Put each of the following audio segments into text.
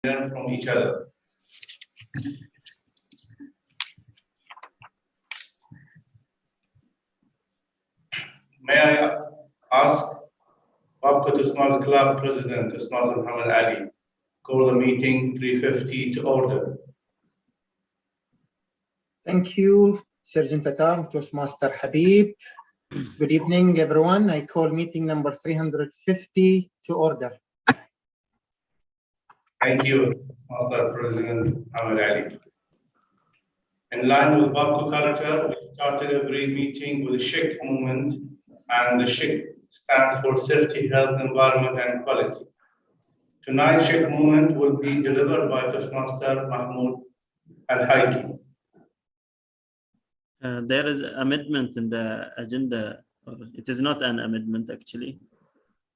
learn from each other. May I ask Babka Tosmaz Club President Tosmaz Muhammad Ali call the meeting 350 to order. Thank you, Sergeant Atam, Toastmaster Habib. Good evening, everyone. I call meeting number 350 to order. Thank you, Master President Muhammad Ali. In line with Babka culture, we started every meeting with the Sheikh movement, and the Sheikh stands for safety, health, environment, and quality. Tonight's Sheikh movement will be delivered by Toastmaster Mahmoud Al-Haiki. There is an amendment in the agenda, or it is not an amendment actually.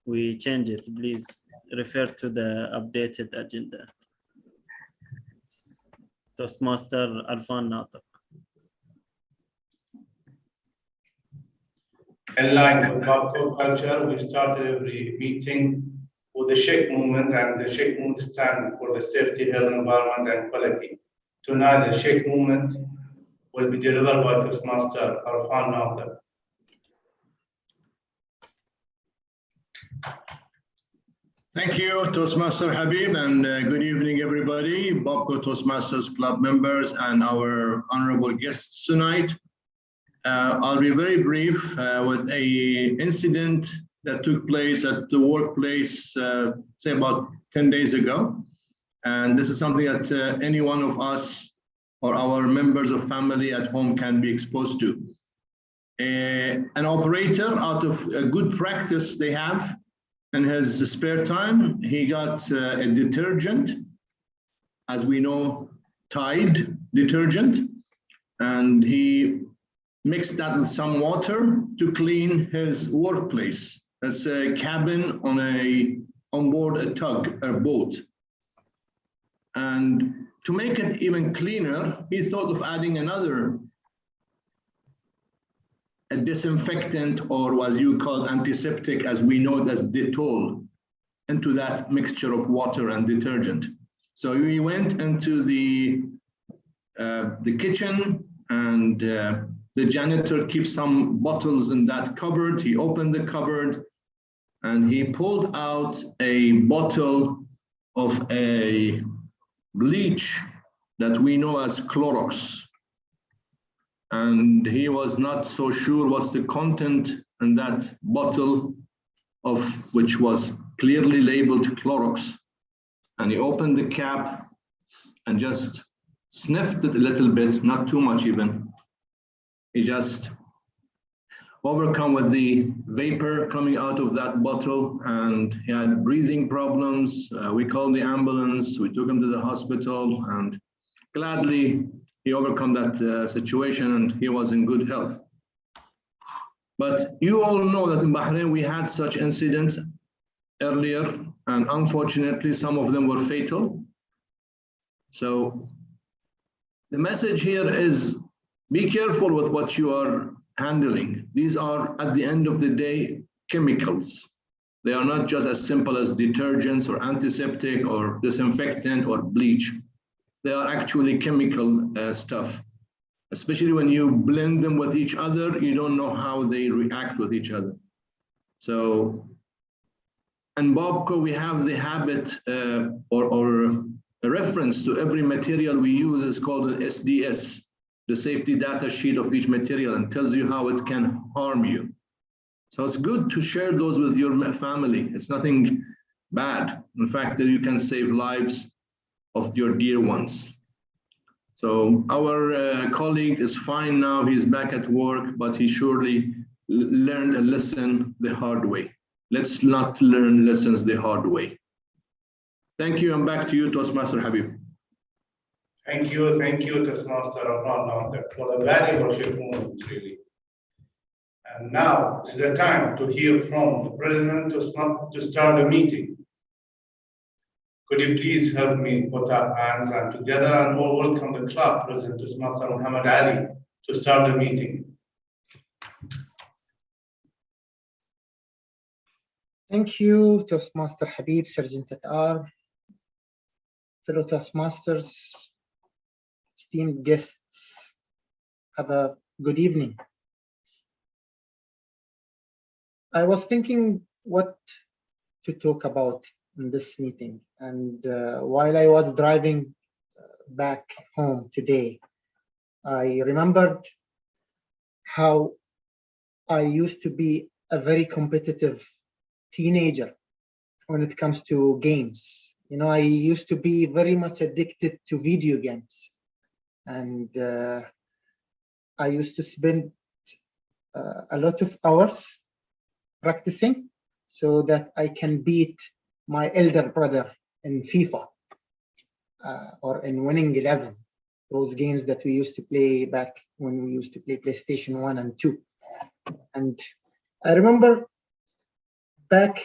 We change it. Please refer to the updated agenda. Toastmaster Alfan Natiq. In line with Babka culture, we started every meeting with the Sheikh movement, and the Sheikh movement stand for the safety, health, environment, and quality. Tonight, the Sheikh movement will be delivered by Toastmaster Alfan Natiq. Thank you, Toastmaster Habib, and good evening, everybody, Babka Toastmasters Club members and our honorable guests tonight. I'll be very brief with a incident that took place at the workplace, say about 10 days ago. And this is something that any one of us or our members of family at home can be exposed to. An operator, out of a good practice they have, in his spare time, he got a detergent, as we know, Tide detergent, and he mixed that with some water to clean his workplace. That's a cabin on board a tug, a boat. And to make it even cleaner, he thought of adding a disinfectant, or as you call antiseptic, as we know it as Dettol, into that mixture of water and detergent. So we went into the kitchen, and the janitor keeps some bottles in that cupboard. He opened the cupboard and he pulled out a bottle of a bleach that we know as Clorox. And he was not so sure what's the content in that bottle, of which was clearly labeled Clorox. And he opened the cap and just sniffed it a little bit, not too much even. He just overcome with the vapor coming out of that bottle, and he had breathing problems. We called the ambulance, we took him to the hospital, and gladly he overcome that situation, and he was in good health. But you all know that in Bahrain we had such incidents earlier, and unfortunately some of them were fatal. So the message here is, be careful with what you are handling. These are, at the end of the day, chemicals. They are not just as simple as detergents or antiseptic or disinfectant or bleach. They are actually chemical stuff. Especially when you blend them with each other, you don't know how they react with each other. So, in Babka, we have the habit or a reference to every material we use is called an SDS, the safety data sheet of each material, and tells you how it can harm you. So it's good to share those with your family. It's nothing bad. In fact, you can save lives of your dear ones. So our colleague is fine now. He's back at work, but he surely learned a lesson the hard way. Let's not learn lessons the hard way. Thank you, and back to you, Toastmaster Habib. Thank you, Toastmaster Alfan Natiq, for the valuable Sheikh movement, really. And now is the time to hear from the President to start the meeting. Could you please help me put up hands, and together and all welcome the club President Toastmaster Muhammad Ali to start the meeting. Thank you, Toastmaster Habib, Sergeant Atar. fellow Toastmasters, esteemed guests, have a good evening. I was thinking what to talk about in this meeting, and while I was driving back home today, I remembered how I used to be a very competitive teenager when it comes to games. You know, I used to be very much addicted to video games, and I used to spend a lot of hours practicing so that I can beat my elder brother in FIFA or in Winning 11, those games that we used to play back when we used to play PlayStation 1 and 2. And I remember back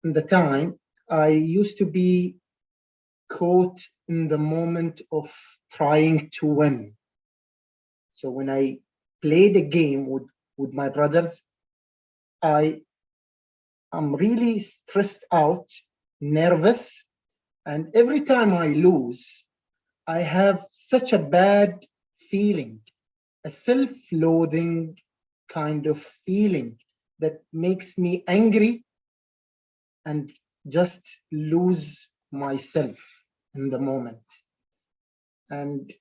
in the time, I used to be caught in the moment of trying to win. So when I played a game with my brothers, I'm really stressed out, nervous, and every time I lose, I have such a bad feeling, a self-loathing kind of feeling that makes me angry and just lose myself in the moment. And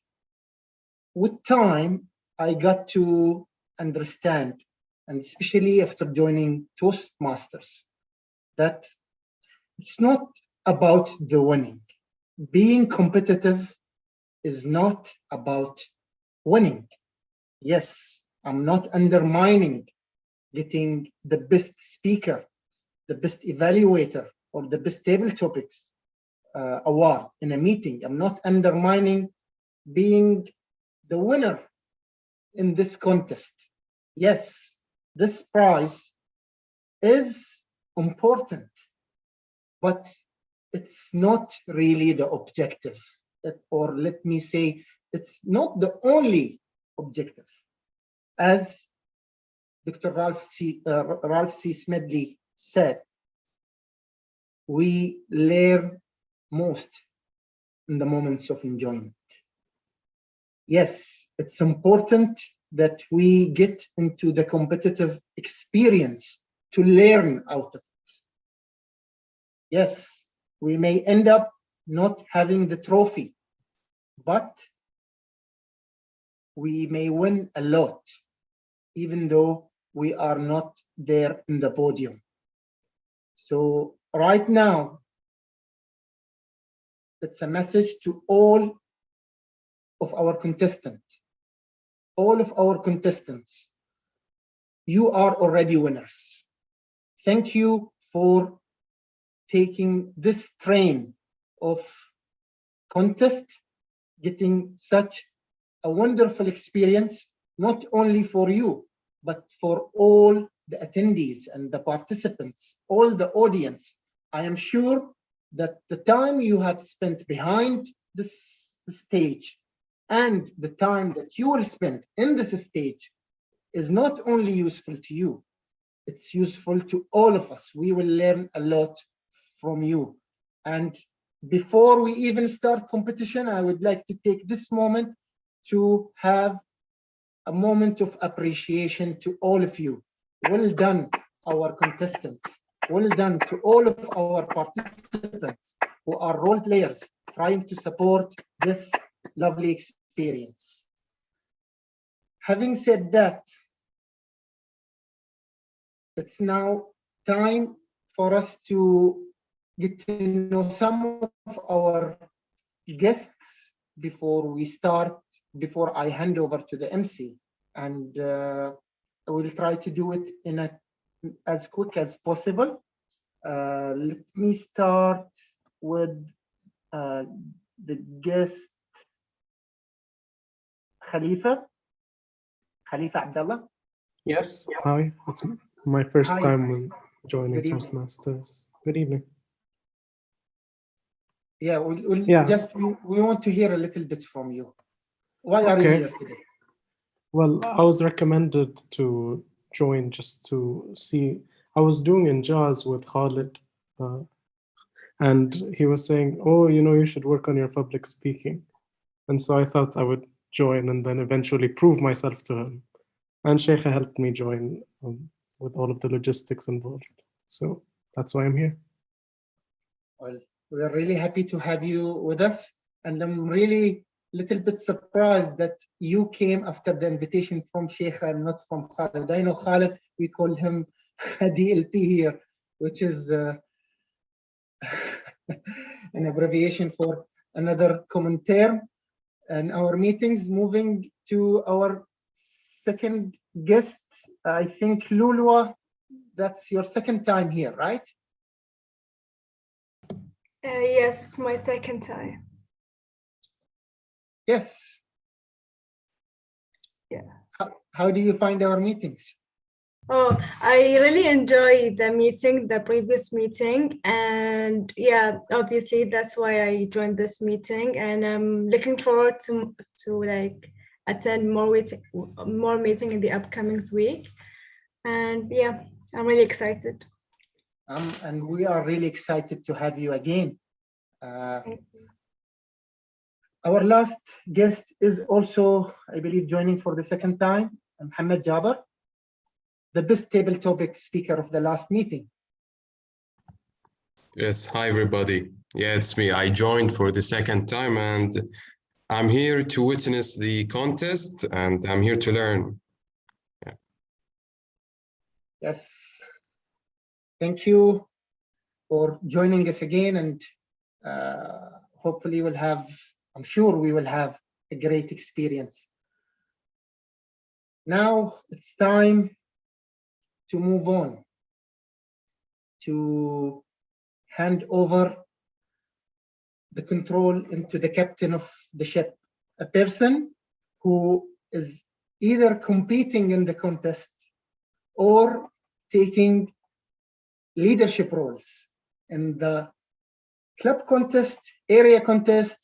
with time, I got to understand, and especially after joining Toastmasters, that it's not about the winning. Being competitive is not about winning. Yes, I'm not undermining getting the best speaker, the best evaluator, or the best table topics award in a meeting. I'm not undermining being the winner in this contest. Yes, this prize is important, but it's not really the objective, or let me say, it's not the only objective. As Dr. Ralph C. Smedley said, we learn most in the moments of enjoyment. Yes, it's important that we get into the competitive experience to learn out of it. Yes, we may end up not having the trophy, but we may win a lot, even though we are not there in the podium. So right now, it's a message to all of our contestants. All of our contestants, you are already winners. Thank you for taking this train of contest, getting such a wonderful experience, not only for you, but for all the attendees and the participants, all the audience. I am sure that the time you have spent behind this stage and the time that you will spend in this stage is not only useful to you, it's useful to all of us. We will learn a lot from you. And before we even start competition, I would like to take this moment to have a moment of appreciation to all of you. Well done, our contestants. Well done to all of our participants who are role players trying to support this lovely experience. Having said that, it's now time for us to get to know some of our guests before I hand over to the MC. And I will try to do it in as quick as possible. Let me start with the guest, Khalifa Abdallah. Yes, hi. It's my first Hi. time joining Good evening. Toastmasters. Good evening. Yeah, we want to hear a little bit from you. Why are you Okay. here today? Well, I was recommended to join just to see. I was doing in jazz with Khalid. And he was saying, oh, you know, you should work on your public speaking. And so I thought I would join and then eventually prove myself to him. And Sheikh helped me join with all of the logistics involved. So that's why I'm here. Well, we're really happy to have you with us. And I'm really a little bit surprised that you came after the invitation from Sheikh and not from Khalid. I know Khalid, we call him DLP here, which is an abbreviation for another common term. And our meetings, moving to our second guest, I think Lulua, that's your second time here, right? Yes, it's my second time. Yes. Yeah. How do you find our meetings? Oh, I really enjoyed the meeting, the previous meeting. And yeah, obviously that's why I joined this meeting. And I'm looking forward to like attend more meeting in the upcoming week. And yeah, I'm really excited. And we are really excited to have you again. Our last guest is also, I believe, joining for the second time, Mohammed Jaber, the best table topic speaker of the last meeting. Yes, hi everybody. Yeah, it's me. I joined for the second time and I'm here to witness the contest and I'm here to learn. Yeah. Yes. Thank you for joining us again, and hopefully we'll have, I'm sure we will have a great experience. Now it's time to move on, to hand over the control into the captain of the ship, a person who is either competing in the contest or taking leadership roles in the club contest, area contest,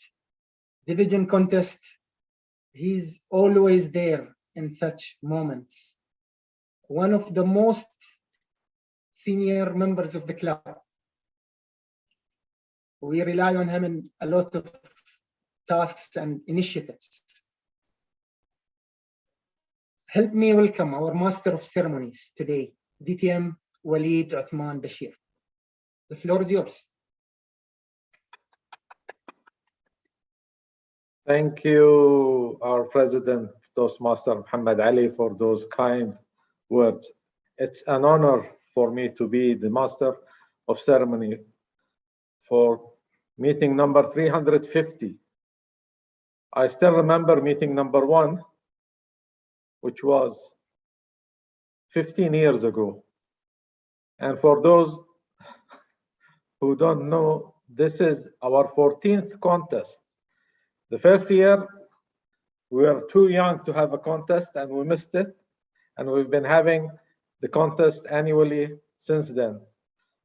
division contest. He's always there in such moments. One of the most senior members of the club. We rely on him in a lot of tasks and initiatives. Help me welcome our master of ceremonies today, DTM Walid Uthman Bashir. The floor is yours. Thank you, our President, Toastmaster Muhammad Ali, for those kind words. It's an honor for me to be the master of ceremony for meeting number 350. I still remember meeting number 1, which was 15 years ago. And for those who don't know, this is our 14th contest. The first year, we were too young to have a contest and we missed it. And we've been having the contest annually since then.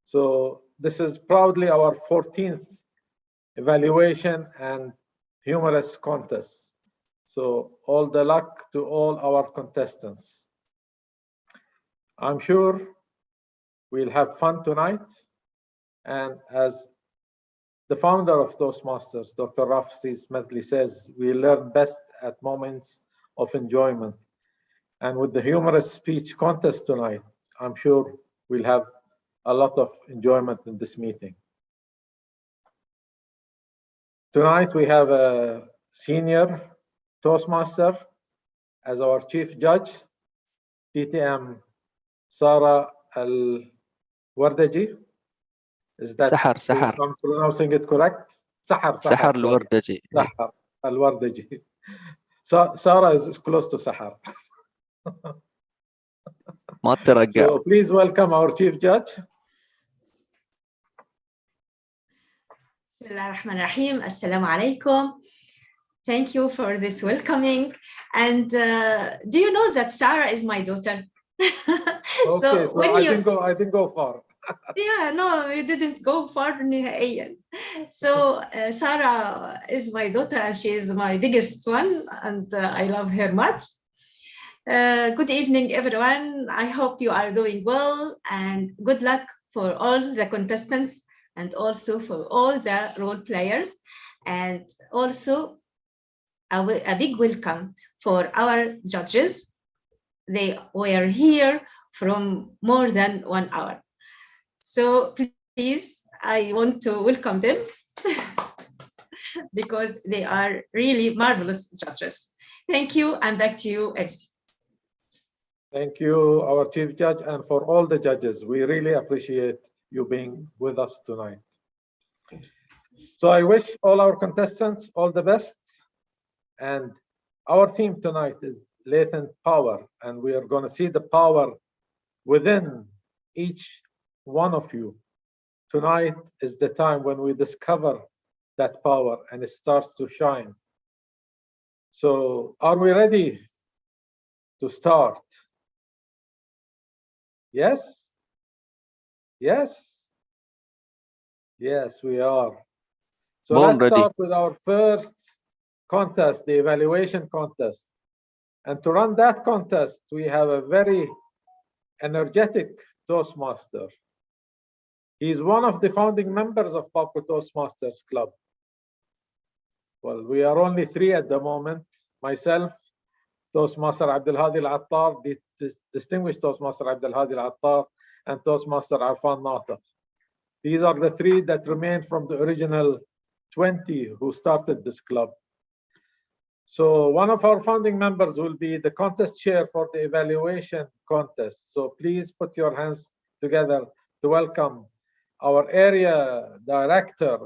So this is proudly our 14th evaluation and humorous contest. So all the luck to all our contestants. I'm sure we'll have fun tonight. And as the founder of Toastmasters, Dr. Rafsi Smedley, says, we learn best at moments of enjoyment. And with the humorous speech contest tonight, I'm sure we'll have a lot of enjoyment in this meeting. Tonight we have a senior Toastmaster as our chief judge, BTM Sarah Al-Wardaji. Is that Sahar. I'm pronouncing it correct? Sahar Al-Wardaji. Sahar Al-Wardaji. Sarah is close to Sahar. So please welcome our chief judge. Bismillahirrahmanirrahim. Assalamu alaikum. Thank you for this welcoming. And do you know that Sarah is my daughter? Okay, so when I didn't go far. Yeah, no, you didn't go far. So Sarah is my daughter and she is my biggest one and I love her much. Good evening, everyone. I hope you are doing well and good luck for all the contestants and also for all the role players, and also a big welcome for our judges. They were here from more than 1 hour. So please, I want to welcome them because they are really marvelous judges. Thank you, and back to you, Elsie. Thank you, our Chief Judge, and for all the judges. We really appreciate you being with us tonight. So I wish all our contestants all the best. And our theme tonight is latent power, and we are going to see the power within each one of you. Tonight is the time when we discover that power and it starts to shine. So are we ready to start? Yes? Yes? Yes, we are. So let's start with our first contest, the evaluation contest. And to run that contest, we have a very energetic Toastmaster. He's one of the founding members of Papco Toastmasters Club. Well, we are only 3 at the moment. Myself, Toastmaster Abdelhadi Al-Attar, the distinguished Toastmaster Abdelhadi Al-Attar, and Toastmaster Arfan Nataf. These are the 3 that remain from the original 20 who started this club. So one of our founding members will be the contest chair for the evaluation contest. So please put your hands together to welcome our area director,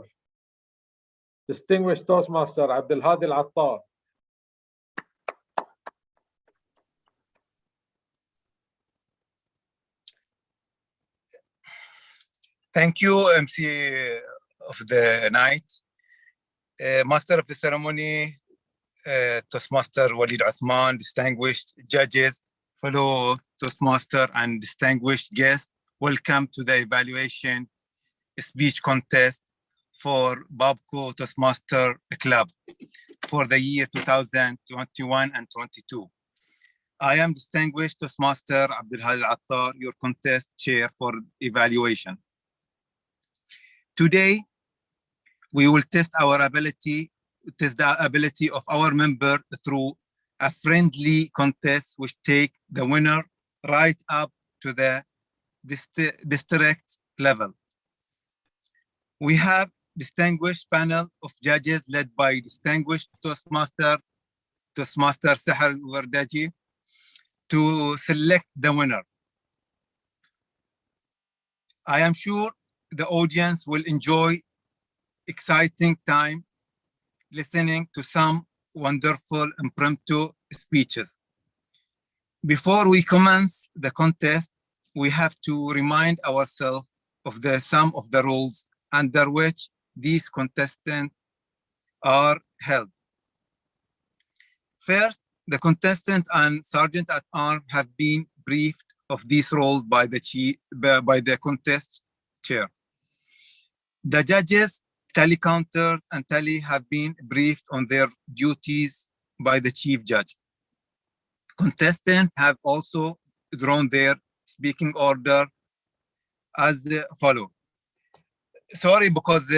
distinguished Toastmaster Abdelhadi Al-Attar. Thank you, MC of the night. Master of the ceremony, Toastmaster Walid Uthman, distinguished judges, fellow Toastmaster, and distinguished guests. Welcome to the evaluation speech contest for Papco Toastmaster Club for the year 2021 and 22. I am distinguished Toastmaster Abdelhadi Al-Attar, your contest chair for evaluation. Today, we will test the ability of our member through a friendly contest which take the winner right up to the district level. We have distinguished panel of judges led by distinguished Toastmaster Sahar Wardaji to select the winner. I am sure the audience will enjoy exciting time listening to some wonderful impromptu speeches. Before we commence the contest, we have to remind ourselves of some of the rules under which these contestants are held. First, the contestant and sergeant at arms have been briefed of these roles by the contest chair. The judges, tally counters, and tally have been briefed on their duties by the chief judge. Contestants have also drawn their speaking order as follow. Sorry, because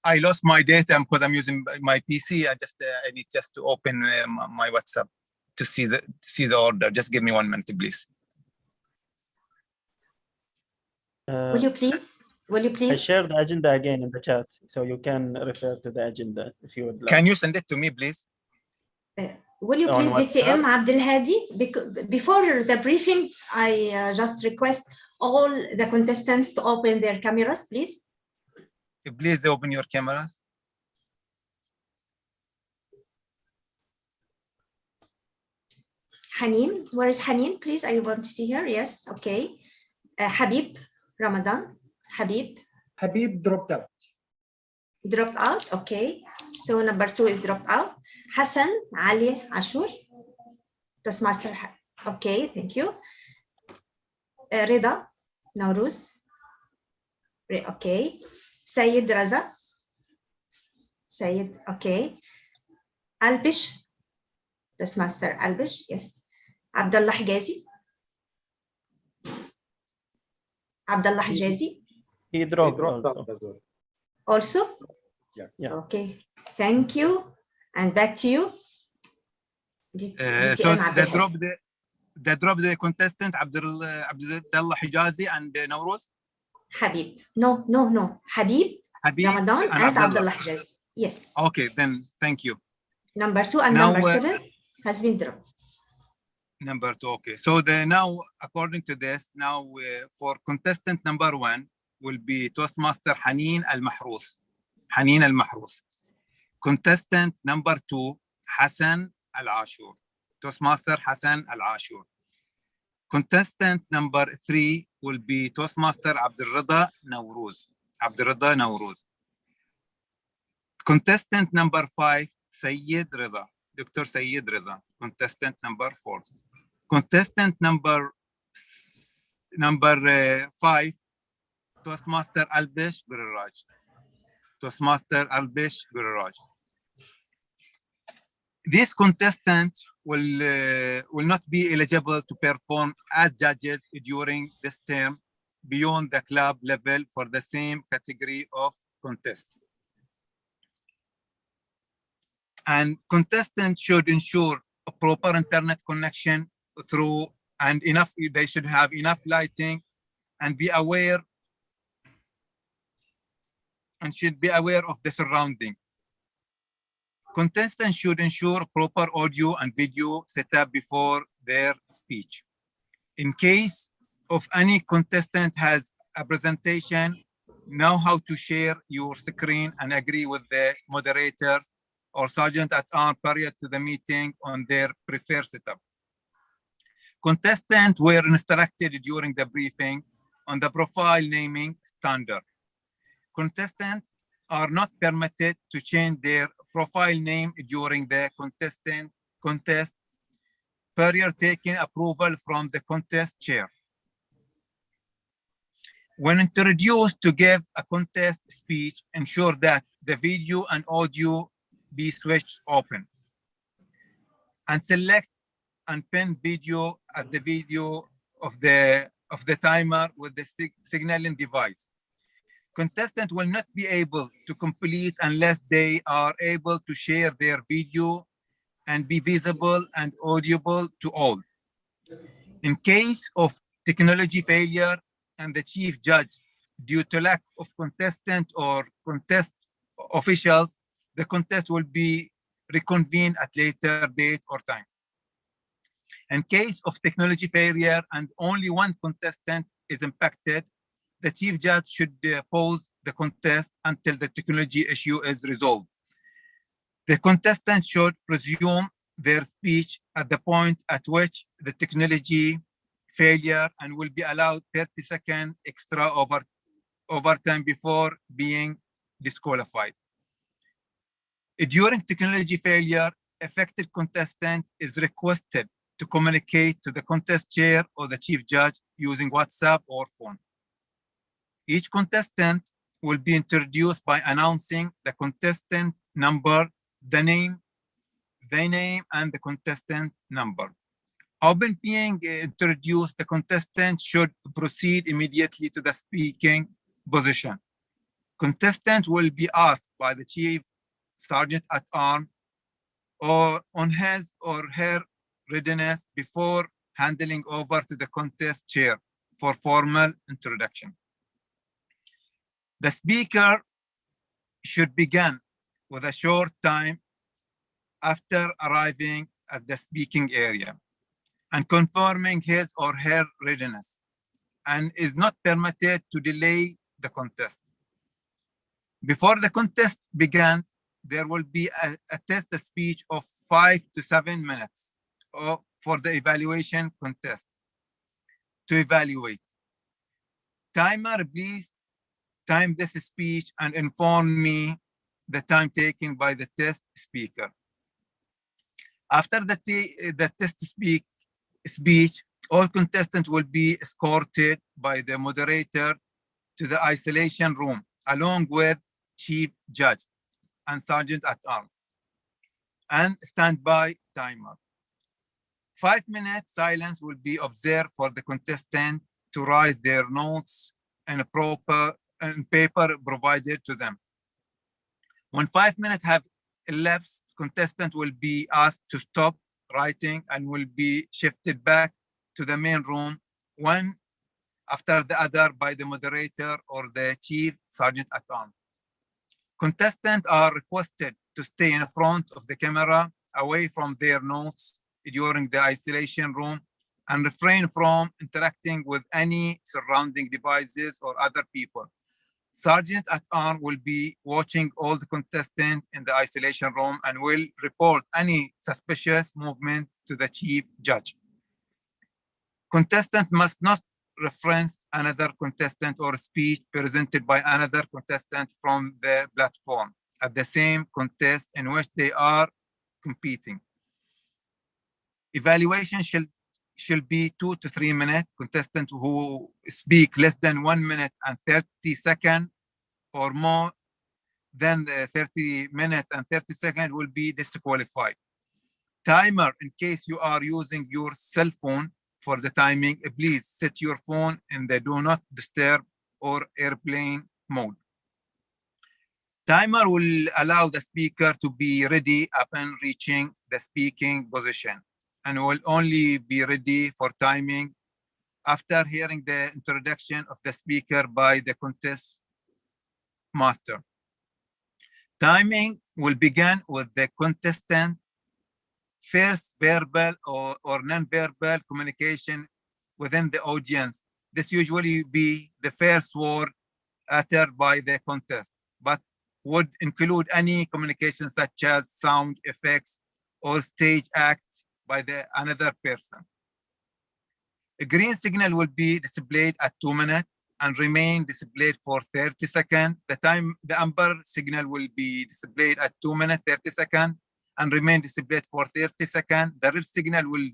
I lost my data because I'm using my PC. I need just to open my WhatsApp to see the order. Just give me 1 minute, please. Will you please? I shared the agenda again in the chat, so you can refer to the agenda if you would like. Can you send it to me, please? Will you please DTM Abdelhadi? Before the briefing, I just request all the contestants to open their cameras, please. Please open your cameras. Haneen, where is Haneen? Please, I want to see her. Yes, okay. Habib Ramadan. Habib dropped out. Dropped out, okay. So number 2 is dropped out. Hassan Ali Ashur. Toastmaster. Okay, thank you. Rida Nauruz. Okay. Sayed Raza. Sayed, okay. Albish. Toastmaster Albish, yes. Abdullah Hijazi. Abdullah Hijazi. He He dropped dropped also. out as well. Also? Yeah. Yeah. Okay, thank you. And back to you. So BTM the drop the contestant Abdullah Hijazi and Nowruz. Habib. No. Habib, Habib Ramadan, and and Abdullah. Abdullah Hijazi. Yes. Okay, then thank you. Number 2 and Now, number 7 has been dropped. Number 2, okay. So now, according to this, now for contestant number 1 will be Toastmaster Haneen Al-Mahrous. Haneen Al-Mahrous. Contestant number 2, Hassan Al-Ashur. Toastmaster Hassan Al-Ashur. Contestant number 3 will be Toastmaster Abdulrida Nowruz. Abdulrida Nowruz. Contestant number 5, Sayyid Rida. Dr. Sayyid Rida. Contestant number 4. Contestant number 5, Toastmaster Albish Gururaj. Toastmaster Albish Gururaj. These contestants will not be eligible to perform as judges during this term beyond the club level for the same category of contest. And contestants should ensure a proper internet connection through and enough, they should have enough lighting and be aware of the surrounding. Contestants should ensure proper audio and video setup before their speech. In case of any contestant has a presentation, know how to share your screen and agree with the moderator or sergeant at arms prior to the meeting on their preferred setup. Contestants were instructed during the briefing on the profile naming standard. Contestants are not permitted to change their profile name during the contest prior taking approval from the contest chair. When introduced to give a contest speech, ensure that the video and audio be switched open. And select and pin video at the video of the timer with the signaling device. Contestants will not be able to complete unless they are able to share their video and be visible and audible to all. In case of technology failure and the chief judge, due to lack of contestant or contest officials, the contest will be reconvened at later date or time. In case of technology failure and only one contestant is impacted, the chief judge should pause the contest until the technology issue is resolved. The contestant should resume their speech at the point at which the technology failure and will be allowed 30 seconds extra overtime before being disqualified. During technology failure, affected contestant is requested to communicate to the contest chair or the chief judge using WhatsApp or phone. Each contestant will be introduced by announcing the contestant number, the name and the contestant number. Upon being introduced, the contestant should proceed immediately to the speaking position. Contestant will be asked by the chief sergeant at arms or on his or her readiness before handing over to the contest chair for formal introduction. The speaker should begin with a short time after arriving at the speaking area and confirming his or her readiness, and is not permitted to delay the contest. Before the contest begins, there will be a test speech of 5 to 7 minutes for the evaluation contest to evaluate. Timer, please time this speech and inform me the time taken by the test speaker. After the test speech, all contestants will be escorted by the moderator to the isolation room, along with chief judge and sergeant at arms, and standby timer. 5 minutes silence will be observed for the contestant to write their notes in a proper and paper provided to them. When 5 minutes have elapsed, contestant will be asked to stop writing and will be shifted back to the main room, one after the other, by the moderator or the chief sergeant at arms. Contestants are requested to stay in front of the camera, away from their notes during the isolation room, and refrain from interacting with any surrounding devices or other people. Sergeant at arms will be watching all the contestants in the isolation room and will report any suspicious movement to the chief judge. Contestant must not reference another contestant or speech presented by another contestant from the platform at the same contest in which they are competing. Evaluation shall be 2 to 3 minutes. Contestants who speak less than 1 minute and 30 seconds or more than the 30 minutes and 30 seconds will be disqualified. Timer, in case you are using your cell phone for the timing, please set your phone in the do not disturb or airplane mode. Timer will allow the speaker to be ready upon reaching the speaking position and will only be ready for timing after hearing the introduction of the speaker by the contest master. Timing will begin with the contestant first verbal or non-verbal communication within the audience. This usually be the first word uttered by the contest, but would include any communication such as sound effects or stage act by another person. A green signal will be displayed at 2 minutes and remain displayed for 30 seconds. The amber signal will be displayed at 2 minutes, 30 seconds and remain displayed for 30 seconds. The red signal will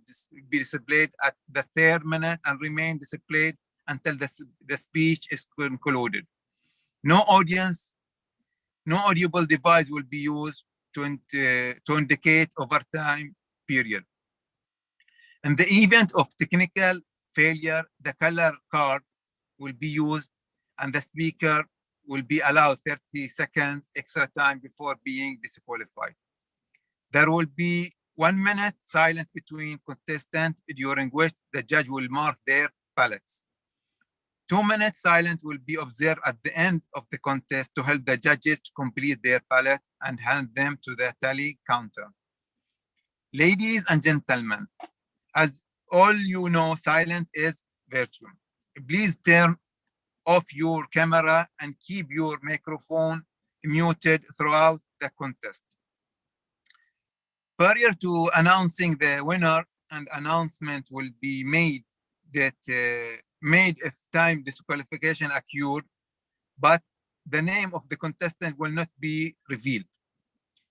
be displayed at the 3rd minute and remain displayed until the speech is concluded. No audible device will be used to indicate overtime period. In the event of technical failure, the color card will be used and the speaker will be allowed 30 seconds extra time before being disqualified. There will be 1 minute silence between contestants during which the judge will mark their ballots. 2 minutes silence will be observed at the end of the contest to help the judges to complete their ballot and hand them to the tally counter. Ladies and gentlemen, as all you know, silence is virtue. Please turn off your camera and keep your microphone muted throughout the contest. Prior to announcing the winner, an announcement will be made that made if time disqualification occurred, but the name of the contestant will not be revealed.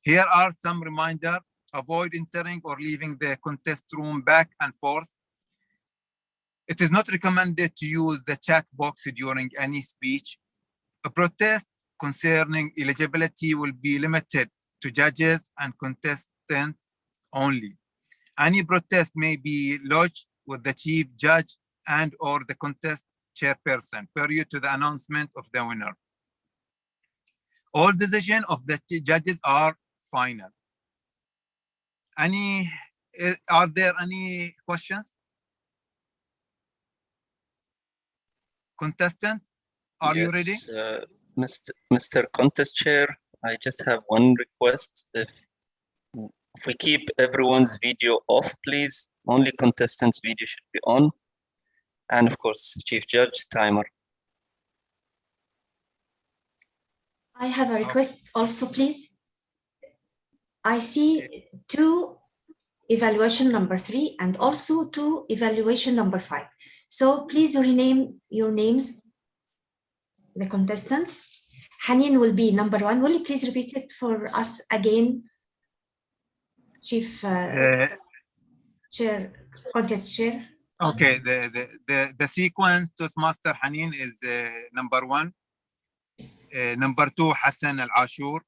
Here are some reminders. Avoid entering or leaving the contest room back and forth. It is not recommended to use the chat box during any speech. A protest concerning eligibility will be limited to judges and contestants only. Any protest may be lodged with the chief judge and or the contest chairperson prior to the announcement of the winner. All decisions of the judges are final. Are there any questions? Contestant, are you ready? Mr. Contest Chair, I just have one request. If we keep everyone's video off, please, only contestants' video should be on. And of course, Chief Judge, timer. I have a request also, please. I see 2 evaluation number 3 and also 2 evaluation number 5. So please rename your names, the contestants. Hanin will be number 1. Will you please repeat it for us again, Chief Chair, Contest Chair? Okay, the sequence Toastmaster Hanin is number 1. Number 2, Hassan Al-Ashur.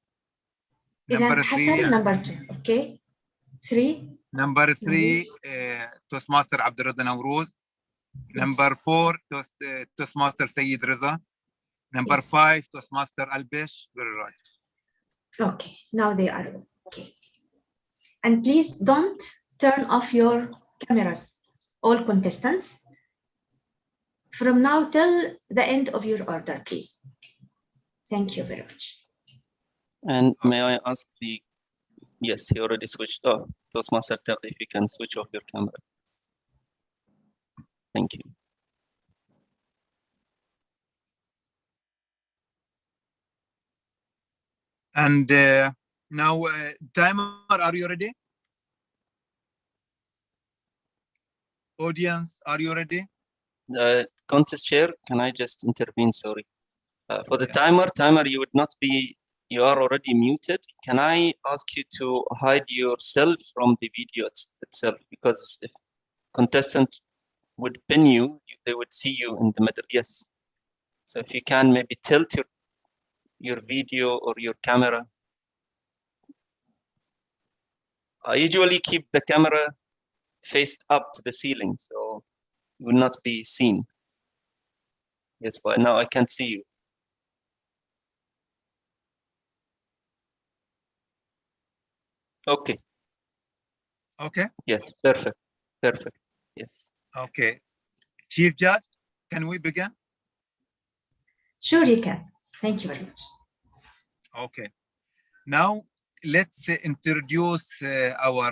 Number 3, number 2. Okay. 3. Number 3, Toastmaster Abdurrahman Nawrouz. Number 4, Toastmaster Sayyid Riza. Number Yes. 5, Toastmaster Albesh, very right. Okay, now they are okay. And please don't turn off your cameras, all contestants, from now till the end of your order, please. Thank you very much. And may I ask yes, he already switched off. Toastmaster, tell if you can switch off your camera. Thank you. And now, timer, are you ready? Audience, are you ready? Contest chair, can I just intervene? Sorry. For the timer, you would not be, you are already muted. Can I ask you to hide yourself from the video itself? Because if contestant would pin you, they would see you in the middle. Yes. So if you can maybe tilt your video or your camera. I usually keep the camera faced up to the ceiling, so you will not be seen. Yes, but now I can't see you. Okay. Okay. Yes, perfect. Perfect. Yes. Okay. Chief Judge, can we begin? Sure, you can. Thank you very much. Okay. Now, let's introduce our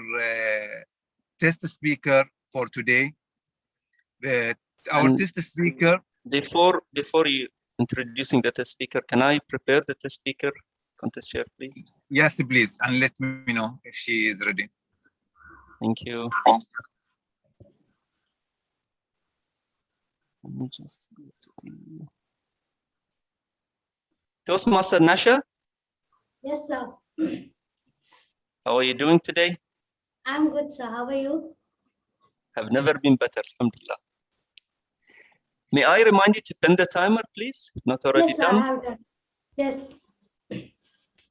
test speaker for today. Our And test speaker. Before you introducing the test speaker, can I prepare the test speaker, contest chair, please? Yes, please, and let me know if she is ready. Thank you. Let me just go to the Toastmaster Nasha. Yes, sir. How are you doing today? I'm good, sir. How are you? Have never been better, alhamdulillah. May I remind you to pin the timer, please? Not already Yes, sir, done? I have done. Yes.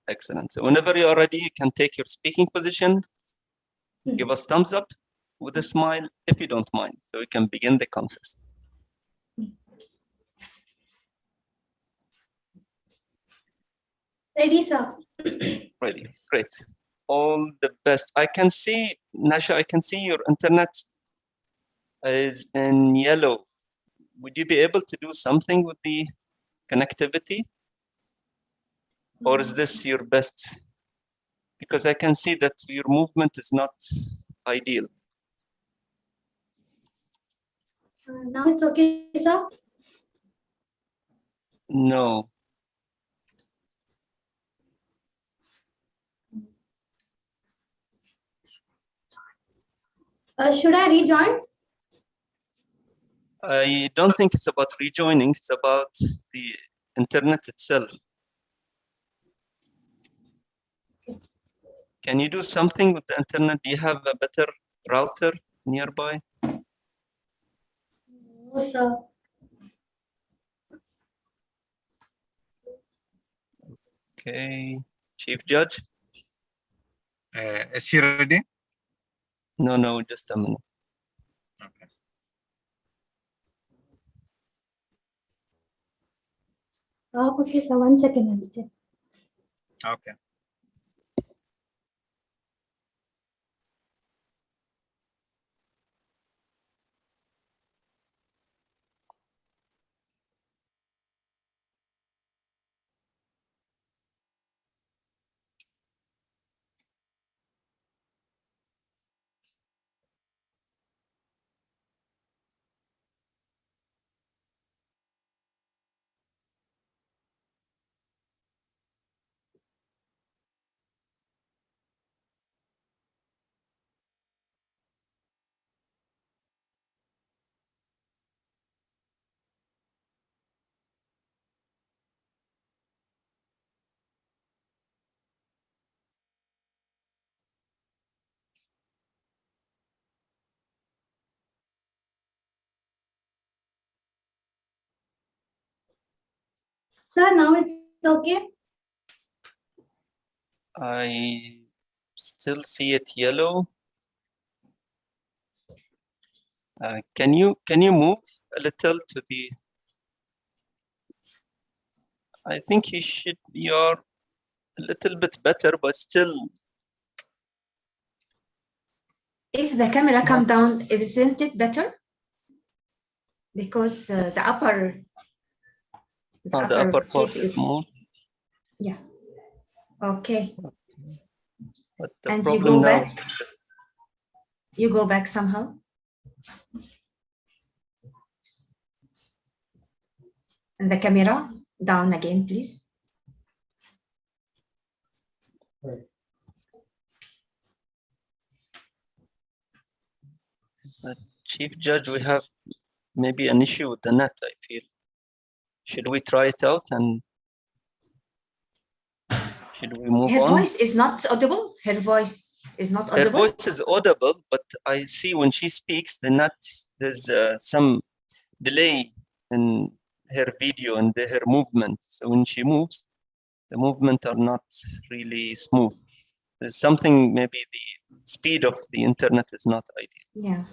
Excellent. So whenever you are ready, you can take your speaking position. Give us thumbs up with a smile if you don't mind, so we can begin the contest. Ready, sir. Ready, great. All the best. I can see, Nasha, I can see your internet is in yellow. Would you be able to do something with the connectivity? Or is this your best? Because I can see that your movement is not ideal. Now it's okay, sir. No. Should I rejoin? I don't think it's about rejoining, it's about the internet itself. Can you do something with the internet? Do you have a better router nearby? No, sir. Okay, Chief Judge? Is she ready? No, just a minute. Okay. Okay, sir. 1 second. I'll check. Okay. Sir, now it's okay. I still see it yellow. Can you move a little to the? I think you're a little bit better, but still. If the camera come down, isn't it better? Because the upper part case is more. Yeah. Okay. But the And problem you go now back. You go back somehow. And the camera down again, please. Chief Judge, we have maybe an issue with the net, I feel. Should we try it out and should we move Her on? voice is not audible. Her voice is not audible. Her voice is audible, but I see when she speaks, there's some delay in her video and her movement. So when she moves, the movement are not really smooth. There's something, maybe the speed of the internet is not ideal. Yeah.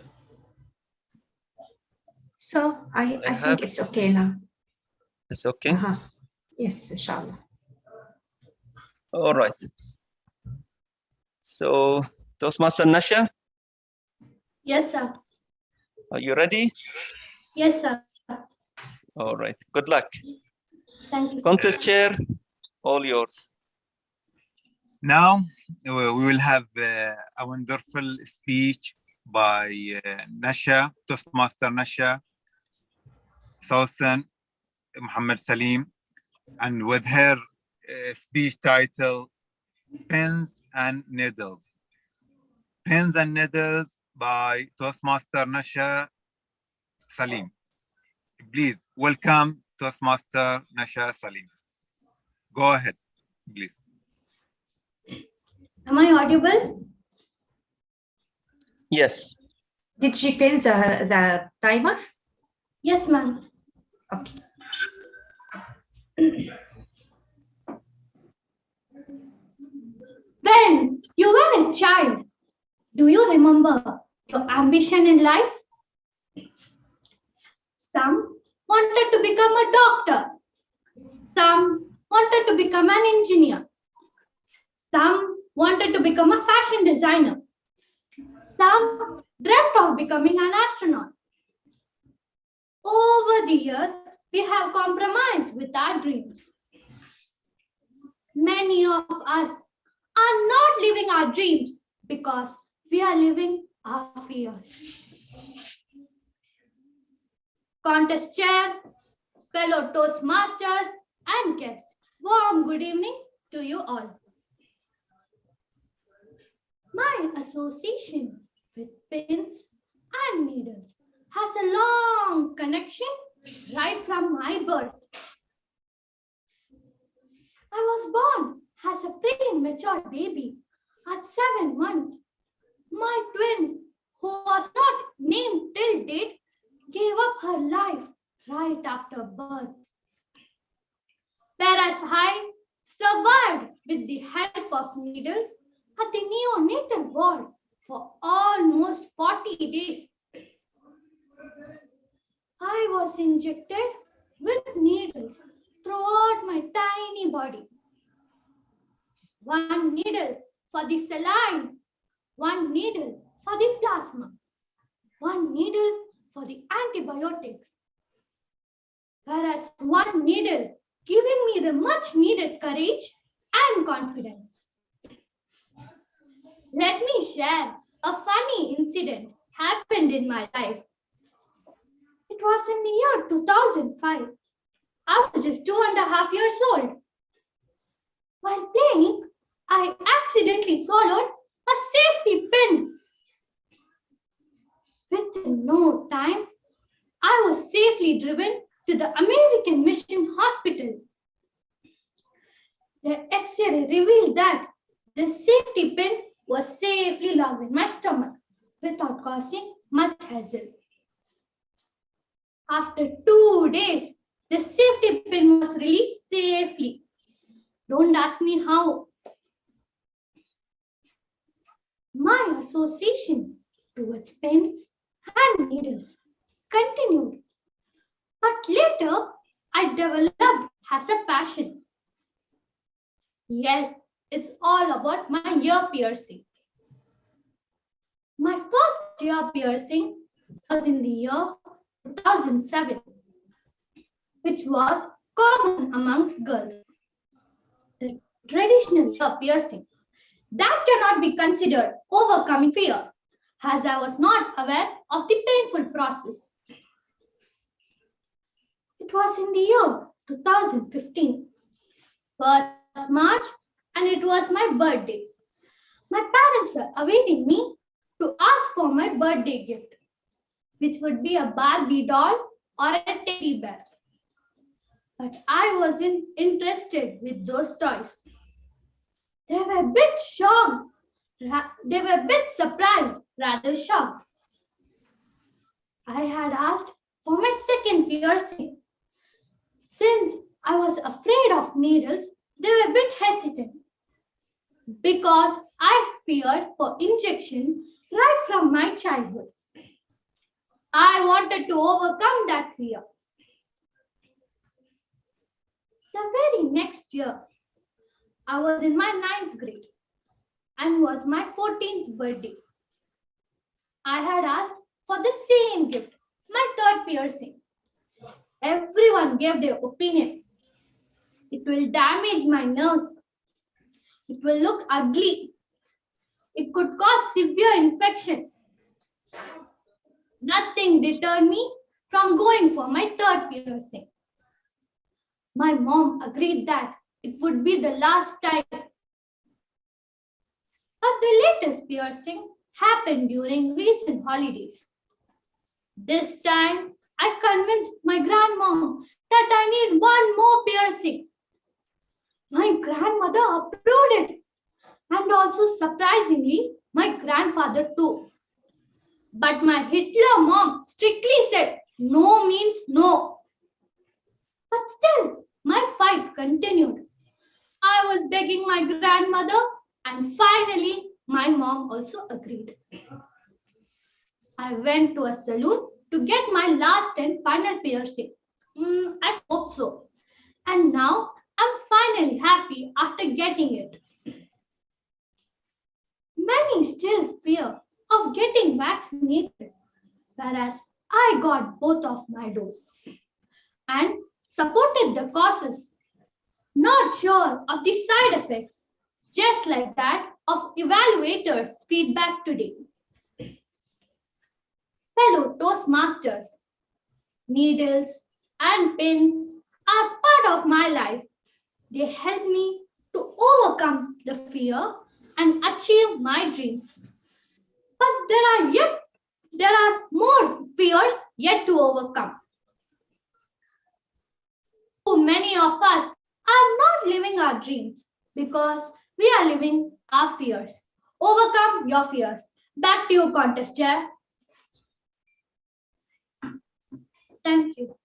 So I think it's okay now. It's okay? Yes, inshallah. All right. So, Toastmaster Nasha, Yes, sir. are you ready? Yes, sir. All right. Good luck. Thank you. Contest chair, all yours. Now we will have a wonderful speech by Nasha, Toastmaster Nasha, Sultan Muhammad Salim, and with her speech title, Pens and Needles. Pens and Needles by Toastmaster Nasha Salim. Please welcome Toastmaster Nasha Salim. Go ahead, please. Am I audible? Yes. Did she pin the timer? Yes, ma'am. Okay. When you were a child, do you remember your ambition in life? Some wanted to become a doctor. Some wanted to become an engineer. Some wanted to become a fashion designer. Some dreamt of becoming an astronaut. Over the years, we have compromised with our dreams. Many of us are not living our dreams because we are living our fears. Contest chair, fellow Toastmasters, and guests, warm good evening to you all. My association with pins and needles has a long connection right from my birth. I was born as a premature baby at 7 months. My twin, who was not named till date, gave up her life right after birth. Whereas I survived with the help of needles at the neonatal ward for almost 40 days. I was injected with needles throughout my tiny body. One needle for the saline, one needle for the plasma, one needle for the antibiotics, whereas one needle giving me the much needed courage and confidence. Let me share a funny incident happened in my life. It was in the year 2005. I was just 2.5 years old. While playing, I accidentally swallowed a safety pin. Within no time, I was safely driven to the American Mission Hospital. The X-ray revealed that the safety pin was safely locked in my stomach without causing much hassle. After 2 days, the safety pin was released safely. Don't ask me how. My association towards pens and needles continued. But later, I developed has a passion. Yes, it's all about my ear piercing. My first ear piercing was in the year 2007, which was common amongst girls. The traditional ear piercing that cannot be considered overcoming fear, as I was not aware of the painful process. It was in the year 2015, 1st March, and it was my birthday. My parents were awaiting me to ask for my birthday gift, which would be a Barbie doll or a teddy bear. But I wasn't interested with those toys. They were a bit shocked. They were a bit surprised, rather shocked. I had asked for my second piercing. Since I was afraid of needles, they were a bit hesitant because I feared for injection right from my childhood. I wanted to overcome that fear. The very next year, I was in my 9th grade and was my 14th birthday. I had asked for the same gift, my third piercing. Everyone gave their opinion. It will damage my nerves. It will look ugly. It could cause severe infection. Nothing deterred me from going for my third piercing. My mom agreed that it would be the last time. But the latest piercing happened during recent holidays. This time, I convinced my grandmom that I need one more piercing. My grandmother approved it, and also surprisingly, my grandfather too. But my Hitler mom strictly said no means no. But still, my fight continued. I was begging my grandmother, and finally, my mom also agreed. I went to a salon to get my last and final piercing. I hope so. And now I'm finally happy after getting it. Many still fear of getting vaccinated, whereas I got both of my doses and supported the causes. Not sure of the side effects, just like that of evaluators' feedback today. Fellow Toastmasters, needles and pins are part of my life. They help me to overcome the fear and achieve my dreams. But there are more fears yet to overcome. So many of us are not living our dreams because we are living our fears. Overcome your fears. Back to you, contest chair. Thank you.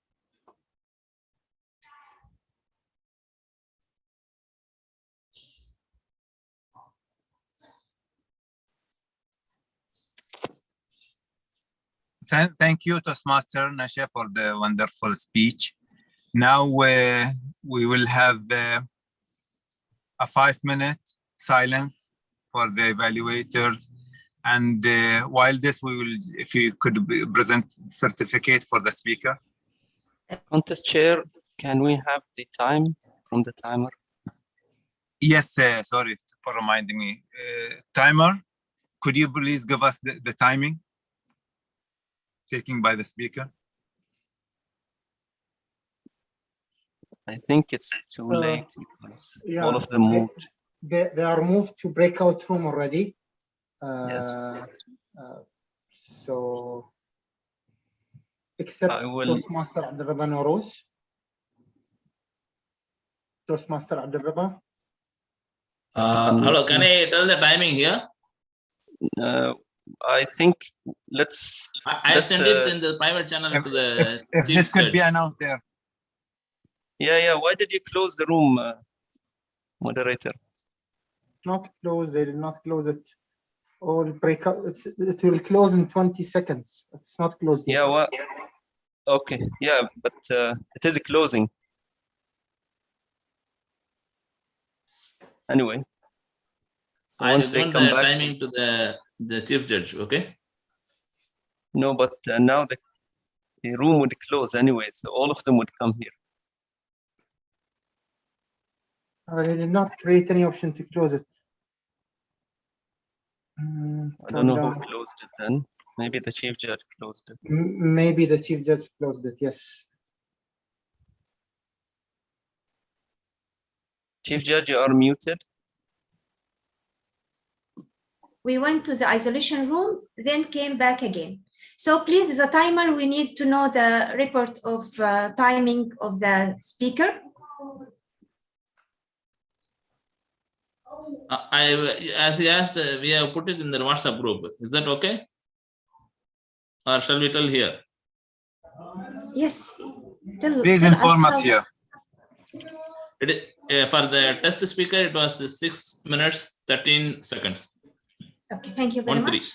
Thank you, Toastmaster Nasha, for the wonderful speech. Now we will have a 5-minute silence for the evaluators. And while this, we will, if you could present certificate for the speaker. Contest chair, can we have the time from the timer? Yes, sorry for reminding me. Timer, could you please give us the timing taken by the speaker? I think it's too late because yeah, all of them moved. They are moved to breakout room already. Yes. So, except Toastmaster Abdulrahman Norous. Toastmaster Abdulrahman. Hello, can I tell the timing here? I think let's. I sent it in the private channel to the. If this could be announced there. Yeah. Why did you close the room, moderator? Not close. They did not close it. All breakout. It will close in 20 seconds. It's not closed yet. Yeah. Well, okay. Yeah, but it is closing. anyway. So I once have they given come the back, timing to the chief judge. Okay. no, but now the room would close anyway, so all of them would come here. I did not create any option to close it. I don't know who closed it then. Maybe the chief judge closed it. Maybe the chief judge closed it, yes. Chief judge, you are muted. We went to the isolation room, then came back again. So please, the timer, we need to know the report of timing of the speaker. As he asked, we have put it in the WhatsApp group. Is that okay? Or shall we tell here? Yes. Please inform us here. For the test speaker, it was 6 minutes, 13 seconds. Okay, thank you very much.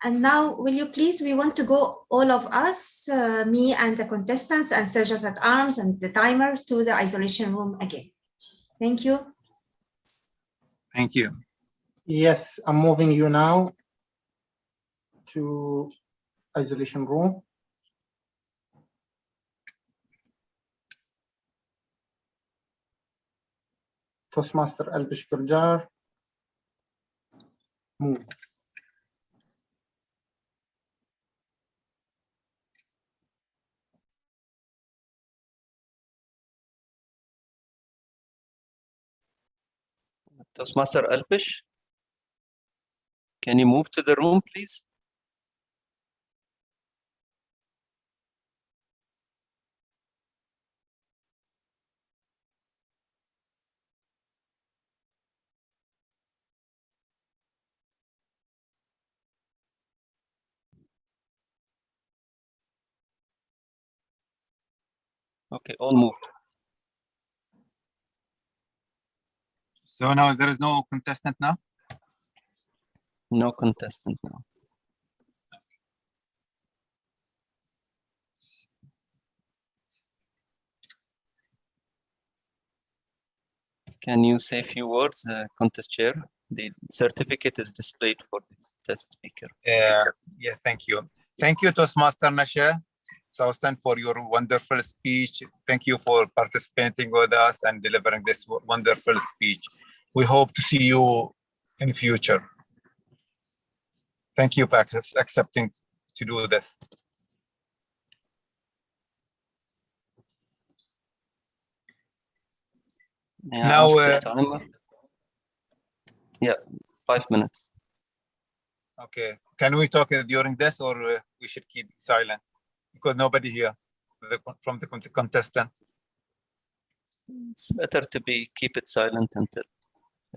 And now, will you please, we want to go, all of us, me and the contestants and Sergeant at Arms and the timer, to the isolation room again. Thank you. Thank you. Yes, I'm moving you now to isolation room. Toastmaster Albish Gurjar, move. Toastmaster Alpish, can you move to the room, please? Okay, all moved. So now there is no contestant now? No contestant now. Can you say a few words, contest chair? The certificate is displayed for this test speaker. Yeah, thank you. Thank you, Toastmaster Nasha Southern, for your wonderful speech. Thank you for participating with us and delivering this wonderful speech. We hope to see you in future. Thank you for accepting to do this. Now, timer. Yeah, 5 minutes. Okay. Can we talk during this, or we should keep silent? Because nobody here from the contestant. It's better to keep it silent until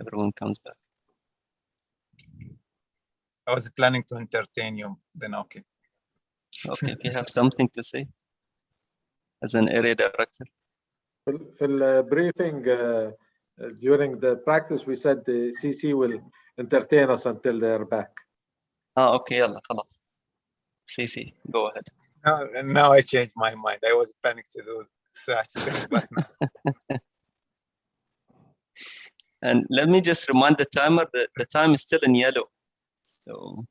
everyone comes back. I was planning to entertain you, then okay. Okay, if you have something to say as an area director. For the briefing, during the practice, we said the CC will entertain us until they're back. Okay, يلا خلاص. CC, go ahead. Now I changed my mind. I was planning to do such things, but now. And let me just remind the timer that the time is still in yellow. So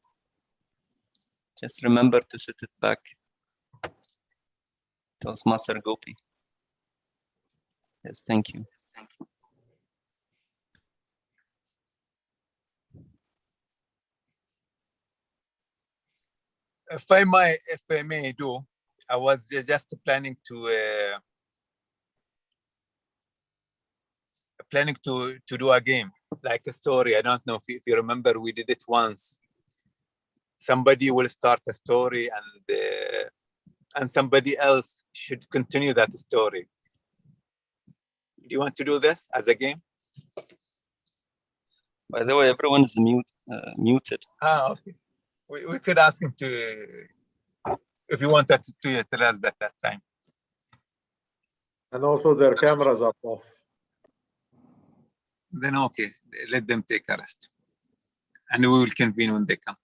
just remember to set it back. Toastmaster Gopi. Yes, thank you. Thank you. If I may do, I was just planning to do a game, like a story. I don't know if you remember, we did it once. Somebody will start a story and somebody else should continue that story. Do you want to do this as a game? By the way, everyone is muted. Okay. We could ask him to, if you want that to tell us that time. And also their cameras are off. Then okay, let them take a rest. And we will convene when they come.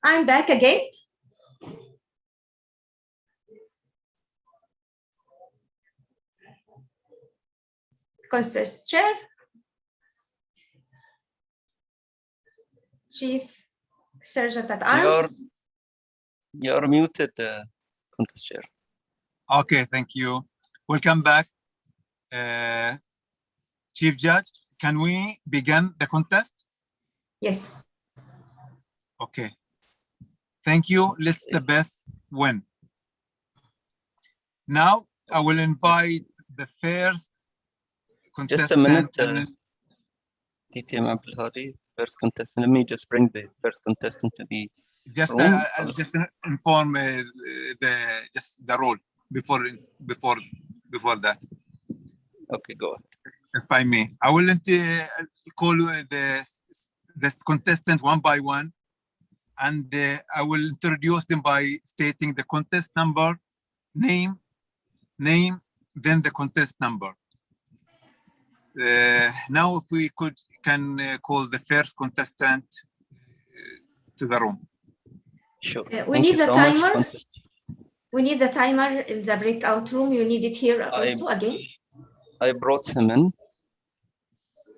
I'm back again. Contest chair. Chief Sergeant at Arms. You're muted, contest chair. Okay, thank you. Welcome back. Chief Judge, can we begin the contest? Yes. Okay. Thank you. Let's the best win. Now, I will invite the first Just a contestant. minute, DTM Abdulhadi, first contestant. Let me just bring the first contestant to the room. I'll just inform the role before that. Okay, go ahead. If I may, I will call this contestant one by one, and I will introduce them by stating the contest number, name, then the contest number. Now, if we can call the first contestant to the room. Sure. We need the timer. We need the timer in the breakout room. You need it here also again. I brought him in.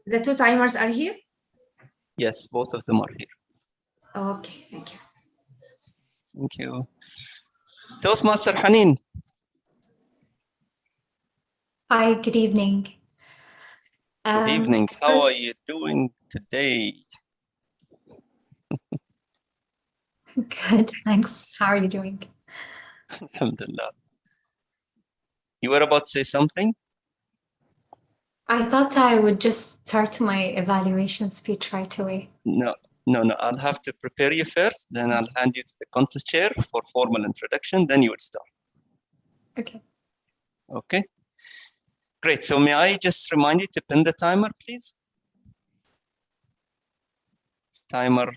The two timers are here? Yes, both of them are here. Okay, thank you. Thank you. Toastmaster Haneen. Hi, good evening. Good evening. How are you doing today? Good, thanks. How are you doing? Alhamdulillah. You were about to say something? I thought I would just start my evaluation speech right away. No. I'll have to prepare you first, then I'll hand you to the contest chair for formal introduction, then you would start. Okay. Okay. Great. So may I just remind you to pin the timer, please? It's timer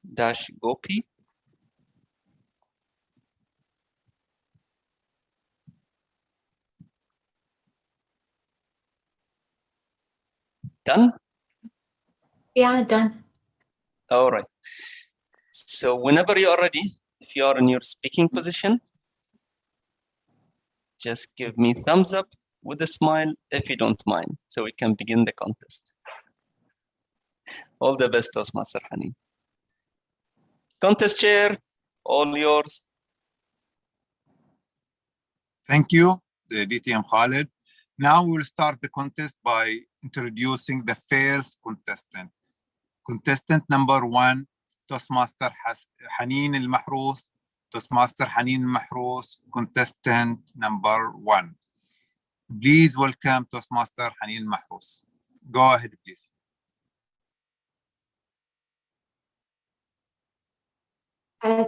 -Gopi. Done? Yeah, done. All right. So whenever you are ready, if you are in your speaking position, just give me thumbs up with a smile if you don't mind, so we can begin the contest. All the best, Toastmaster Haneen. Contest chair, all yours. Thank you, the DTM Khalid. Now we'll start the contest by introducing the first contestant. Contestant number 1, Toastmaster Haneen Al-Mahrous. Toastmaster Haneen Al-Mahrous, contestant number 1. Please welcome Toastmaster Haneen Al-Mahrous. Go ahead, please.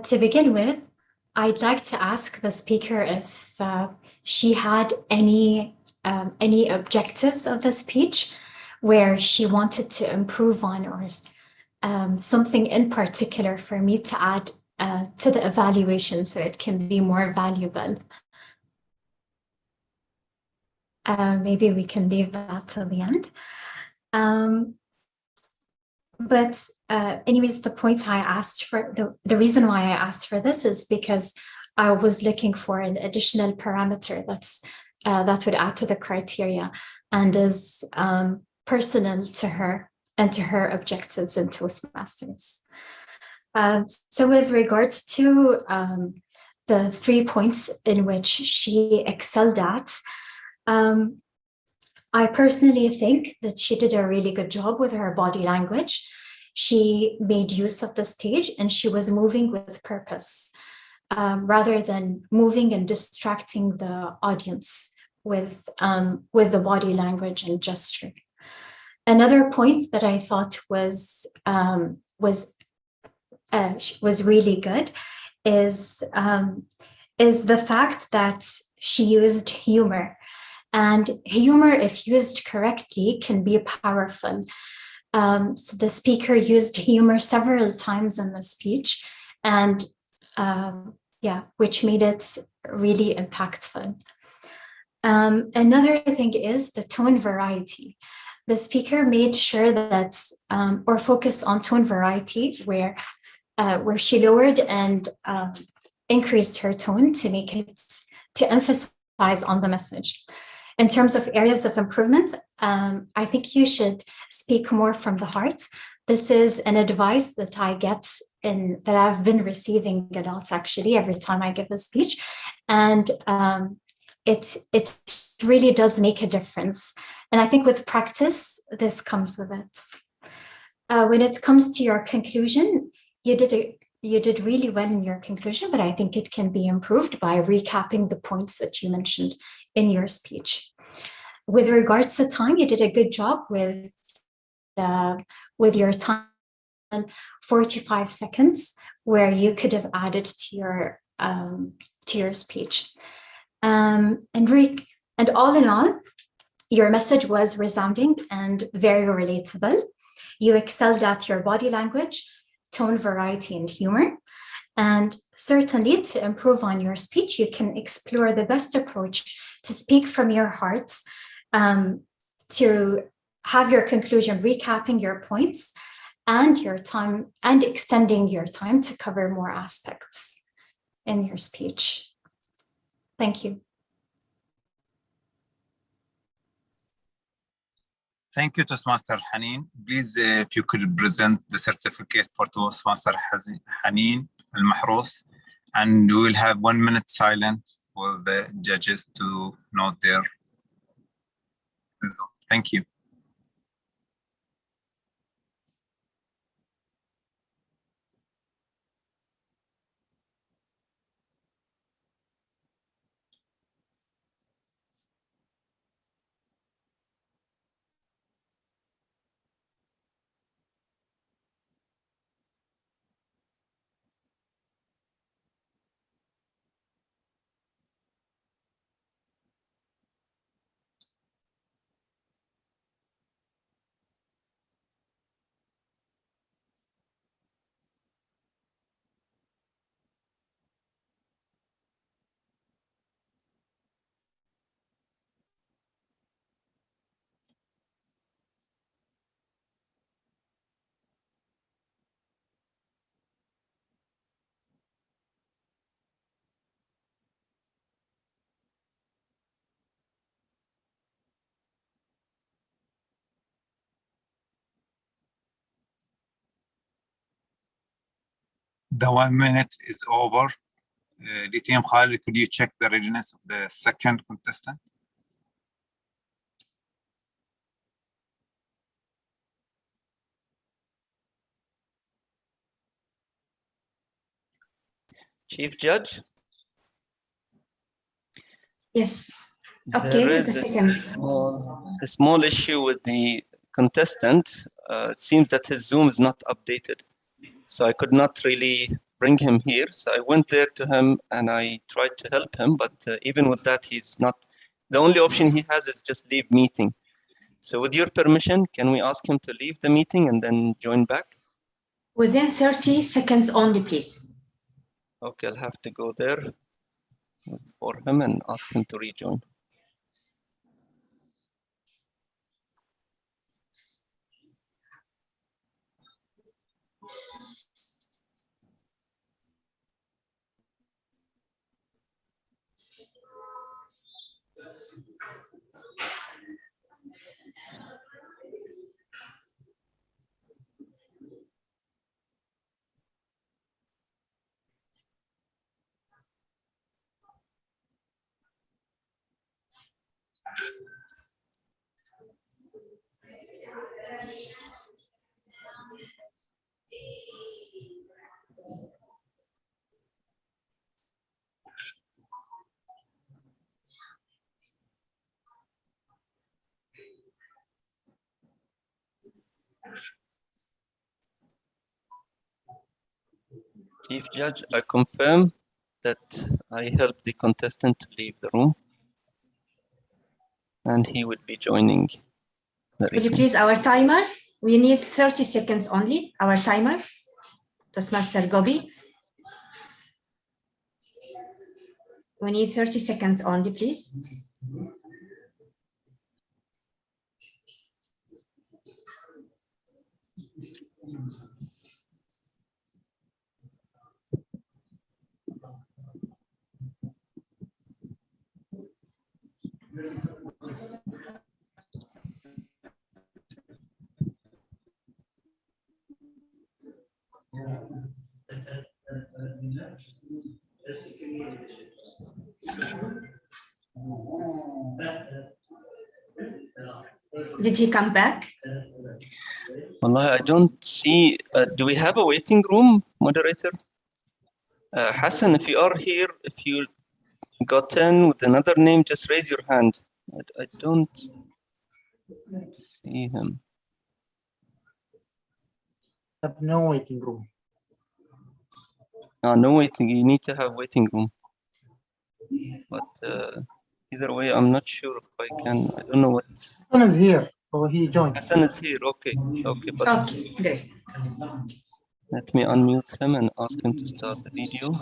To begin with, I'd like to ask the speaker if she had any objectives of the speech where she wanted to improve on, or something in particular for me to add to the evaluation so it can be more valuable. Maybe we can leave that till the end. But anyways, the point I asked for, the reason why I asked for this is because I was looking for an additional parameter that would add to the criteria and is personal to her and to her objectives in Toastmasters. So with regards to the 3 points in which she excelled at, I personally think that she did a really good job with her body language. She made use of the stage and she was moving with purpose, rather than moving and distracting the audience with the body language and gesture. Another point that I thought was really good is the fact that she used humor. And humor, if used correctly, can be powerful. So the speaker used humor several times in the speech, and which made it really impactful. Another thing is the tone variety. The speaker made sure that, or focused on tone variety, where where she lowered and increased her tone to emphasize on the message. In terms of areas of improvement, I think you should speak more from the heart. This is an advice that I get that I've been receiving a lot actually every time I give a speech, and it really does make a difference. And I think with practice, this comes with it. When it comes to your conclusion, you did really well in your conclusion, but I think it can be improved by recapping the points that you mentioned in your speech. With regards to time, you did a good job with your time, 45 seconds, where you could have added to your speech. And all in all, your message was resounding and very relatable. You excelled at your body language, tone, variety, and humor. And certainly to improve on your speech, you can explore the best approach to speak from your heart, to have your conclusion recapping your points and your time and extending your time to cover more aspects in your speech. Thank you. Thank you, Toastmaster Haneen. Please, if you could present the certificate for Toastmaster Haneen Al-Mahrous, and we will have 1 minute silent for the judges to note their result. Thank you. The 1 minute is over. DTM Khalid, could you check the readiness of the second contestant? Chief Judge? Yes. Okay, There is the second. a small issue with the contestant. It seems that his Zoom is not updated. So I could not really bring him here. So I went there to him and I tried to help him, but even with that, he's not, the only option he has is just leave meeting. So with your permission, can we ask him to leave the meeting and then join back? Within 30 seconds only, please. Okay, I'll have to go there for him and ask him to rejoin. Chief Judge, I confirm that I helped the contestant to leave the room and he would be joining Will you please our timer? We need 30 seconds only, our timer. Toastmaster Gobi. We need 30 seconds only, please. Did he come back? Wallahi, I don't see. Do we have a waiting room, moderator? Hassan, if you are here, if you got in with another name, just raise your hand. I don't see him. Have no waiting room. No waiting. You need to have waiting room. But either way, I'm not sure if I can. I don't know what. Hassan is here, or he joined. Hassan is here. Okay. Okay. But Okay, great. let me unmute him and ask him to start the video.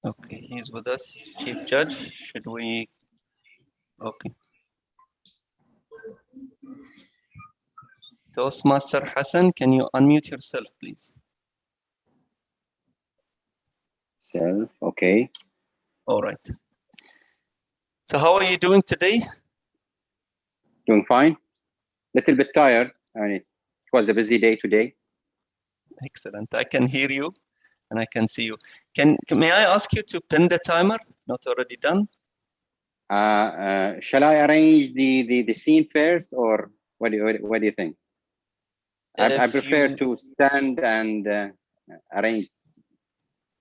Okay, he's with us. Chief Judge, should we? Okay. Toastmaster Hassan, can you unmute yourself, please? Self, okay. All right. So how are you doing today? Doing fine. Little bit tired. I mean, it was a busy day today. Excellent. I can hear you and I can see you. May I ask you to pin the timer? Not already done? Shall I arrange the scene first, or what do you think? I prefer to stand and arrange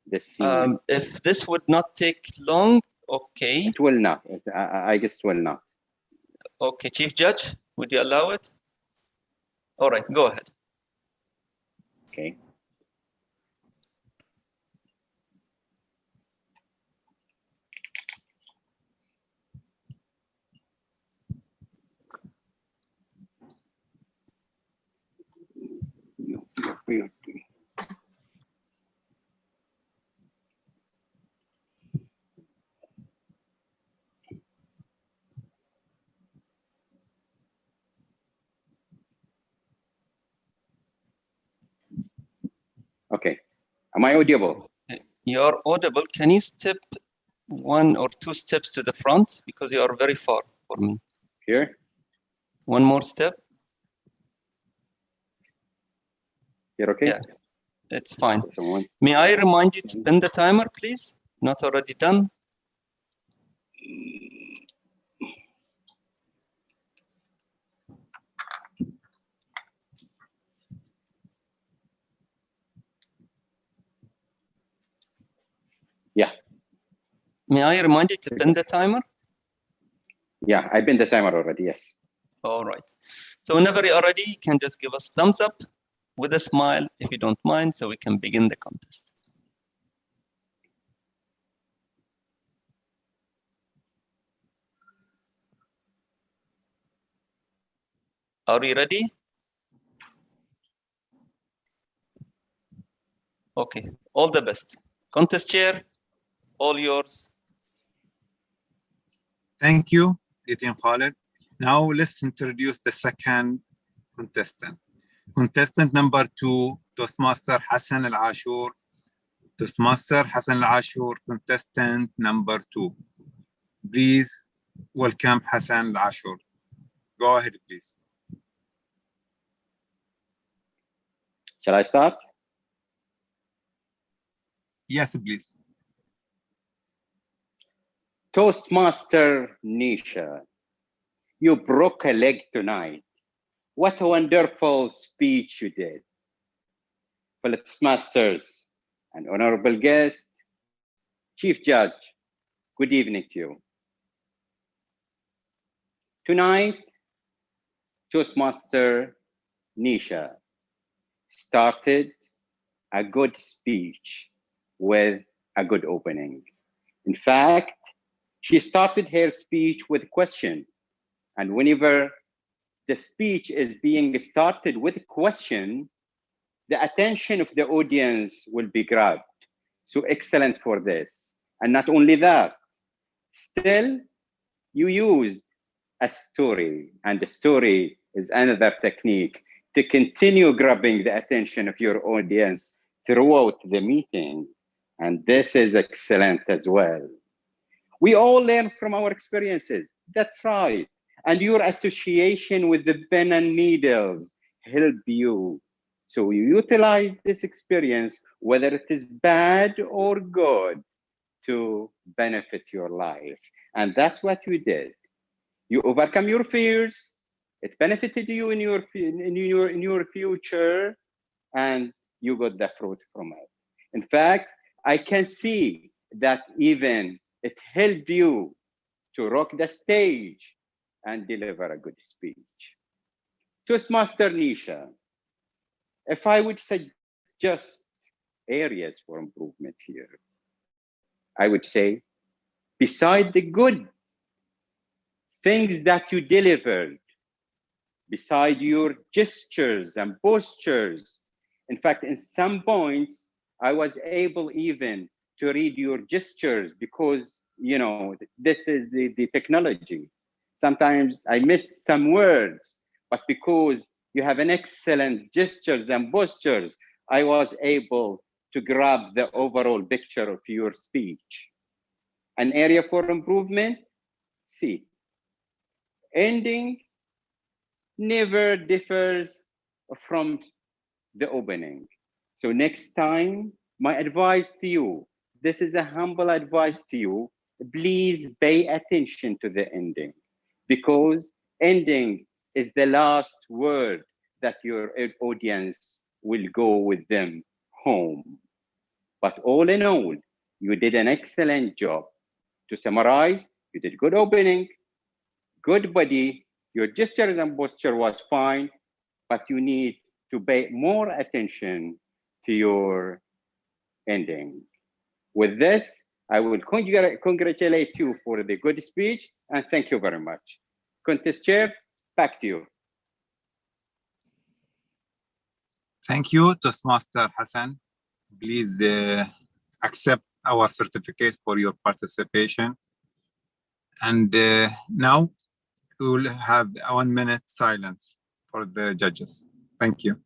the scene. If this would not take long, okay. It will not. I guess it will not. Okay, Chief Judge, would you allow it? All right, go ahead. Okay. Okay. Am I audible? You're audible. Can you step 1 or 2 steps to the front? Because you are very far for me. Here? One more step. You're okay? Yeah, it's fine. May I remind you to pin the timer, please? Not already done? Yeah. May I remind you to pin the timer? Yeah, I pinned the timer already, yes. All right. So whenever you're ready, you can just give us thumbs up with a smile, if you don't mind, so we can begin the contest. Are you ready? Okay, all the best. Contest chair, all yours. Thank you, DTM Khalid. Now let's introduce the second contestant. Contestant number 2, Toastmaster Hassan Al-Ashur. Toastmaster Hassan Al-Ashur, contestant number 2. Please welcome Hassan Al-Ashur. Go ahead, please. Shall I start? Yes, please. Toastmaster Nisha, you broke a leg tonight. What a wonderful speech you did. Fellow Toastmasters and honorable guest, Chief Judge, good evening to you. Tonight, Toastmaster Nisha started a good speech with a good opening. In fact, she started her speech with a question. And whenever the speech is being started with a question, the attention of the audience will be grabbed. So excellent for this. And not only that, still you used a story, and the story is another technique to continue grabbing the attention of your audience throughout the meeting. And this is excellent as well. We all learn from our experiences. That's right. And your association with the pen and needles help you So you utilize this experience, whether it is bad or good, to benefit your life. And that's what you did. You overcome your fears. It benefited you in your future, and you got the fruit from it. In fact, I can see that even it helped you to rock the stage and deliver a good speech. Toastmaster Nisha, if I would suggest areas for improvement here, I would say, beside the good things that you delivered, beside your gestures and postures, in fact, in some points, I was able even to read your gestures because, you know, this is the technology. Sometimes I miss some words, but because you have an excellent gestures and postures, I was able to grab the overall picture of your speech. An area for improvement, C. Ending never differs from the opening. So next time, my advice to you, this is a humble advice to you, please pay attention to the ending, because ending is the last word that your audience will go with them home. But all in all, you did an excellent job. To summarize, you did good opening, good body, your gestures and posture was fine, but you need to pay more attention to your ending. With this, I will congratulate you for the good speech and thank you very much. Contest chair, back to you. Thank you, Toastmaster Hassan. Please accept our certificate for your participation. And now we will have a 1 minute silence for the judges. Thank you.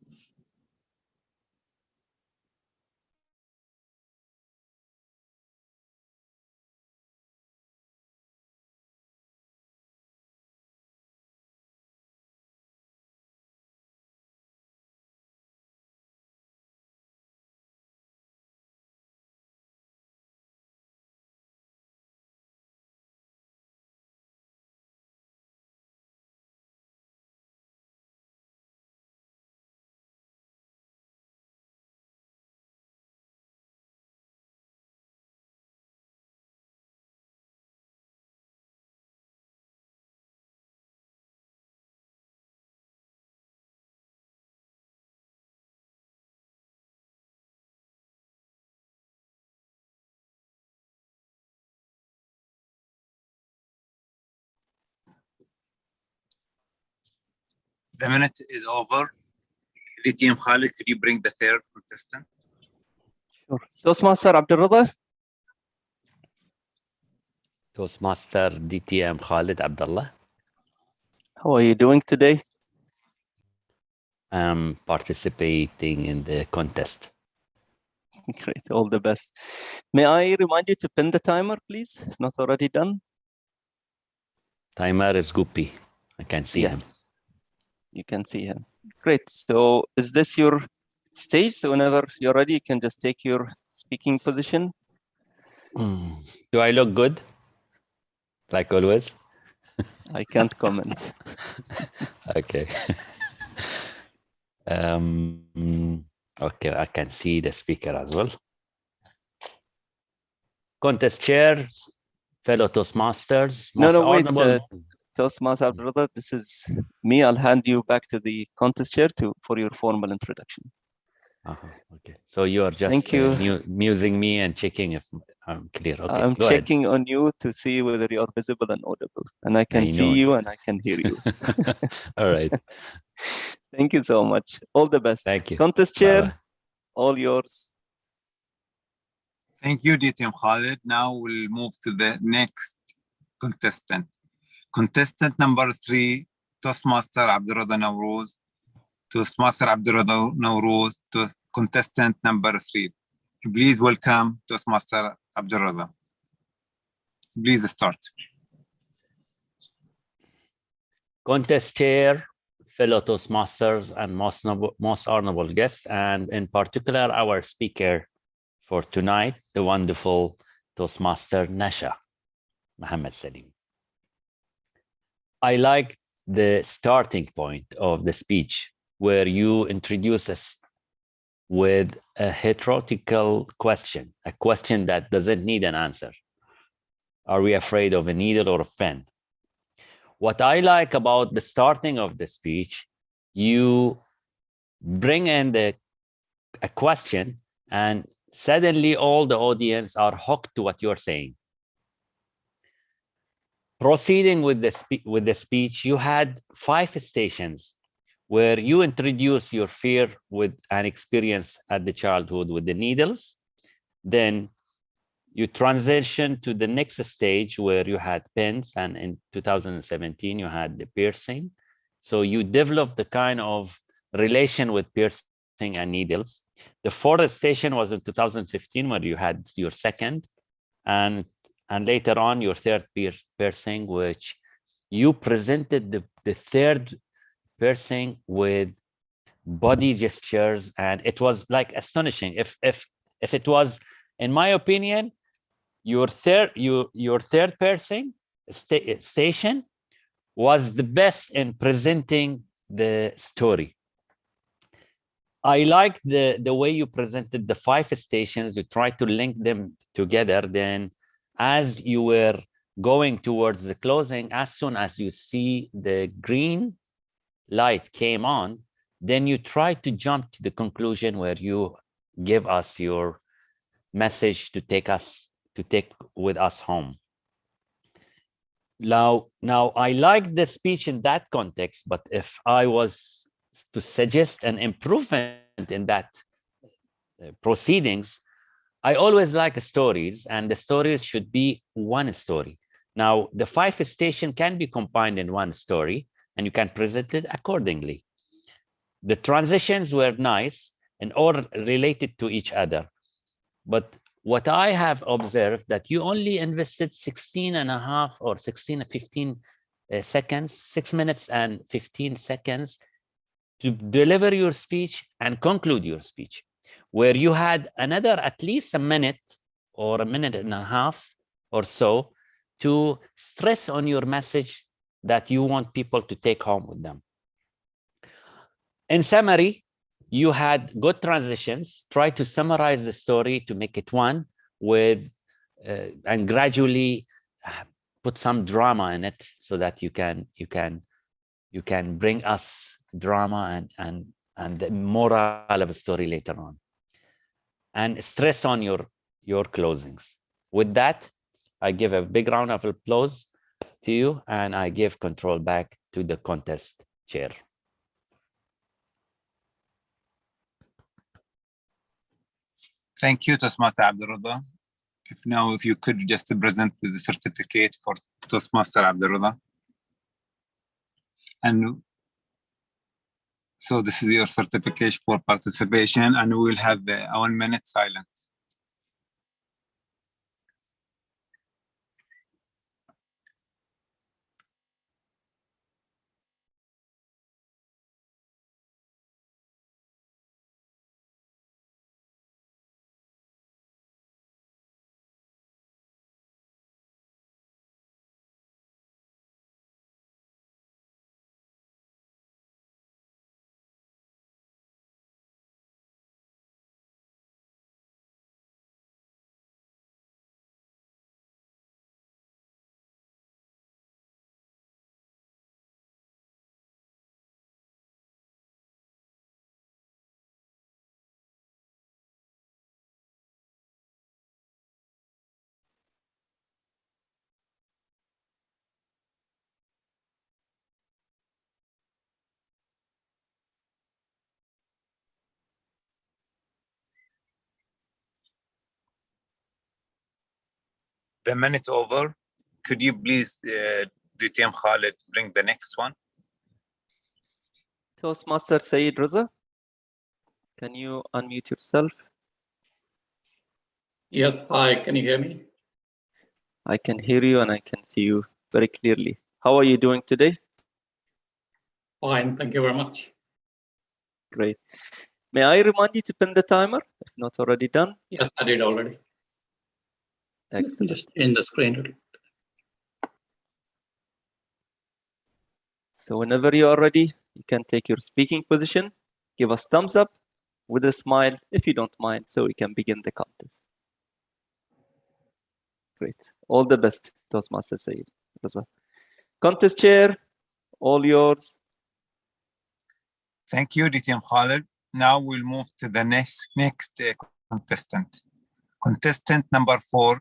The minute is over. BTM Khalid, could you bring the third contestant? Sure. Toastmaster Abdulrada. Toastmaster DTM Khalid Abdullah. How are you doing today? I'm participating in the contest. Great, all the best. May I remind you to pin the timer, please, if not already done? Timer is Guppy. I can see him. You can see him. Great. So is this your stage? So whenever you're ready, you can just take your speaking position. Do I look good? Like always? I can't comment. Okay. Okay, I can see the speaker as well. Contest chair, fellow Toastmasters. No, wait. Honorable... Toastmaster Abdulrada, this is me. I'll hand you back to the contest chair for your formal introduction. Okay, so you are just Thank you. musing me and checking if I'm clear. Okay, I'm go ahead. checking on you to see whether you are visible and audible, and I can see you and I can hear you. All right. Thank you so much. All the best. Thank you. Contest chair, Bye-bye. all yours. Thank you, DTM Khalid. Now we'll move to the next contestant. Contestant number 3, Toastmaster Abdulrada Nawroz. Toastmaster Abdulrada Nawroz to contestant number 3. Please welcome Toastmaster Abdulrada. Please start. Contest chair, fellow Toastmasters and most honorable guests, and in particular, our speaker for tonight, the wonderful Toastmaster Nasha, Muhammad Salim. I like the starting point of the speech where you introduce us with a rhetorical question, a question that doesn't need an answer. Are we afraid of a needle or a pen? What I like about the starting of the speech, you bring in a question and suddenly all the audience are hooked to what you're saying. Proceeding with the speech, you had 5 stations where you introduce your fear with an experience at the childhood with the needles. Then you transition to the next stage where you had pens, and in 2017 you had the piercing. So you developed the kind of relation with piercing and needles. The 4th station was in 2015 where you had your second, and later on your 3rd piercing, which you presented the 3rd piercing with body gestures, and it was like astonishing. If it was, in my opinion, your third piercing station was the best in presenting the story. I like the way you presented the 5 stations. You tried to link them together. Then as you were going towards the closing, as soon as you see the green light came on, then you try to jump to the conclusion where you give us your message to take with us home. Now I like the speech in that context, but if I was to suggest an improvement in that proceedings, I always like stories, and the stories should be one story. Now the 5 station can be combined in one story, and you can present it accordingly. The transitions were nice and all related to each other. But what I have observed that you only invested 16.5 or 15 seconds, 6 minutes and 15 seconds to deliver your speech and conclude your speech, where you had another at least a minute or a minute and a half or so to stress on your message that you want people to take home with them. In summary, you had good transitions. Try to summarize the story to make it one with and gradually put some drama in it so that you can bring us drama and the moral of a story later on, and stress on your closings. With that, I give a big round of applause to you, and I give control back to the contest chair. Thank you, Toastmaster Abdulrada. If you could just present the certificate for Toastmaster Abdulrada. And so this is your certificate for participation, and we will have a 1 minute silence. The minute over. Could you please, BTM Khalid, bring the next one? Toastmaster Saeed Raza, can you unmute yourself? Yes, hi, can you hear me? I can hear you and I can see you very clearly. How are you doing today? Fine, thank you very much. Great. May I remind you to pin the timer if not already done? Yes, I did already. Excellent. Just in the screen. So whenever you are ready, you can take your speaking position, give us thumbs up with a smile if you don't mind, so we can begin the contest. Great. All the best, Toastmaster Saeed. Contest chair, all yours. Thank you, DTM Khalid. Now we'll move to the next contestant. Contestant number 4,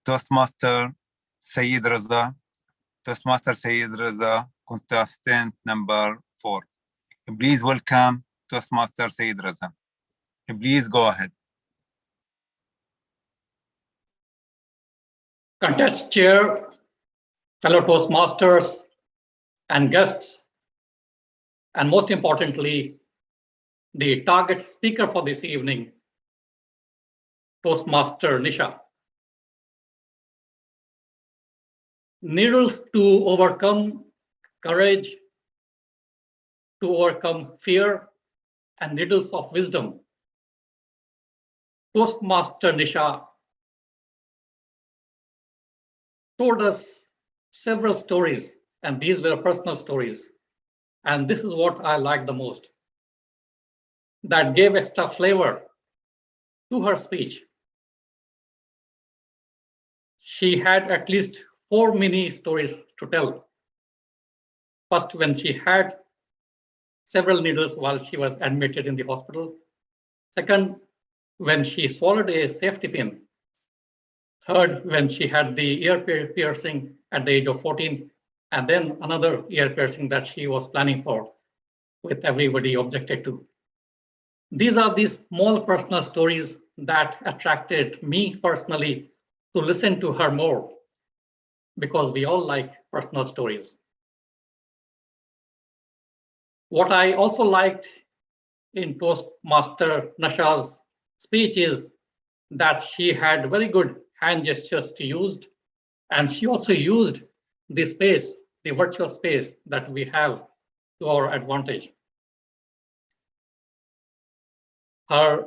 Toastmaster Saeed Raza. Toastmaster Saeed Raza, contestant number 4. Please welcome Toastmaster Saeed Raza. Please go ahead. Contest chair, fellow Toastmasters and guests, and most importantly, the target speaker for this evening, Toastmaster Nisha. Needles to overcome courage, to overcome fear, and needles of wisdom. Toastmaster Nisha told us several stories, and these were personal stories. And this is what I liked the most. That gave extra flavor to her speech. She had at least 4 mini stories to tell. First, when she had several needles while she was admitted in the hospital. Second, when she swallowed a safety pin. Third, when she had the ear piercing at the age of 14, and then another ear piercing that she was planning for, with everybody objected to. These are these small personal stories that attracted me personally to listen to her more, because we all like personal stories. What I also liked in Toastmaster Nasha's speech is that she had very good hand gestures to use, and she also used the space, the virtual space that we have to our advantage. Her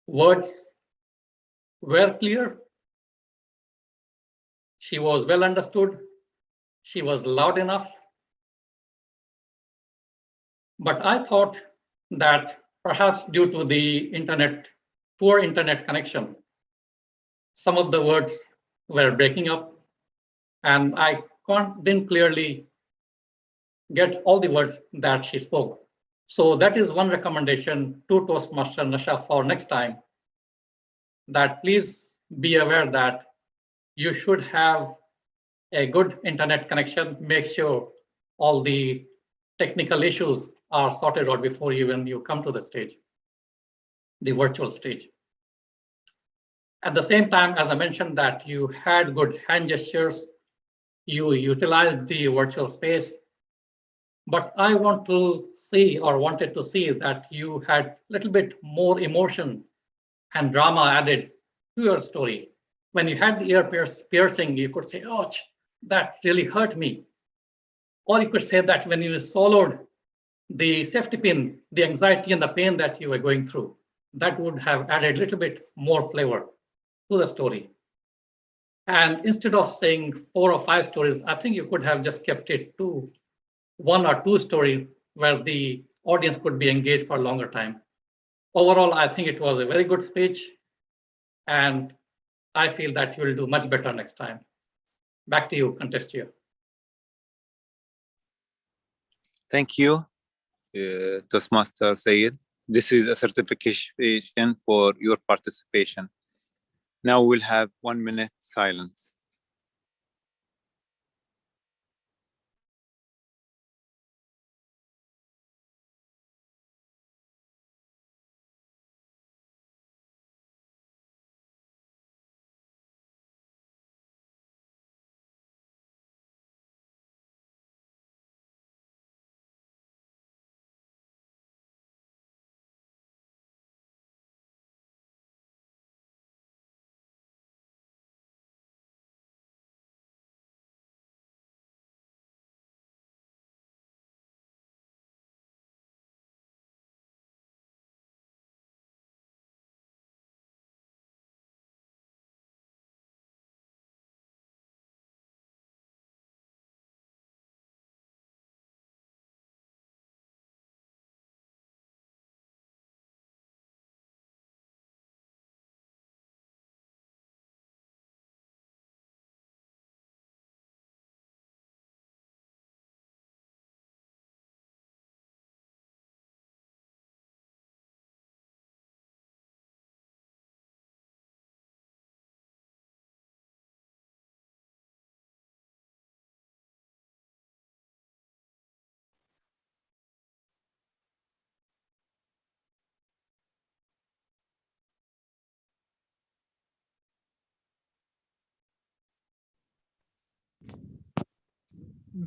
words were clear. She was well understood. She was loud enough. But I thought that perhaps due to the poor internet connection, some of the words were breaking up, and I didn't clearly get all the words that she spoke. So that is one recommendation to Toastmaster Nasha for next time, that please be aware that you should have a good internet connection. Make sure all the technical issues are sorted out before even you come to the stage, the virtual stage. At the same time, as I mentioned, that you had good hand gestures, you utilized the virtual space, but I want to see, or wanted to see, that you had a little bit more emotion and drama added to your story. When you had the ear piercing, you could say, "Oh, that really hurt me." Or you could say that when you swallowed the safety pin, the anxiety and the pain that you were going through, that would have added a little bit more flavor to the story. And instead of saying 4 or 5 stories, I think you could have just kept it to 1 or 2 stories where the audience could be engaged for a longer time. Overall, I think it was a very good speech, and I feel that you will do much better next time. Back to you, contest chair. Thank you, Toastmaster Sayed. This is a certification for your participation. Now we'll have 1 minute silence.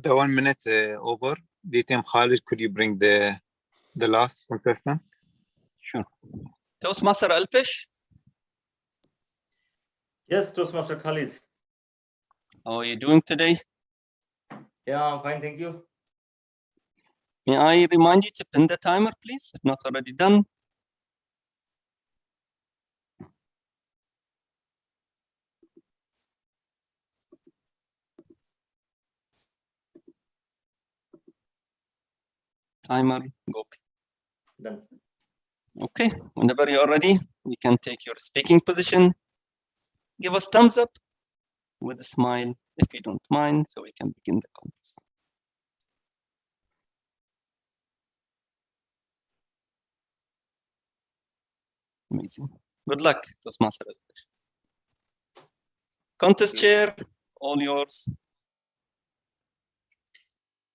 The 1 minute over. DTM Khalid, could you bring the last contestant? Sure. Toastmaster Alpesh, Yes, Toastmaster Khalid. how are you doing today? Yeah, I'm fine, thank you. May I remind you to pin the timer, please, if not already done? Timer, go. Done. Okay, whenever you're ready, you can take your speaking position. Give us thumbs up with a smile if you don't mind, so we can begin the contest. Amazing. Good luck, Toastmaster. Contest chair, all yours.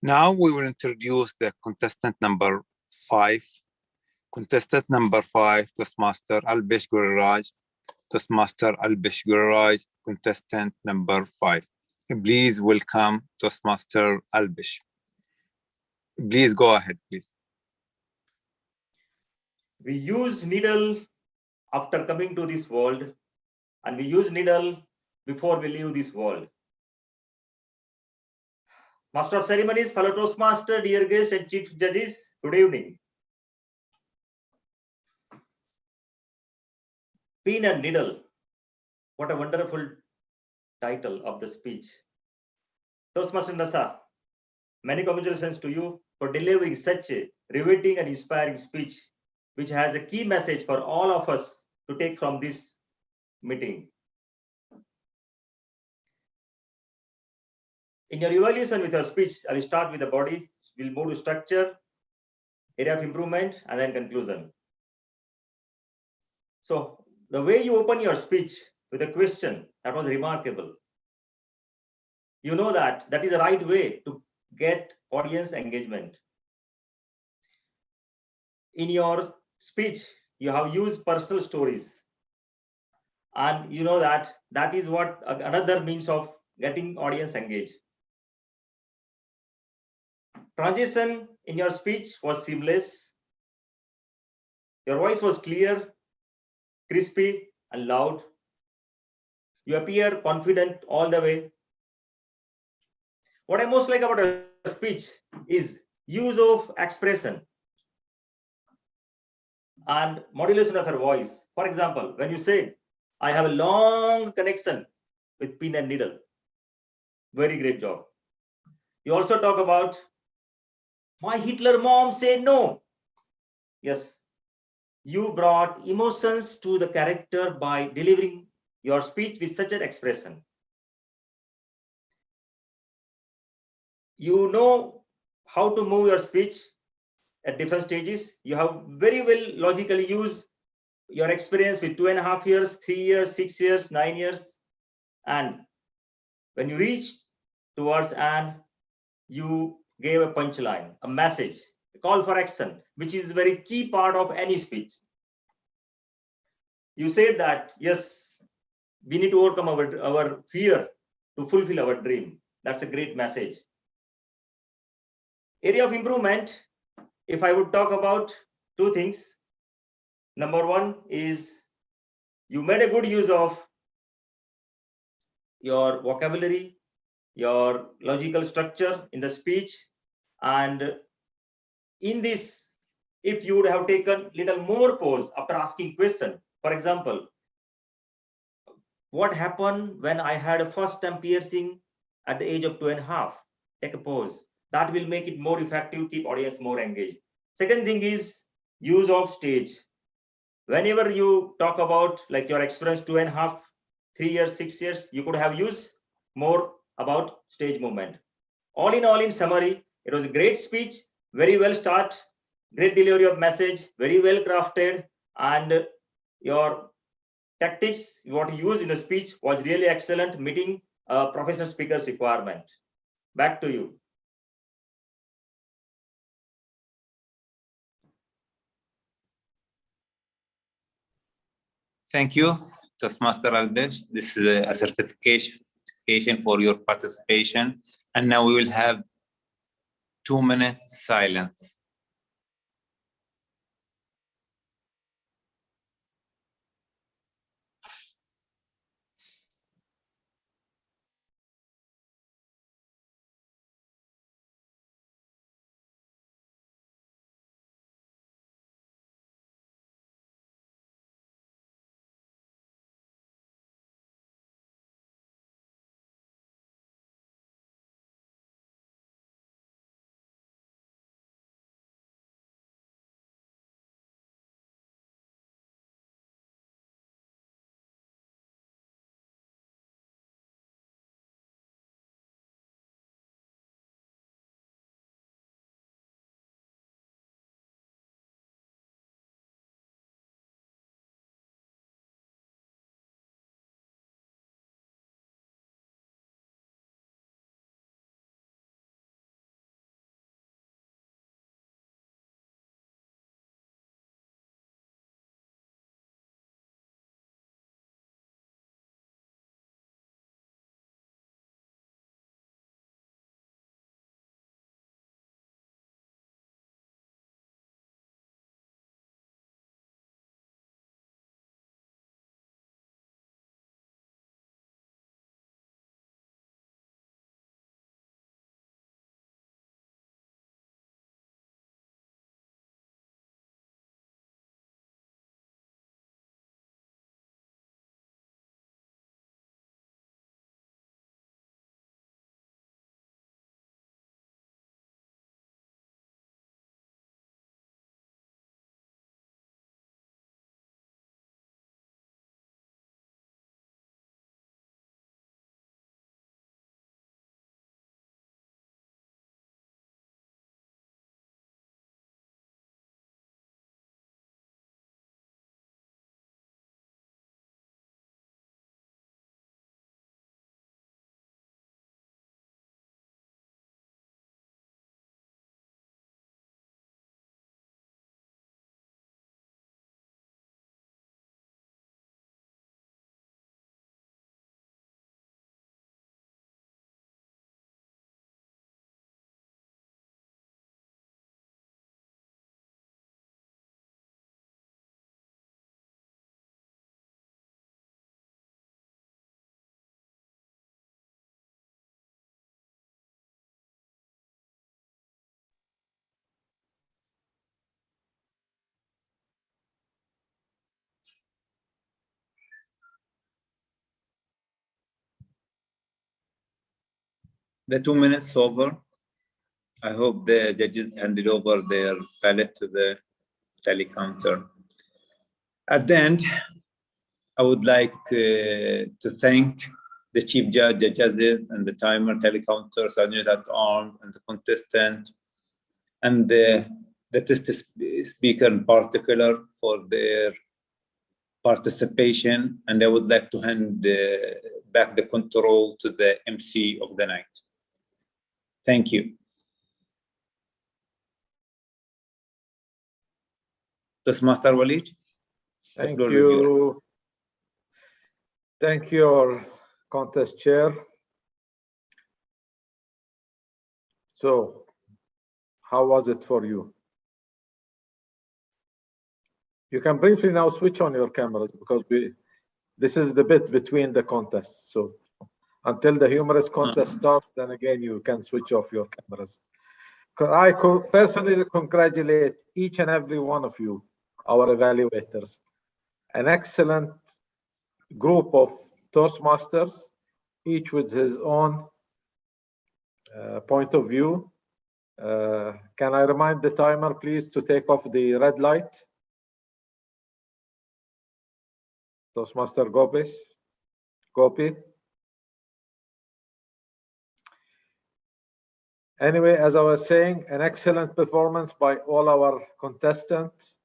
Now we will introduce the contestant number 5. Contestant number 5, Toastmaster Alpesh Gurraj. Toastmaster Alpesh Gurraj, contestant number 5. Please welcome Toastmaster Alpesh. Please go ahead, please. We use needle after coming to this world, and we use needle before we leave this world. Master of Ceremonies, fellow Toastmaster, dear guests and chief judges, good evening. Pin and needle. What a wonderful title of the speech. Toastmaster Nasa, many congratulations to you for delivering such a riveting and inspiring speech, which has a key message for all of us to take from this meeting. In your evaluation with your speech, I will start with the body, we'll move to structure, area of improvement, and then conclusion. So the way you open your speech with a question, that was remarkable. You know that is the right way to get audience engagement. In your speech, you have used personal stories. And you know that is what another means of getting audience engaged. Transition in your speech was seamless. Your voice was clear, crispy, and loud. You appear confident all the way. What I most like about a speech is use of expression and modulation of your voice. For example, when you say, I have a long connection with pin and needle. Very great job. You also talk about, my Hitler mom said no. Yes, you brought emotions to the character by delivering your speech with such an expression. You know how to move your speech at different stages. You have very well logically used your experience with 2.5 years, 3 years, 6 years, 9 years. And when you reach towards and you gave a punchline, a message, a call for action, which is a very key part of any speech. You said that, yes, we need to overcome our fear to fulfill our dream. That's a great message. Area of improvement, if I would talk about 2 things. Number 1 is you made a good use of your vocabulary, your logical structure in the speech. And in this, if you would have taken little more pause after asking question, for example, what happened when I had a first time piercing at the age of 2.5? Take a pause. That will make it more effective, keep audience more engaged. Second thing is use of stage. Whenever you talk about like your experience 2.5, 3 years, 6 years, you could have used more about stage movement. All in summary, it was a great speech, very well start, great delivery of message, very well crafted, and your tactics, what you used in a speech was really excellent, meeting a professional speaker's requirement. Back to you. Thank you, Toastmaster Alpesh. This is a certification for your participation. And now we will have 2-minute silence. The 2 minutes over. I hope the judges handed over their ballot to the tally counter. At the end, I would like to thank the chief judge, the judges, and the timer, tally counter, sergeant at arms, and the contestant, and the test speaker in particular for their participation. And I would like to hand back the control to the MC of the night. Thank you. Toastmaster Walid. Thank you. Thank you, our contest chair. So, how was it for you? You can briefly now switch on your cameras because this is the bit between the contests. So, until the humorous contest starts, then again you can switch off your cameras. I personally congratulate each and every one of you, our evaluators. An excellent group of Toastmasters, each with his own point of view. Can I remind the timer, please, to take off the red light? Toastmaster Gopi. Anyway, as I was saying, an excellent performance by all our contestants.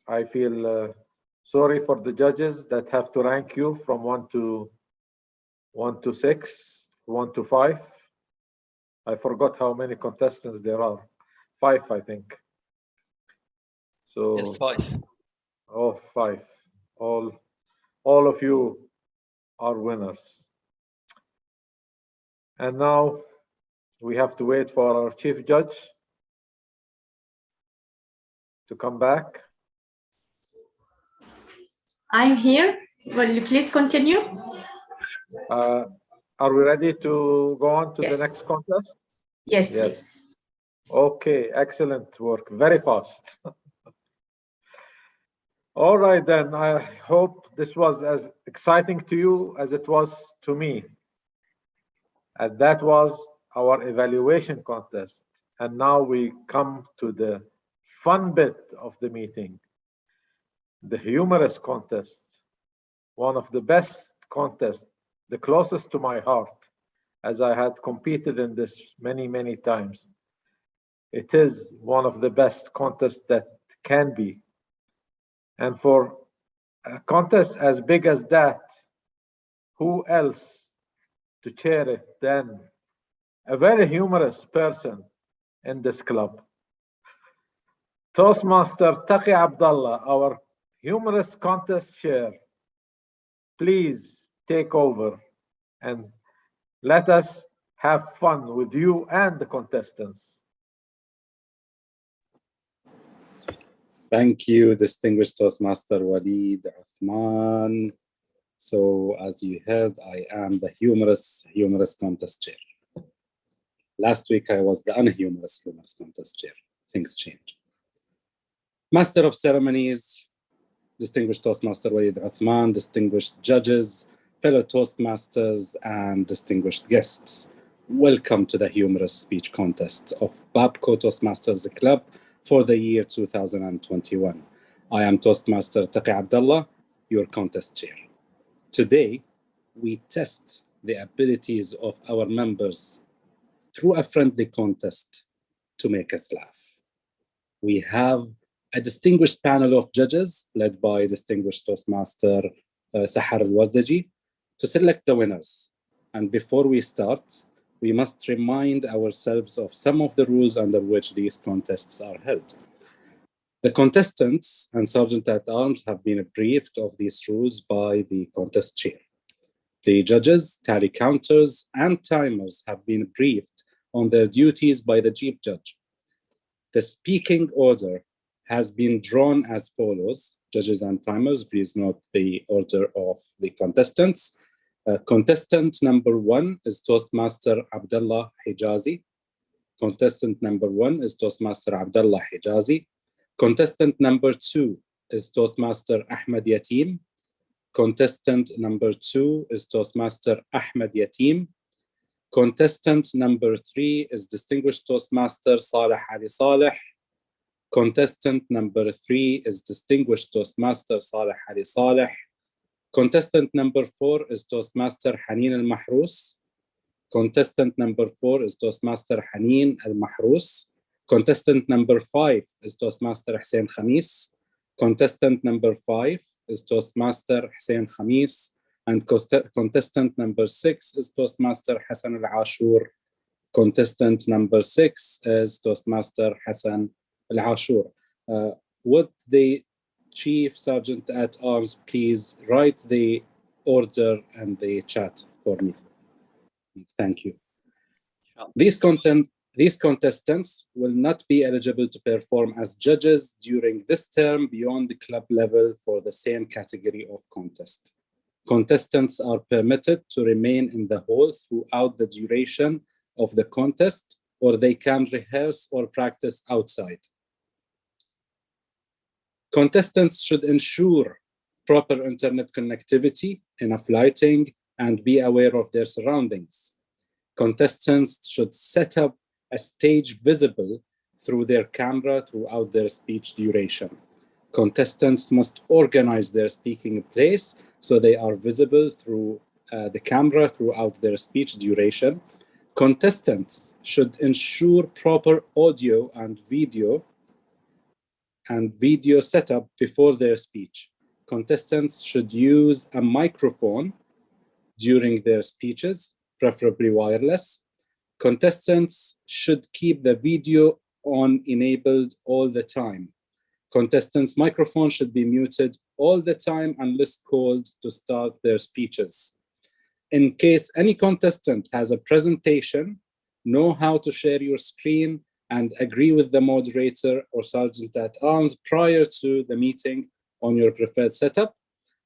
I feel sorry for the judges that have to rank you from 1 to 6, 1 to 5. I forgot how many contestants there are. 5, I think. So yes, 5. Oh, 5. All of you are winners. And now we have to wait for our chief judge to come back. I'm here. Will you please continue? Are we ready to go on to the next contest? Yes, please. Okay, excellent work. Very fast. All right, then. I hope this was as exciting to you as it was to me. And that was our evaluation contest. And now we come to the fun bit of the meeting, the humorous contest, one of the best contests, the closest to my heart, as I had competed in this many, many times. It is one of the best contests that can be. And for a contest as big as that, who else to chair it than a very humorous person in this club? Toastmaster Taqi Abdallah, our humorous contest chair, please take over and let us have fun with you and the contestants. Thank you, distinguished Toastmaster Walid Uthman. So, as you heard, I am the humorous contest chair. Last week, I was the unhumorous contest chair. Things change. Master of Ceremonies, distinguished Toastmaster Walid Uthman, distinguished judges, fellow Toastmasters, and distinguished guests. Welcome to the humorous speech contest of Babco Toastmasters Club for the year 2021. I am Toastmaster Taqi Abdallah, your contest chair. Today, we test the abilities of our members through a friendly contest to make us laugh. We have a distinguished panel of judges led by distinguished Toastmaster Sahar Al-Wardaji to select the winners. And before we start, we must remind ourselves of some of the rules under which these contests are held. The contestants and Sergeant-at-Arms have been briefed of these rules by the contest chair. The judges, tally counters, and timers have been briefed on their duties by the chief judge. The speaking order has been drawn as follows. Judges and timers, please note the order of the contestants. Contestant number 1 is Toastmaster Abdullah Hijazi. Contestant number 1 is Toastmaster Abdullah Hijazi. Contestant number 2 is Toastmaster Ahmed Yatim. Contestant number 2 is Toastmaster Ahmed Yatim. Contestant number 3 is distinguished Toastmaster Saleh Ali Saleh. Contestant number 3 is distinguished Toastmaster Saleh Ali Saleh. Contestant number 4 is Toastmaster Haneen Al-Mahrous. Contestant number 4 is Toastmaster Haneen Al-Mahrous. Contestant number 5 is Toastmaster Hussein Khamis. Contestant number 5 is Toastmaster Hussein Khamis. And contestant number 6 is Toastmaster Hassan Al-Ashur. Contestant number 6 is Toastmaster Hassan Al-Ashur. Would the Chief Sergeant-at-Arms please write the order and the chat for me? Thank you. These contestants will not be eligible to perform as judges during this term beyond the club level for the same category of contest. Contestants are permitted to remain in the hall throughout the duration of the contest, or they can rehearse or practice outside. Contestants should ensure proper internet connectivity, enough lighting, and be aware of their surroundings. Contestants should set up a stage visible through their camera throughout their speech duration. Contestants must organize their speaking place so they are visible through the camera throughout their speech duration. Contestants should ensure proper audio and video setup before their speech. Contestants should use a microphone during their speeches, preferably wireless. Contestants should keep the video on enabled all the time. Contestants' microphone should be muted all the time unless called to start their speeches. In case any contestant has a presentation, know how to share your screen and agree with the moderator or sergeant at arms prior to the meeting on your preferred setup.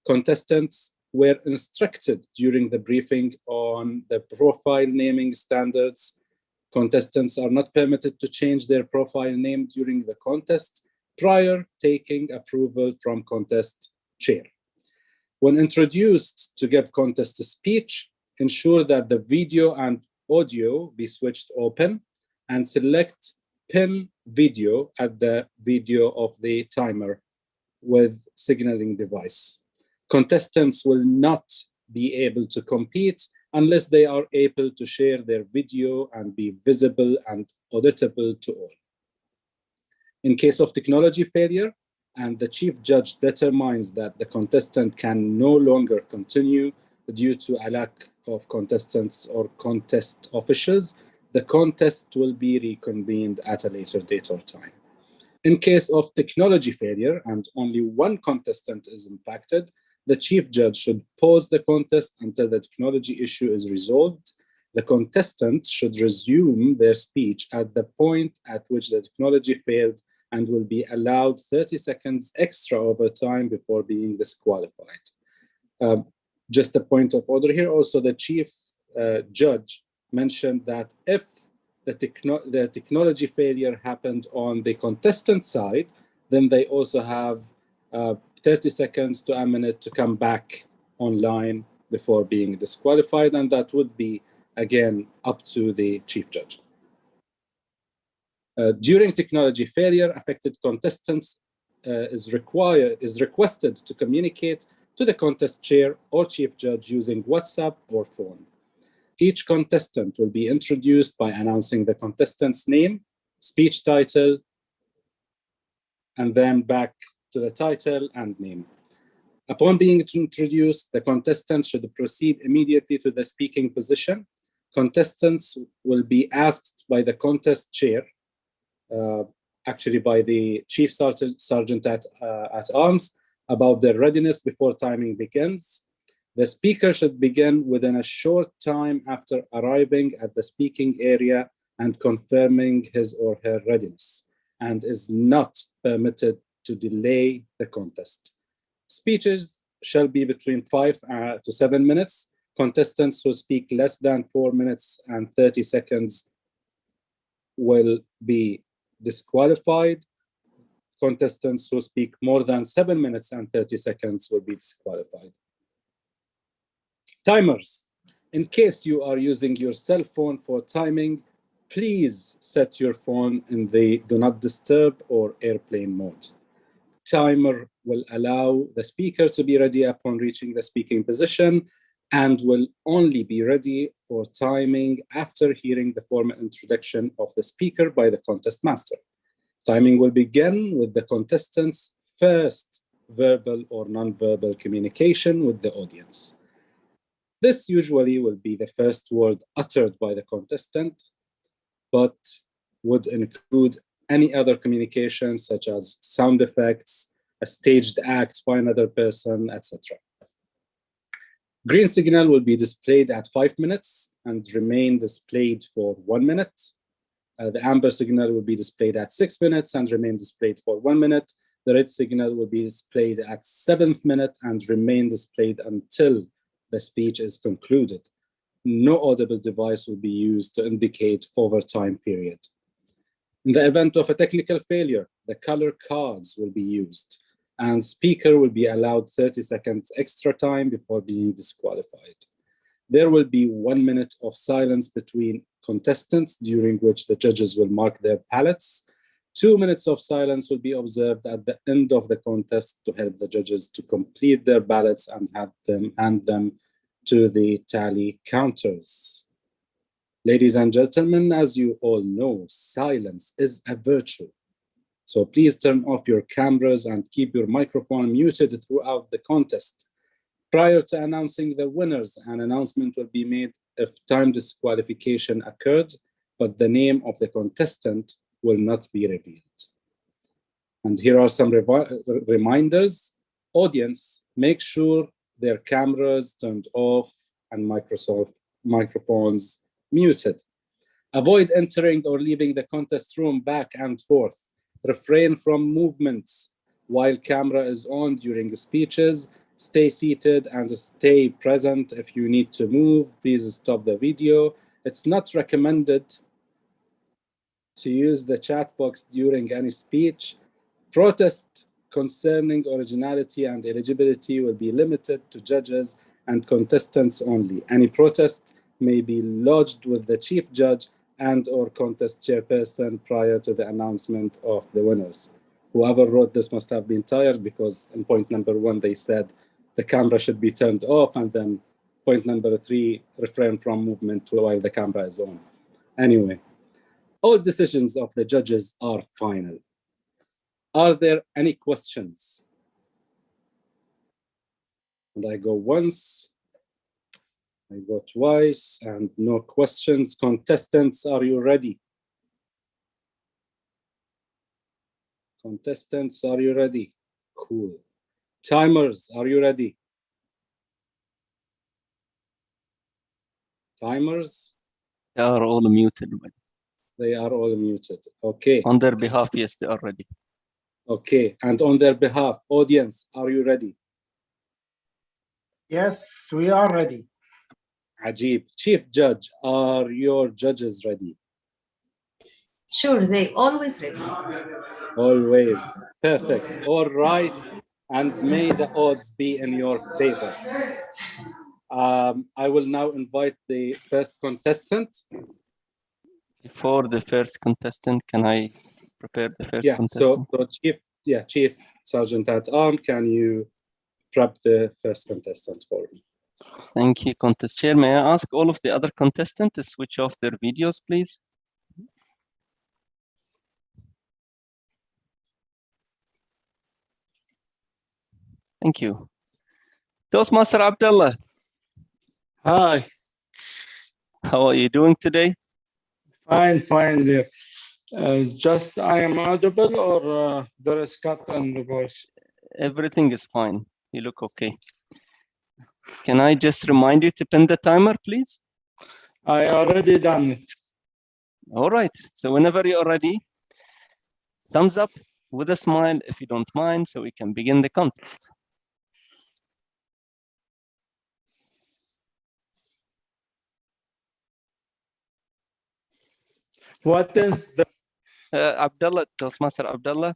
Contestants were instructed during the briefing on the profile naming standards. Contestants are not permitted to change their profile name during the contest prior taking approval from contest chair. When introduced to give contest speech, ensure that the video and audio be switched open and select pin video at the video of the timer with signaling device. Contestants will not be able to compete unless they are able to share their video and be visible and auditable to all. In case of technology failure, and the chief judge determines that the contestant can no longer continue due to a lack of contestants or contest officials, the contest will be reconvened at a later date or time. In case of technology failure and only one contestant is impacted, the chief judge should pause the contest until the technology issue is resolved. The contestant should resume their speech at the point at which the technology failed and will be allowed 30 seconds extra overtime before being disqualified. Just a point of order here. Also, the chief judge mentioned that if the technology failure happened on the contestant side, then they also have 30 seconds to a minute to come back online before being disqualified, and that would be, again, up to the chief judge. During technology failure, affected contestants is requested to communicate to the contest chair or chief judge using WhatsApp or phone. Each contestant will be introduced by announcing the contestant's name, speech title, and then back to the title and name. Upon being introduced, the contestant should proceed immediately to the speaking position. Contestants will be asked by the contest chair, actually by the chief sergeant at arms, about their readiness before timing begins. The speaker should begin within a short time after arriving at the speaking area and confirming his or her readiness, and is not permitted to delay the contest. Speeches shall be between 5 to 7 minutes. Contestants who speak less than 4 minutes and 30 seconds will be disqualified. Contestants who speak more than 7 minutes and 30 seconds will be disqualified. Timers. In case you are using your cell phone for timing, please set your phone in the do not disturb or airplane mode. Timer will allow the speaker to be ready upon reaching the speaking position and will only be ready for timing after hearing the formal introduction of the speaker by the contest master. Timing will begin with the contestant's first verbal or non-verbal communication with the audience. This usually will be the first word uttered by the contestant, but would include any other communications such as sound effects, a staged act by another person, etc. Green signal will be displayed at 5 minutes and remain displayed for 1 minute. The amber signal will be displayed at 6 minutes and remain displayed for 1 minute. The red signal will be displayed at 7th minute and remain displayed until the speech is concluded. No audible device will be used to indicate overtime period. In the event of a technical failure, the color cards will be used, and speaker will be allowed 30 seconds extra time before being disqualified. There will be 1 minute of silence between contestants, during which the judges will mark their ballots. 2 minutes of silence will be observed at the end of the contest to help the judges to complete their ballots and hand them to the tally counters. Ladies and gentlemen, as you all know, silence is a virtue. So please turn off your cameras and keep your microphone muted throughout the contest. Prior to announcing the winners, an announcement will be made if time disqualification occurred, but the name of the contestant will not be revealed. And here are some reminders. Audience, make sure their cameras turned off and microphones muted. Avoid entering or leaving the contest room back and forth. Refrain from movements while camera is on during speeches. Stay seated and stay present. If you need to move, please stop the video. It's not recommended to use the chat box during any speech. Protest concerning originality and eligibility will be limited to judges and contestants only. Any protest may be lodged with the chief judge and or contest chairperson prior to the announcement of the winners. Whoever wrote this must have been tired, because in point number 1, they said the camera should be turned off, and then point number 3, refrain from movement while the camera is on. Anyway, all decisions of the judges are final. Are there any questions? And I go once, I go twice, and no questions. Contestants, are you ready? Contestants, are you ready? Cool. Timers, are you ready? Timers? They are all muted. They are all muted. Okay. On their behalf, yes, they are ready. Okay. And on their behalf, audience, are you ready? Yes, we are ready. Ajib. Chief Judge, are your judges ready? Sure, they always ready. Always. Perfect. All right. And may the odds be in your favor. I will now invite the first contestant. Before the first contestant, can I prepare the first contestant? So Chief Sergeant at Arm, can you prep the first contestant for me? Thank you, Contest Chair. May I ask all of the other contestants to switch off their videos, please? Thank you. Toastmaster Abdullah. Hi. How are you doing today? Fine, dear. Just I am audible, or there is cut in the voice? Everything is fine. You look okay. Can I just remind you to pin the timer, please? I already done it. All right. So whenever you're ready, thumbs up with a smile if you don't mind, so we can begin the contest. What is the Abdullah, Toastmaster Abdullah?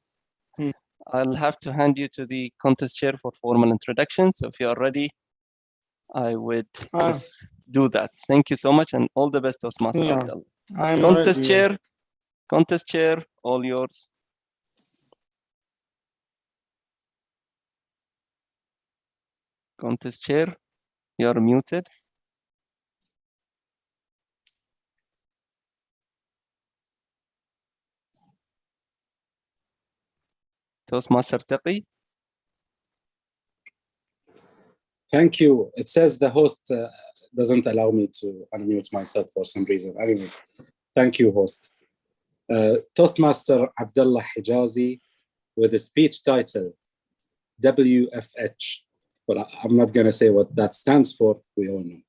I'll have to hand you to the contest chair for formal introduction. So if you are ready, I would just do that. Thank you so much, and all the best, Toastmaster Abdullah. I'm Contest ready. chair, all yours. Contest chair, you're muted. Toastmaster Taqi. Thank you. It says the host doesn't allow me to unmute myself for some reason. Anyway, thank you, host. Toastmaster Abdullah Hijazi with a speech title, WFH. Well, I'm not going to say what that stands for. We all know.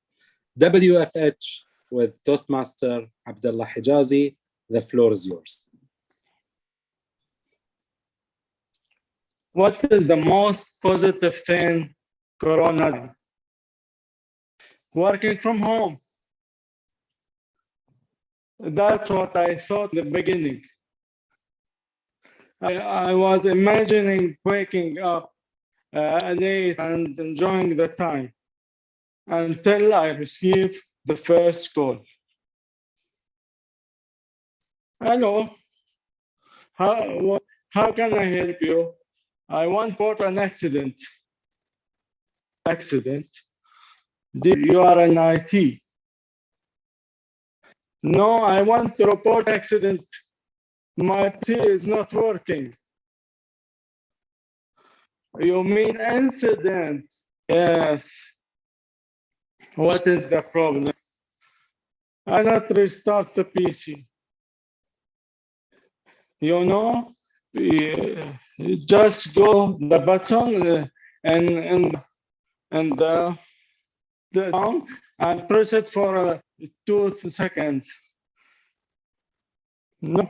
WFH with Toastmaster Abdullah Hijazi. The floor is yours. What is the most positive thing Corona? Working from home. That's what I thought in the beginning. I was imagining waking up late and enjoying the time until I received the first call. Hello, how can I help you? I want to report an accident. Accident? You are in IT. No, I want to report accident. My PC is not working. You mean incident? Yes. What is the problem? I not restart the PC. You know, just go the button and the down and press it for 2 seconds. No,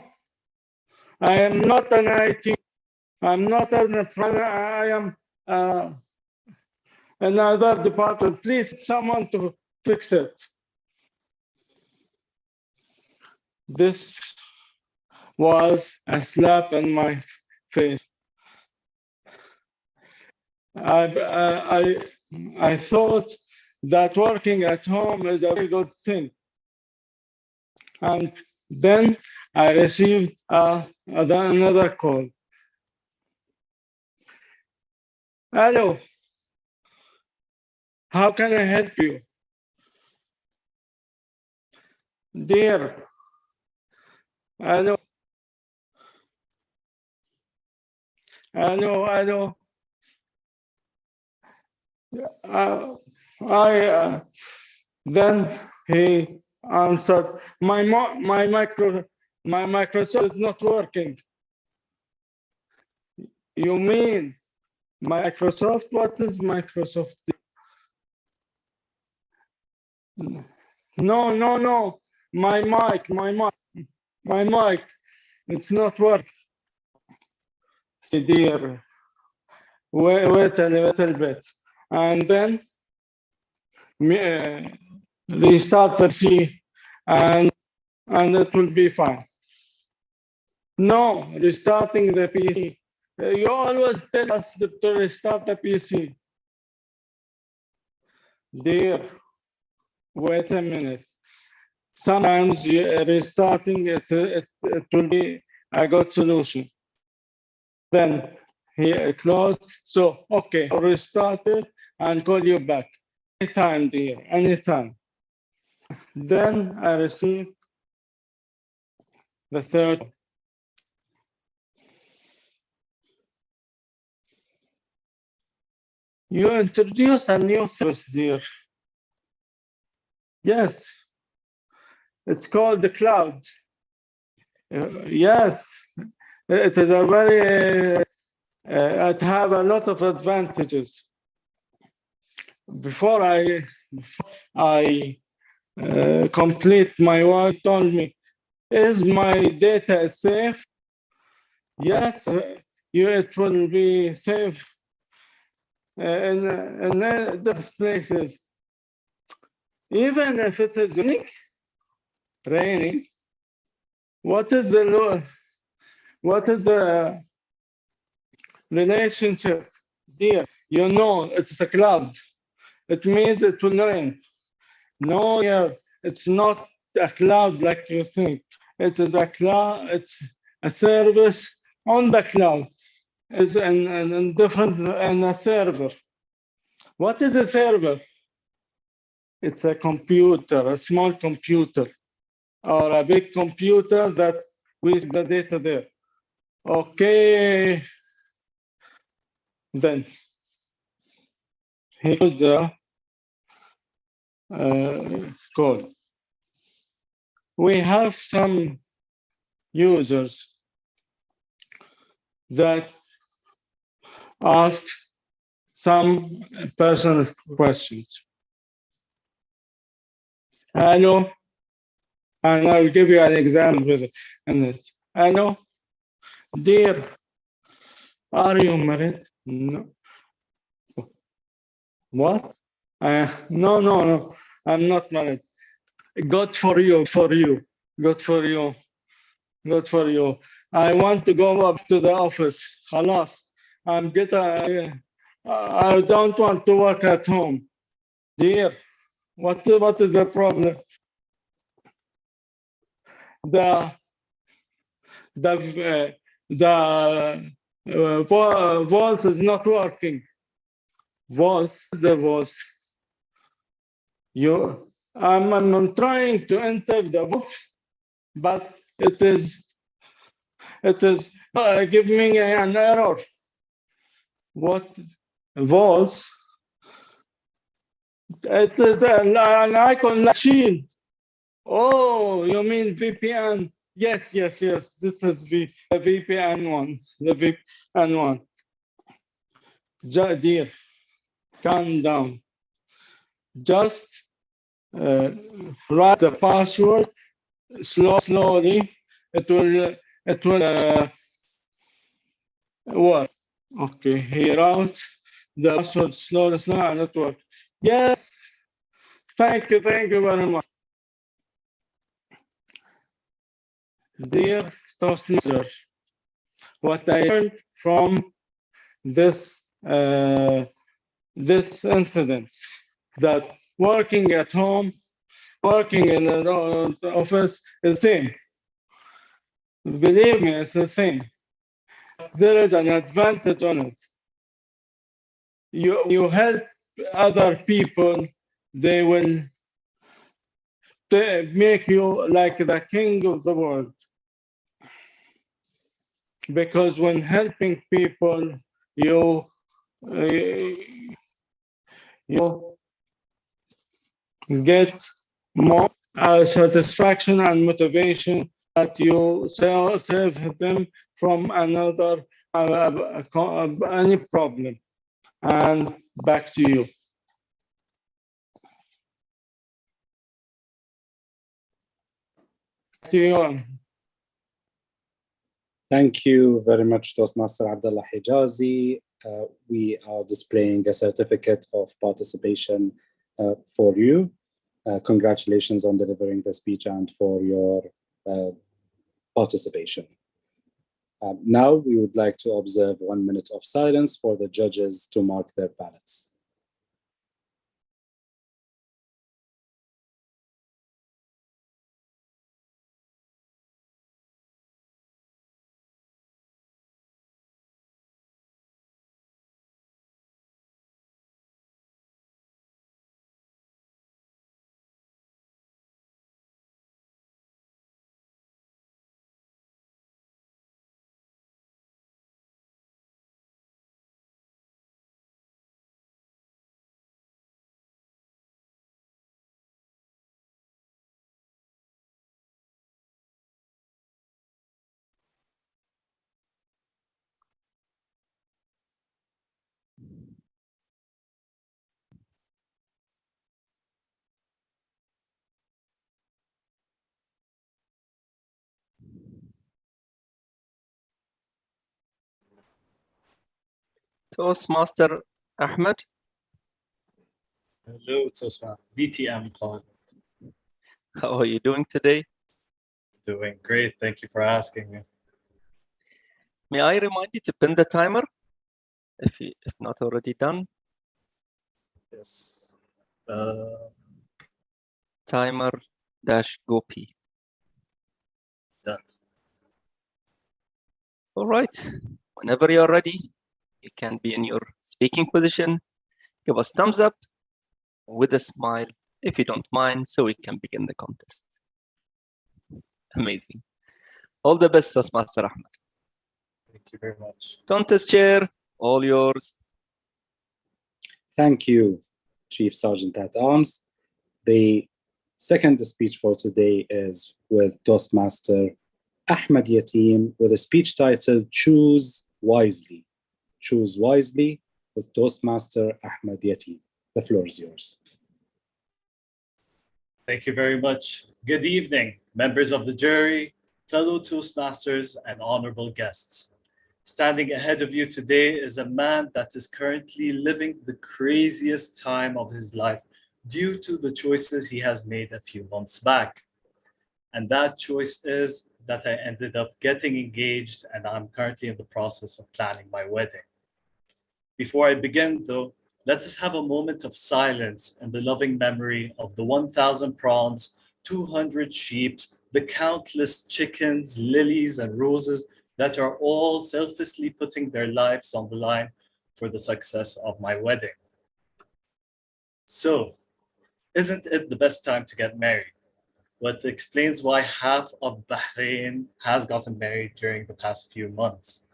I am not an IT. I'm not an I am another department. Please, someone to fix it. This was a slap in my face. I thought that working at home is a very good thing. And then I received another call. Hello, how can I help you? Dear, hello, hello. Then he answered, my Microsoft is not working. You mean Microsoft? What is Microsoft? No. My mic. It's not working. See, dear, wait a little bit. And then restart the PC and it will be fine. No, restarting the PC. You always tell us to restart the PC. Dear, wait a minute. Sometimes restarting it will be a good solution. Then he closed. So, okay, I'll restart it and call you back. Anytime, dear, anytime. Then I received the third. You introduce a new service, dear. Yes, it's called the cloud. Yes, it is a very, it have a lot of advantages. Before I complete my work, told me, is my data safe? Yes, it will be safe in those places. Even if it is raining, what is the relationship? Dear, you know it's a cloud. It means it will rain. No, yeah, it's not a cloud like you think. It is a cloud. It's a service on the cloud. It's in different in a server. What is a server? It's a computer, a small computer, or a big computer that with the data there. Okay. Then here's the code. We have some users that ask some personal questions. Hello, and I'll give you an example with it. Hello, dear, are you married? No. What? No, I'm not married. Good for you, good for you, good for you. I want to go up to the office. Khalas. I don't want to work at home. Dear, what is the problem? The voice is not working. Voice, the voice. I'm trying to enter the voice, but it is giving me an error. What voice? It is an icon machine. Oh, you mean VPN? Yes. This is the VPN one. The VPN one. Dear, calm down. Just write the password slowly. It will work. Okay, he wrote the password slowly and it worked. Yes, thank you very much. Dear Toastmaster, what I learned from this this incident, that working at home, working in the office is the same. Believe me, it's the same. There is an advantage on it. You help other people, they will make you like the king of the world. Because when helping people, you get more satisfaction and motivation that you save them from another any problem. And back to you. Back to you. Thank you very much, Toastmaster Abdullah Hijazi. We are displaying a certificate of participation for you. Congratulations on delivering the speech and for your participation. Now we would like to observe 1 minute of silence for the judges to mark their ballots. Toastmaster Ahmed. Hello, Toastmaster. DTM calling. How are you doing today? Doing great. Thank you for asking me. May I remind you to pin the timer if not already done? Yes. Timer dash go P. Done. All right. Whenever you're ready, you can be in your speaking position. Give us thumbs up with a smile if you don't mind, so we can begin the contest. Amazing. All the best, Toastmaster Ahmed. Thank you very much. Contest chair, all yours. Thank you, Chief Sergeant at Arms. The second speech for today is with Toastmaster Ahmed Yatim with a speech titled Choose Wisely. Choose Wisely with Toastmaster Ahmed Yatim. The floor is yours. Thank you very much. Good evening, members of the jury, fellow Toastmasters, and honorable guests. Standing ahead of you today is a man that is currently living the craziest time of his life due to the choices he has made a few months back. And that choice is that I ended up getting engaged, and I'm currently in the process of planning my wedding. Before I begin, though, let us have a moment of silence in the loving memory of the 1,000 prawns, 200 sheep, the countless chickens, lilies, and roses that are all selflessly putting their lives on the line for the success of my wedding. So, isn't it the best time to get married? What explains why half of Bahrain has gotten married during the past few months.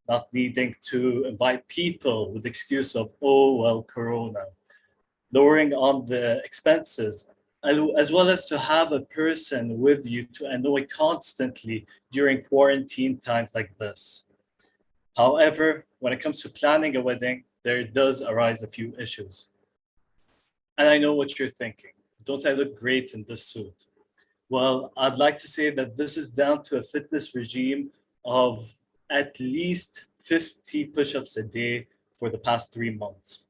Not needing to invite people with the excuse of, oh, well, Corona. Lowering on the expenses, as well as to have a person with you to annoy constantly during quarantine times like this. However, when it comes to planning a wedding, there does arise a few issues. And I know what you're thinking. don't I look great in this suit? Well, I'd like to say that this is down to a fitness regime of at least 50 push-ups a day for the past 3 months.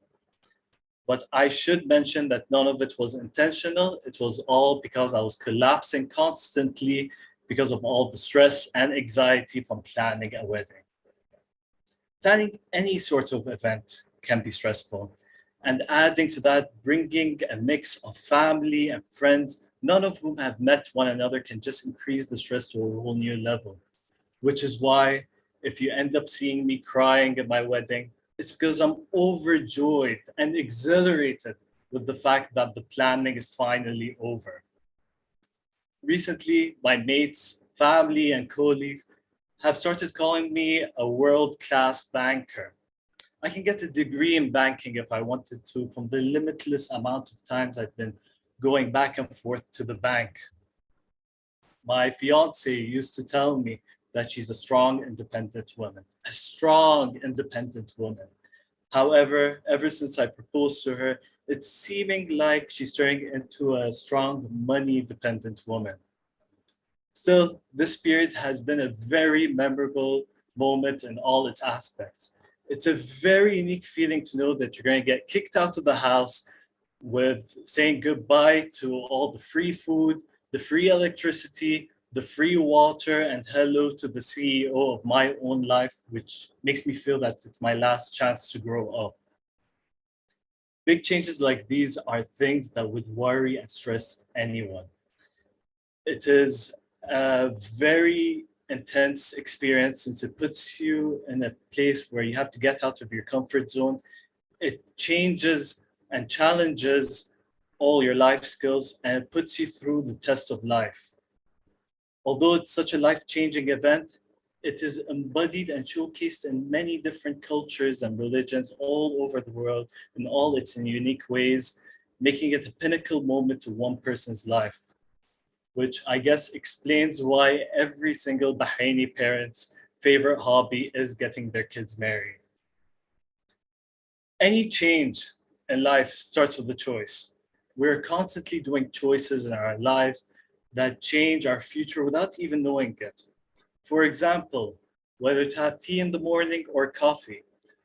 But I should mention that none of it was intentional. It was all because I was collapsing constantly because of all the stress and anxiety from planning a wedding. Planning any sort of event can be stressful. And adding to that, bringing a mix of family and friends, none of whom have met one another, can just increase the stress to a whole new level. Which is why if you end up seeing me crying at my wedding, it's because I'm overjoyed and exhilarated with the fact that the planning is finally over. Recently, my mates, family, and colleagues have started calling me a world-class banker. I can get a degree in banking if I wanted to from the limitless amount of times I've been going back and forth to the bank. My fiance used to tell me that she's a strong, independent woman, a strong, independent woman. However, ever since I proposed to her, it's seeming like she's turning into a strong, money-dependent woman. Still, this period has been a very memorable moment in all its aspects. It's a very unique feeling to know that you're going to get kicked out of the house with saying goodbye to all the free food, the free electricity, the free water, and hello to the CEO of my own life, which makes me feel that it's my last chance to grow up. Big changes like these are things that would worry and stress anyone. It is a very intense experience since it puts you in a place where you have to get out of your comfort zone. It changes and challenges all your life skills and it puts you through the test of life. Although it's such a life-changing event, it is embodied and showcased in many different cultures and religions all over the world in all its unique ways, making it a pinnacle moment to one person's life, which I guess explains why every single Bahraini parent's favorite hobby is getting their kids married. Any change in life starts with a choice. We're constantly doing choices in our lives that change our future without even knowing it. For example, whether to have tea in the morning or coffee,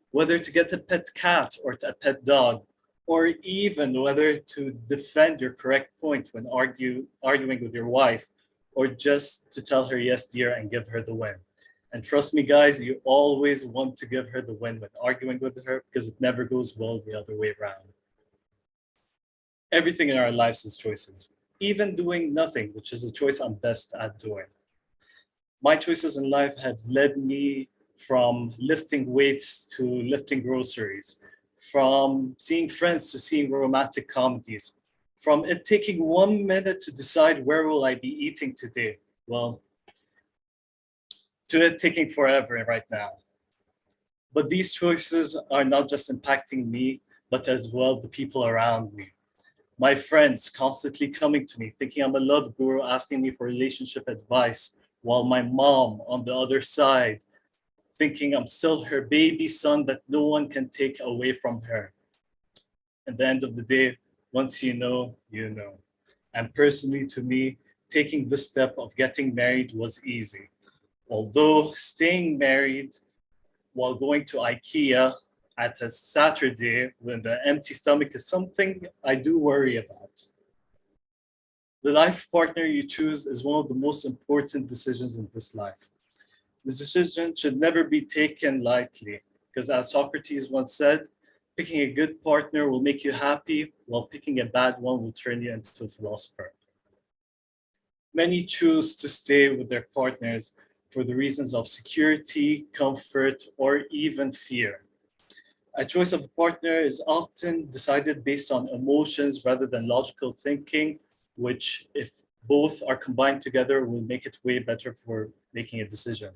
whether to get a pet cat or a pet dog, or even whether to defend your correct point when arguing with your wife, or just to tell her yes, dear, and give her the win. And trust me, guys, you always want to give her the win when arguing with her because it never goes well the other way around. Everything in our lives is choices. Even doing nothing, which is a choice I'm best at doing. My choices in life have led me from lifting weights to lifting groceries, from seeing friends to seeing romantic comedies, from it taking 1 minute to decide where will I be eating today, well, to it taking forever right now. But these choices are not just impacting me, but as well the people around me. My friends constantly coming to me, thinking I'm a love guru, asking me for relationship advice, while my mom on the other side, thinking I'm still her baby son that no one can take away from her. At the end of the day, once you know, you know. And personally to me, taking the step of getting married was easy. Although staying married while going to IKEA at a Saturday with an empty stomach is something I do worry about. The life partner you choose is one of the most important decisions in this life. The decision should never be taken lightly, because as Socrates once said, picking a good partner will make you happy, while picking a bad one will turn you into a philosopher. Many choose to stay with their partners for the reasons of security, comfort, or even fear. A choice of a partner is often decided based on emotions rather than logical thinking, which, if both are combined together, will make it way better for making a decision.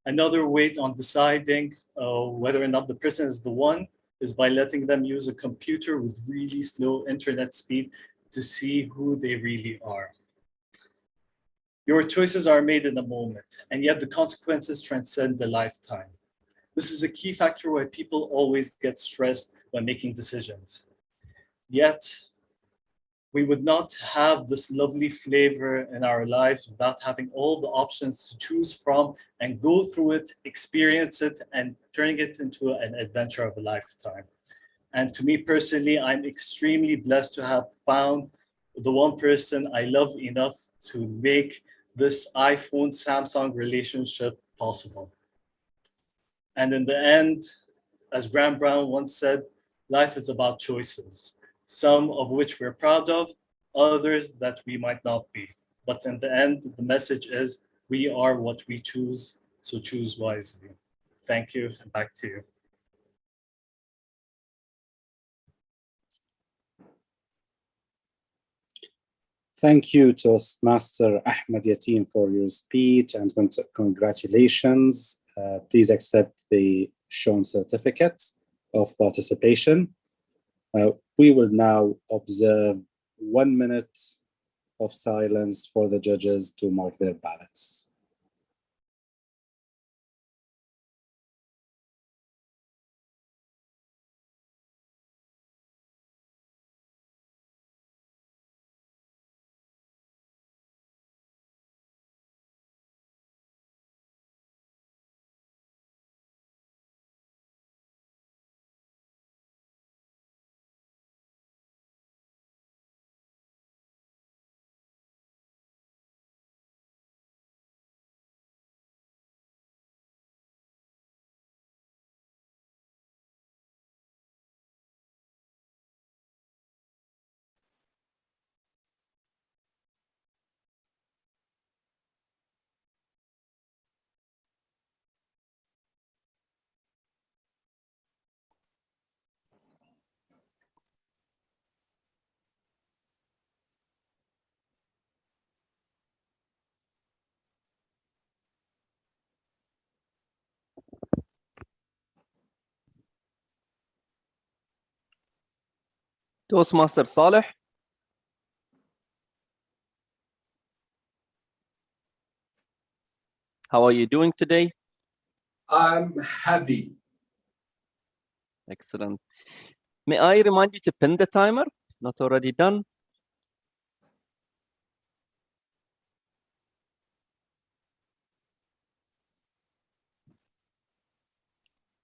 Another way on deciding whether or not the person is the one is by letting them use a computer with really slow internet speed to see who they really are. Your choices are made in a moment, and yet the consequences transcend a lifetime. This is a key factor why people always get stressed when making decisions. Yet, we would not have this lovely flavor in our lives without having all the options to choose from and go through it, experience it, and turning it into an adventure of a lifetime. And to me personally, I'm extremely blessed to have found the one person I love enough to make this iPhone-Samsung relationship possible. And in the end, as Graham Brown once said, life is about choices, some of which we're proud of, others that we might not be. But in the end, the message is we are what we choose, so choose wisely. Thank you, and back to you. Thank you, Toastmaster Ahmed Yateen, for your speech, and congratulations. Please accept the shown certificate of participation. We will now observe 1 minute of silence for the judges to mark their ballots. Toastmaster Saleh. How are you doing today? I'm happy. Excellent. May I remind you to pin the timer? Not already done.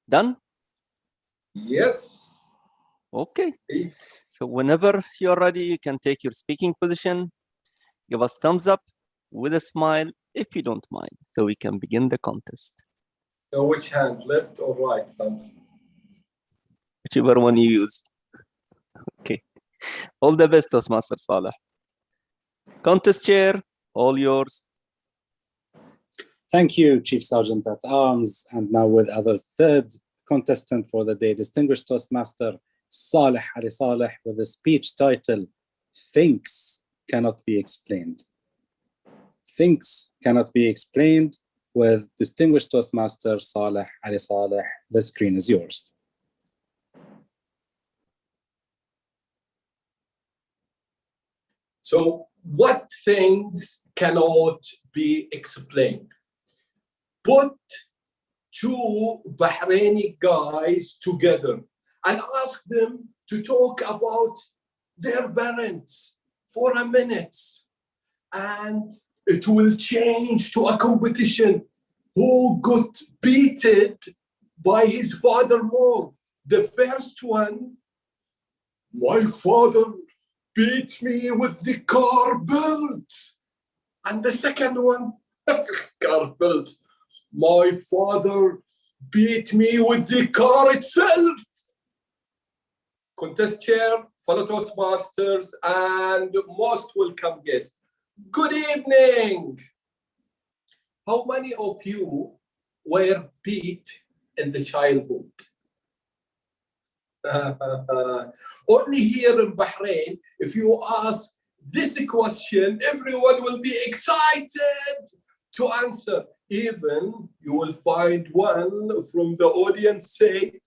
Done? Yes. Okay. So whenever you're ready, you can take your speaking position. Give us thumbs up with a smile if you don't mind, so we can begin the contest. So which hand, left or right? Thumbs. Whichever one you use. Okay. All the best, Toastmaster Saleh. Contest chair, all yours. Thank you, Chief Sergeant at Arms. And now with our third contestant for the day, Distinguished Toastmaster Saleh Ali Saleh, with a speech title, Things Cannot Be Explained. Things Cannot Be Explained, with Distinguished Toastmaster Saleh Ali Saleh. The screen is yours. So what things cannot be explained? Put two Bahraini guys together and ask them to talk about their parents for a minute, and it will change to a competition who got beaten by his father more. The first one, my father beat me with the car belt. And the second one, car belt, my father beat me with the car itself. Contest chair, fellow Toastmasters, and most welcome guests. Good evening. How many of you were beat in the childhood? Only here in Bahrain, if you ask this question, everyone will be excited to answer. Even you will find one from the audience say,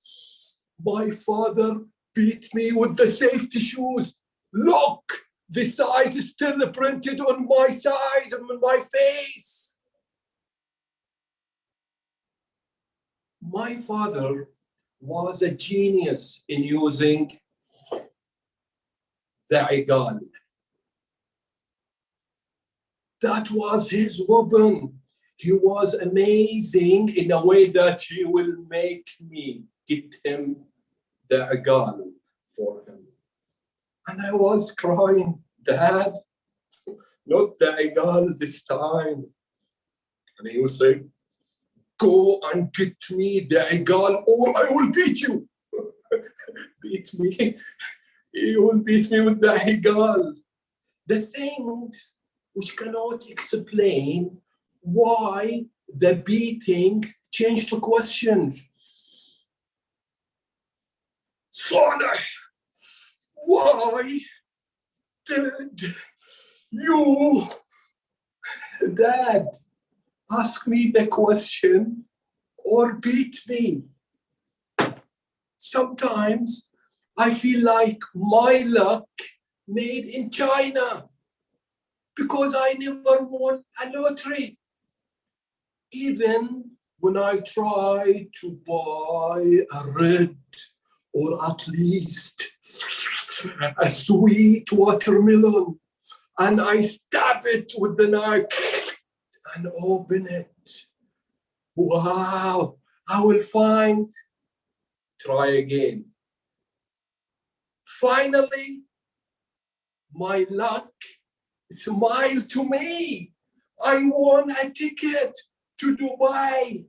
my father beat me with the safety shoes. Look, the size is still printed on my size and on my face. My father was a genius in using the igal, That was his weapon. He was amazing in a way that he will make me get him the agal for him. And I was crying, Dad, not the agal this time. And he would say, go and get me the agal or I will beat you. Beat me. He will beat me with the agal. The things which cannot explain why the beating changed to questions. Saleh, why did you, Dad, ask me the question or beat me? Sometimes I feel like my luck made in China because I never won a lottery. Even when I try to buy a red or at least a sweet watermelon and I stab it with the knife and open it. Wow, I will find, try again. Finally, my luck smiled to me. I won a ticket to Dubai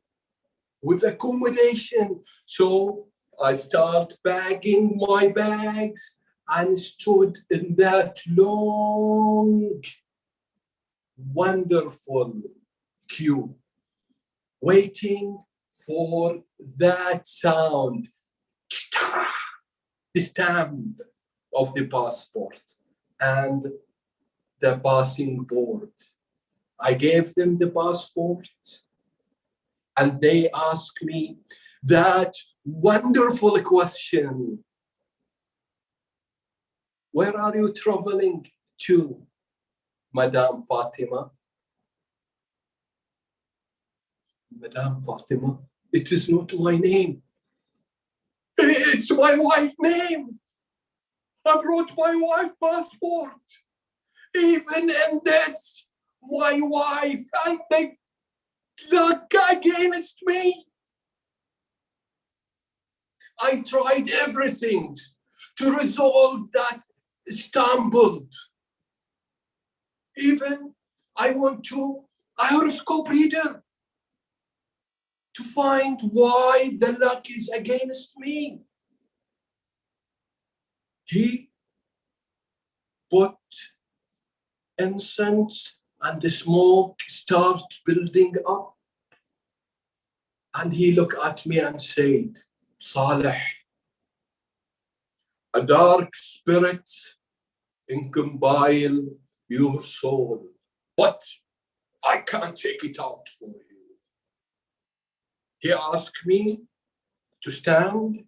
with accommodation. So I start bagging my bags and stood in that long, wonderful queue, waiting for that sound, the stamp of the passport and the passing board. I gave them the passport and they asked me that wonderful question. Where are you traveling to, Madame Fatima? Madame Fatima, it is not my name. It's my wife's name. I brought my wife's passport. Even in this, my wife and the luck against me. I tried everything to resolve that stumbled. Even I went to a horoscope reader to find why the luck is against me. He put incense and the smoke started building up. And he looked at me and said, Saleh, a dark spirit incompile your soul, but I can't take it out for you. He asked me to stand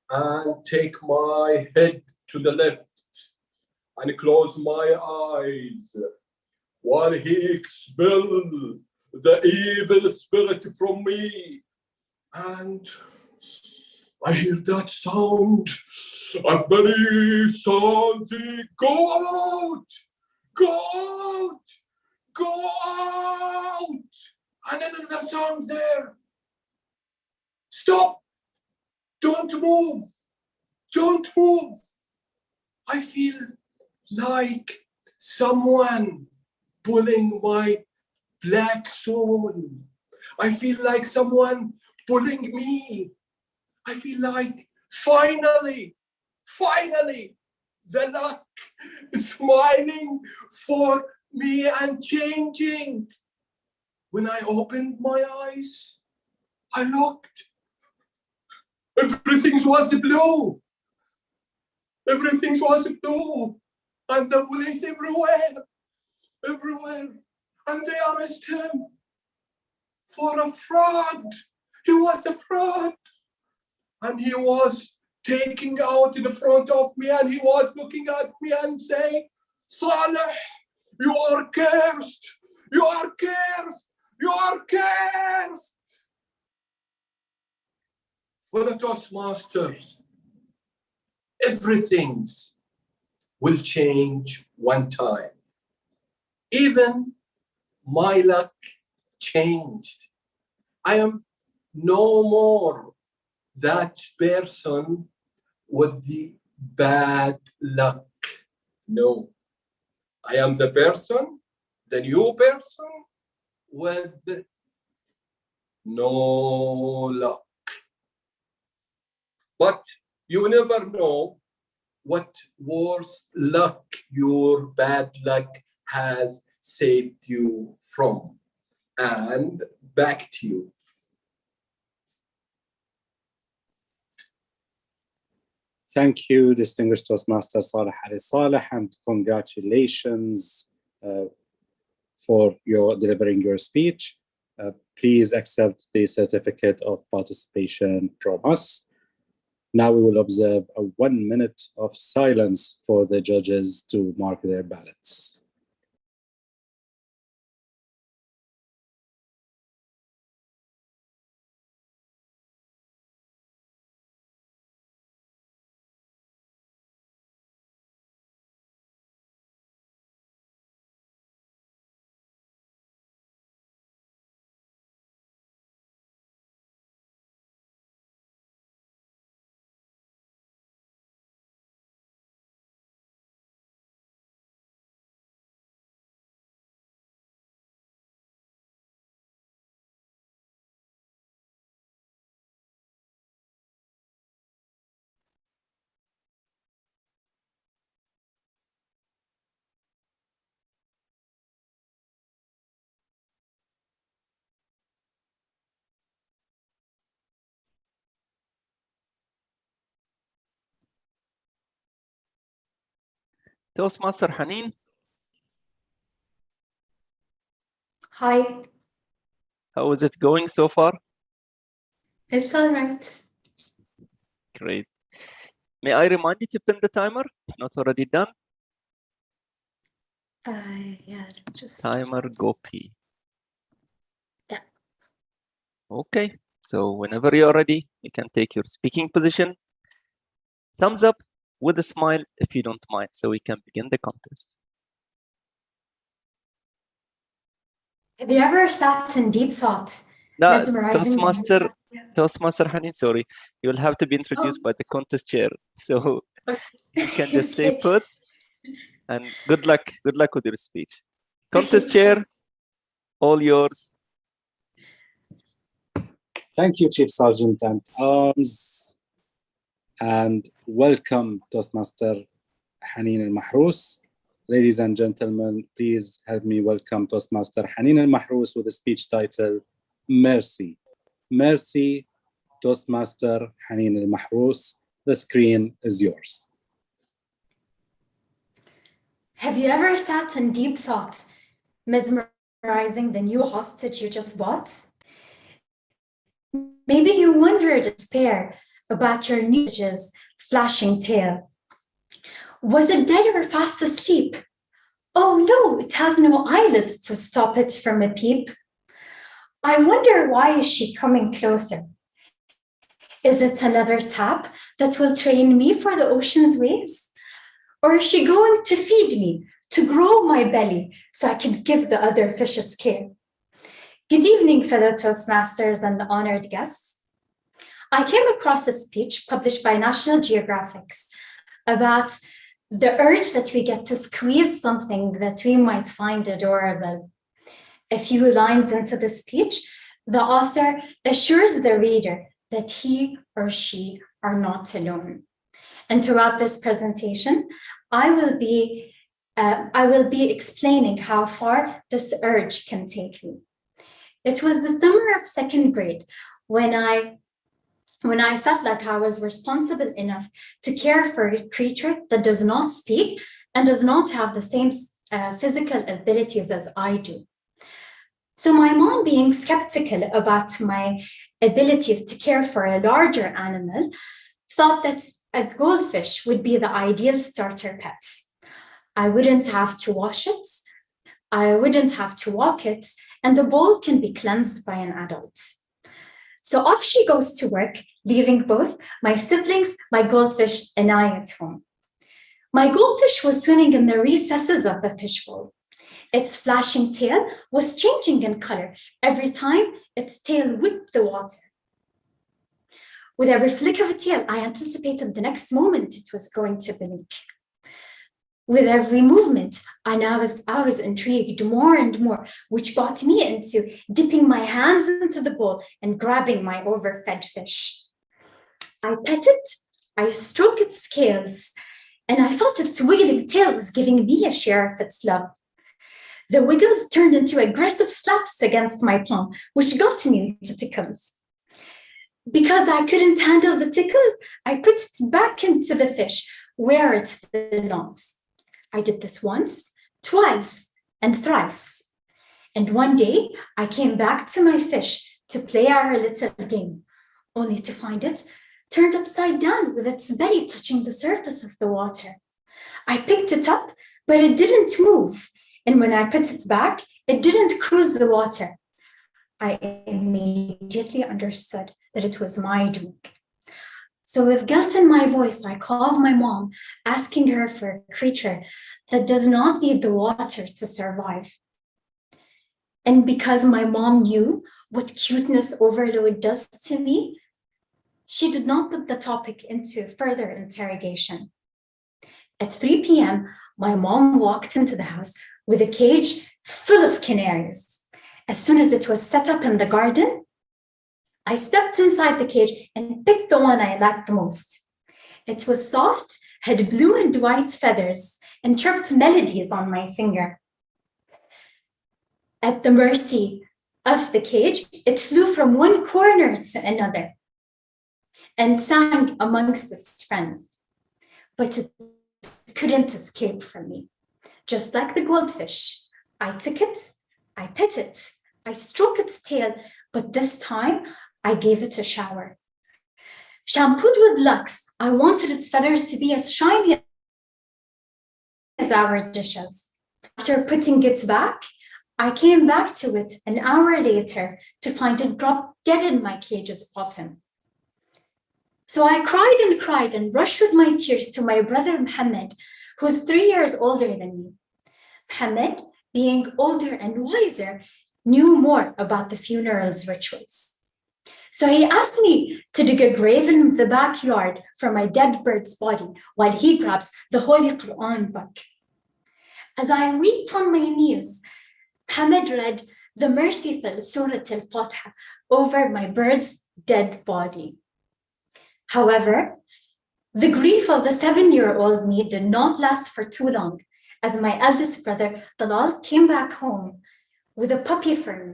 and take my head to the left and close my eyes while he expelled the evil spirit from me. And I hear that sound, a very salty, go out, go out, go out. And another sound there. Stop, don't move, don't move. I feel like someone pulling my black soul. I feel like someone pulling me. I feel like finally, the luck is smiling for me and changing. When I opened my eyes, I looked. Everything was blue. Everything was blue. And the police everywhere. And they arrested him for a fraud. He was a fraud. And he was taking out in front of me and he was looking at me and saying, Saleh, you are cursed. You are cursed. You are cursed. For the Toastmasters, everything will change one time. Even my luck changed. I am no more that person with the bad luck. No, I am the person, the new person with no luck. But you never know what worse luck your bad luck has saved you from. And back to you. Thank you, distinguished Toastmaster Saleh Ali Saleh, and congratulations for your delivering your speech. Please accept the certificate of participation from us. Now we will observe a 1 minute of silence for the judges to mark their ballots. Toastmaster Haneen. Hi, How is it going so far? it's all right. Great. May I remind you to pin the timer if not already done? Yeah, just Timer go P. Yeah. Okay, so whenever you're ready, you can take your speaking position. Thumbs up with a smile if you don't mind, so we can begin the contest. Have you ever sat in deep thought, No, mesmerizing? Toastmaster Haneen, sorry, you will have to be introduced by the contest chair. So you can just stay put, and good luck with your speech. Contest chair, all yours. Thank you, Chief Sergeant at Arms, and welcome, Toastmaster Haneen Al-Mahrous. Ladies and gentlemen, please help me welcome Toastmaster Haneen Al-Mahrous with the speech title, Mercy. Mercy, Toastmaster Haneen Al-Mahrous. The screen is yours. Have you ever sat in deep thought, mesmerizing the new hostage you just bought? Maybe you wondered in despair about your new hostage's flashing tail. Was it dead or fast asleep? Oh no, it has no eyelids to stop it from a peep. I wonder, why is she coming closer? Is it another tap that will train me for the ocean's waves? Or is she going to feed me, to grow my belly, so I can give the other fishes care? Good evening, fellow Toastmasters and honored guests. I came across a speech published by National Geographic about the urge that we get to squeeze something that we might find adorable. A few lines into the speech, the author assures the reader that he or she are not alone. And throughout this presentation, I will be explaining how far this urge can take me. It was the summer of second grade when I felt like I was responsible enough to care for a creature that does not speak and does not have the same physical abilities as I do. So my mom, being skeptical about my abilities to care for a larger animal, thought that a goldfish would be the ideal starter pet. I wouldn't have to wash it, I wouldn't have to walk it, and the bowl can be cleansed by an adult. So off she goes to work, leaving both my siblings, my goldfish, and I at home. My goldfish was swimming in the recesses of the fishbowl, Its flashing tail was changing in color every time its tail whipped the water. With every flick of a tail, I anticipated the next moment it was going to blink. With every movement, I was intrigued more and more, which got me into dipping my hands into the bowl and grabbing my overfed fish. I pet it, I stroke its scales, and I felt its wiggling tail was giving me a share of its love. The wiggles turned into aggressive slaps against my palm, which got me into tickles. Because I couldn't handle the tickles, I put it back into the fish where it belongs. I did this once, twice, and thrice. And one day, I came back to my fish to play our little game, only to find it turned upside down with its belly touching the surface of the water. I picked it up, but it didn't move. And when I put it back, it didn't cruise the water. I immediately understood that it was my doing. So with guilt in my voice, I called my mom, asking her for a creature that does not need the water to survive. And because my mom knew what cuteness overload does to me, she did not put the topic into further interrogation. At 3 p.m., my mom walked into the house with a cage full of canaries. As soon as it was set up in the garden, I stepped inside the cage and picked the one I liked the most. It was soft, had blue and white feathers, and chirped melodies on my finger. At the mercy of the cage, it flew from one corner to another and sang amongst its friends. But it couldn't escape from me. Just like the goldfish, I took it, I pet it, I stroked its tail, but this time I gave it a shower. Shampooed with Lux, I wanted its feathers to be as shiny as our dishes. After putting it back, I came back to it an hour later to find it dropped dead in my cage's bottom. So I cried and rushed with my tears to my brother Mohammed, who's 3 years older than me. Mohammed, being older and wiser, knew more about the funeral's rituals. So he asked me to dig a grave in the backyard for my dead bird's body while he grabs the Holy Quran book. As I wept on my knees, Mohammed read the merciful Surah Al-Fatiha over my bird's dead body. However, the grief of the 7-year-old me did not last for too long, as my eldest brother, Dalal, came back home with a puppy for me.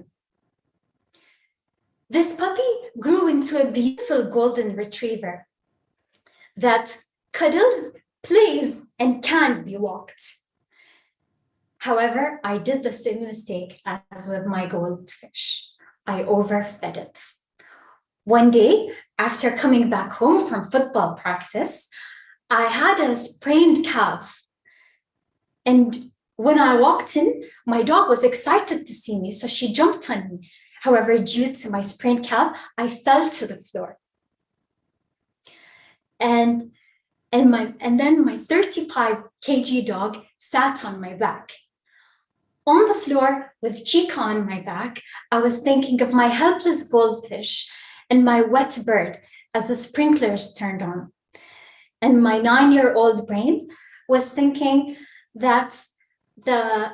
This puppy grew into a beautiful golden retriever that cuddles, plays, and can be walked. However, I did the same mistake as with my goldfish. I overfed it. One day, after coming back home from football practice, I had a sprained calf. And when I walked in, my dog was excited to see me, so she jumped on me. However, due to my sprained calf, I fell to the floor. And then my 35 kg dog sat on my back. On the floor with Chica on my back, I was thinking of my helpless goldfish and my wet bird as the sprinklers turned on. And my 9-year-old brain was thinking that the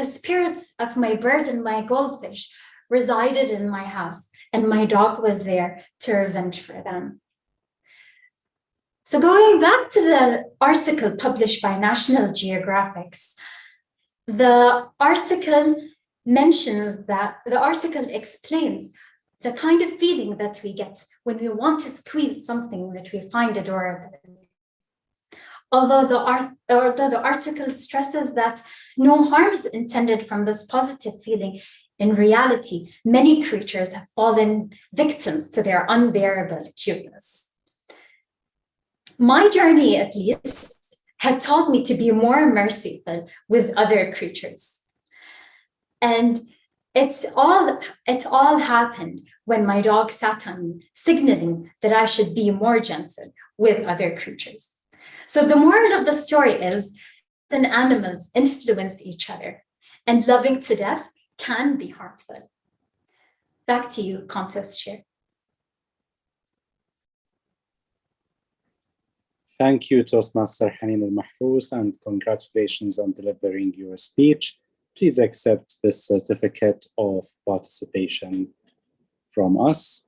spirits of my bird and my goldfish resided in my house, and my dog was there to revenge for them. So going back to the article published by National Geographic, the article explains the kind of feeling that we get when we want to squeeze something that we find adorable. Although the article stresses that no harm is intended from this positive feeling, in reality, many creatures have fallen victims to their unbearable cuteness. My journey, at least, had taught me to be more merciful with other creatures. And it all happened when my dog sat on me, signaling that I should be more gentle with other creatures. So the moral of the story is that animals influence each other. and loving to death can be harmful. Back to you, contest chair. Thank you, Toastmaster Haneen Al-Mahfous, and congratulations on delivering your speech. Please accept this certificate of participation from us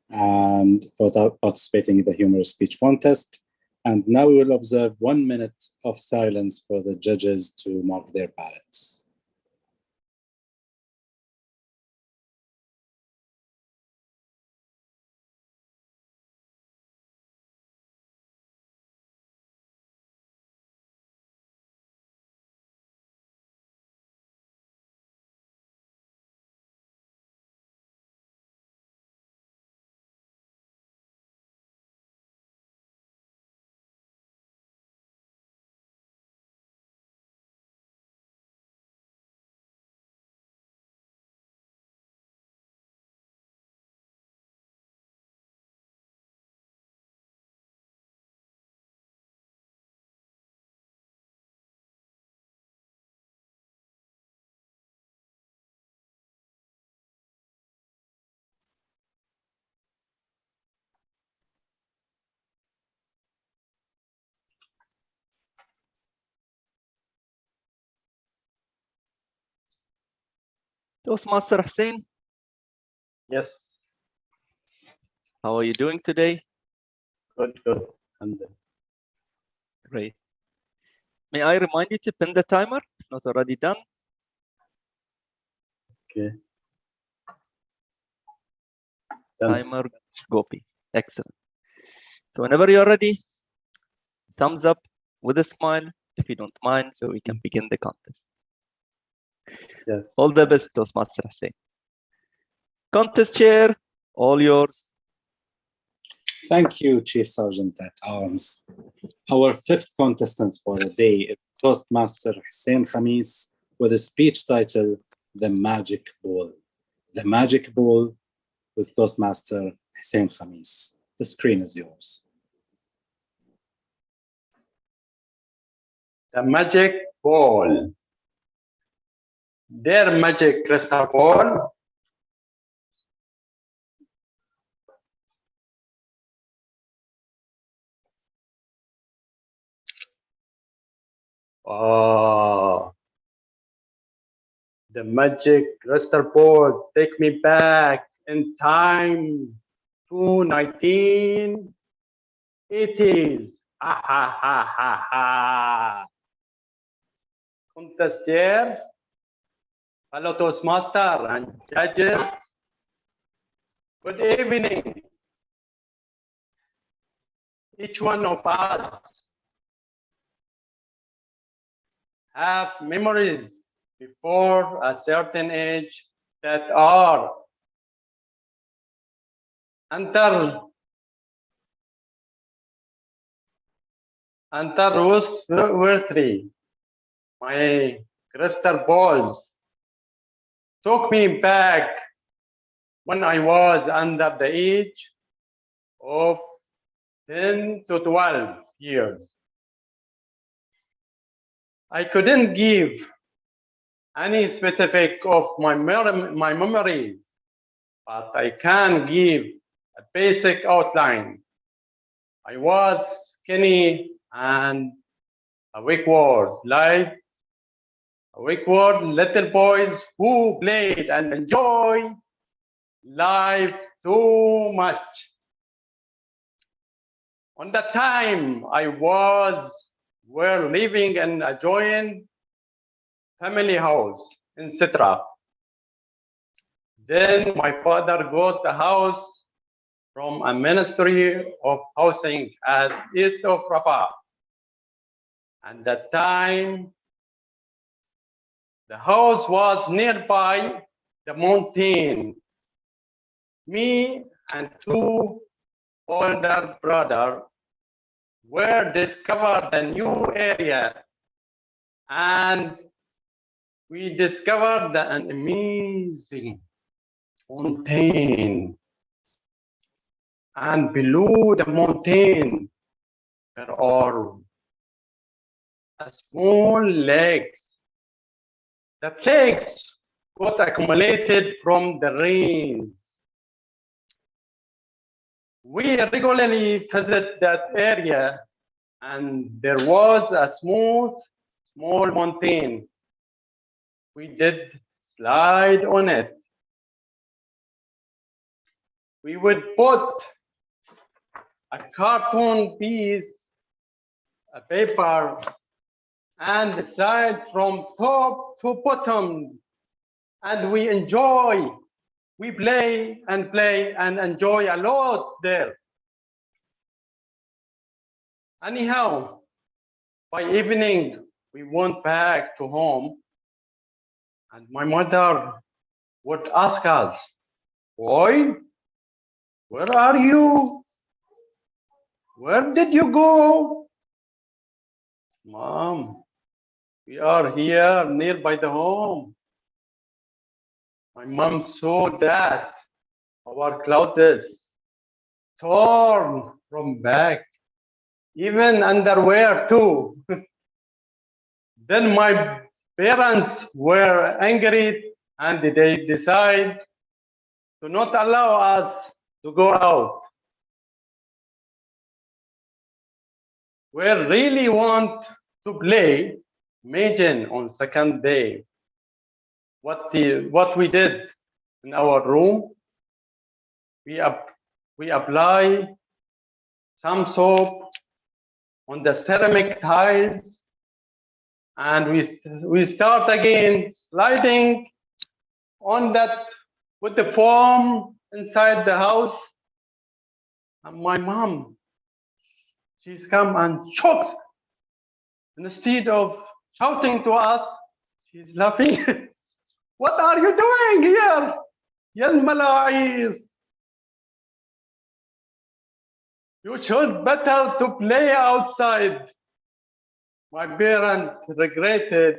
and for participating in the humorous speech contest. And now we will observe 1 minute of silence for the judges to mark their ballots. Toastmaster Hussein. Yes. How are you doing today? Good, good. And Great. May I remind you to pin the timer, if not already done? okay. Timer copy. Excellent. So whenever you're ready, thumbs up with a smile, if you don't mind, so we can begin the contest. Yes. All the best, Toastmaster Hussein. Contest chair, all yours. Thank you, Chief Sergeant at Arms. Our fifth contestant for the day is Toastmaster Hussein Khamis with a speech title, The Magic Ball. The Magic Ball with Toastmaster Hussein Khamis. The screen is yours. The magic ball. Their magic crystal ball. Oh, the magic crystal ball, take me back in time to 1980s. Ha ha ha ha ha. Contest chair, fellow Toastmaster and judges, good evening. Each one of us have memories before a certain age that are untrustworthy. My crystal balls took me back when I was under the age of 10 to 12 years. I couldn't give any specific of my memories, but I can give a basic outline. I was skinny and a awkward, like awkward little boys who played and enjoyed life too much. On that time, were living in a joint family house in Sitra. Then my father got a house from a ministry of housing at east of Rafah. At that time, the house was nearby the mountain. Me and two older brothers were discovered a new area, and we discovered an amazing mountain. And below the mountain, there are small lakes the flakes got accumulated from the rain. We regularly visit that area, and there was a small mountain. We did slide on it. We would put a carton piece, a paper, and slide from top to bottom. And we enjoy. We play and enjoy a lot there. Anyhow, by evening, we went back to home, and my mother would ask us, "Boy, where are you? Where did you go?" "Mom, we are here nearby the home." My mom saw that our clothes torn from back, even underwear too. Then my parents were angry, and they decided to not allow us to go out. We really want to play. Imagine on second day what we did in our room. We apply some soap on the ceramic tiles, and we start again sliding on that with the foam inside the house. And my mom, she's come and choked. Instead of shouting to us, she's laughing. "What are you doing here? Yal mala'is. You should better to play outside." My parents regretted,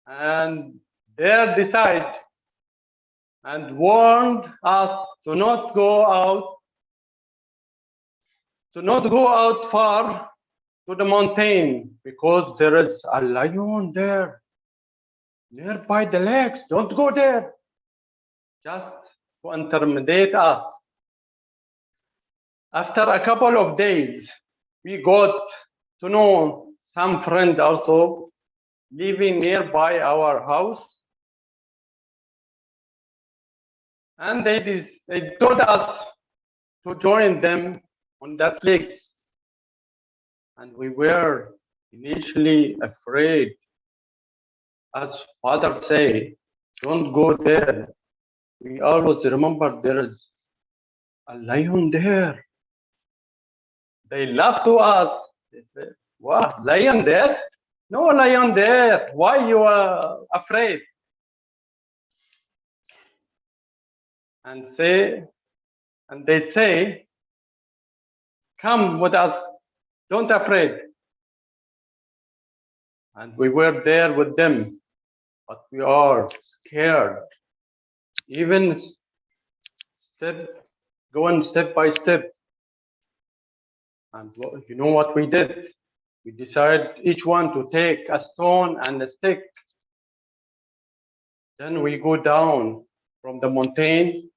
and they decided and warned us to not go out far to the mountain, because there is a lion there nearby the lakes. Don't go there. Just to intimidate us. After a couple of days, we got to know some friend also living nearby our house. And they told us to join them on that place. And we were initially afraid. As father say, "Don't go there." We always remember there is a lion there. They laughed to us. They said, "What, lion there? No lion there. Why you are afraid?" And they say, "Come with us. Don't afraid." And we were there with them, but we are scared. Even going step by step. And you know what we did? We decided each one to take a stone and a stick. Then we go down from the mountain,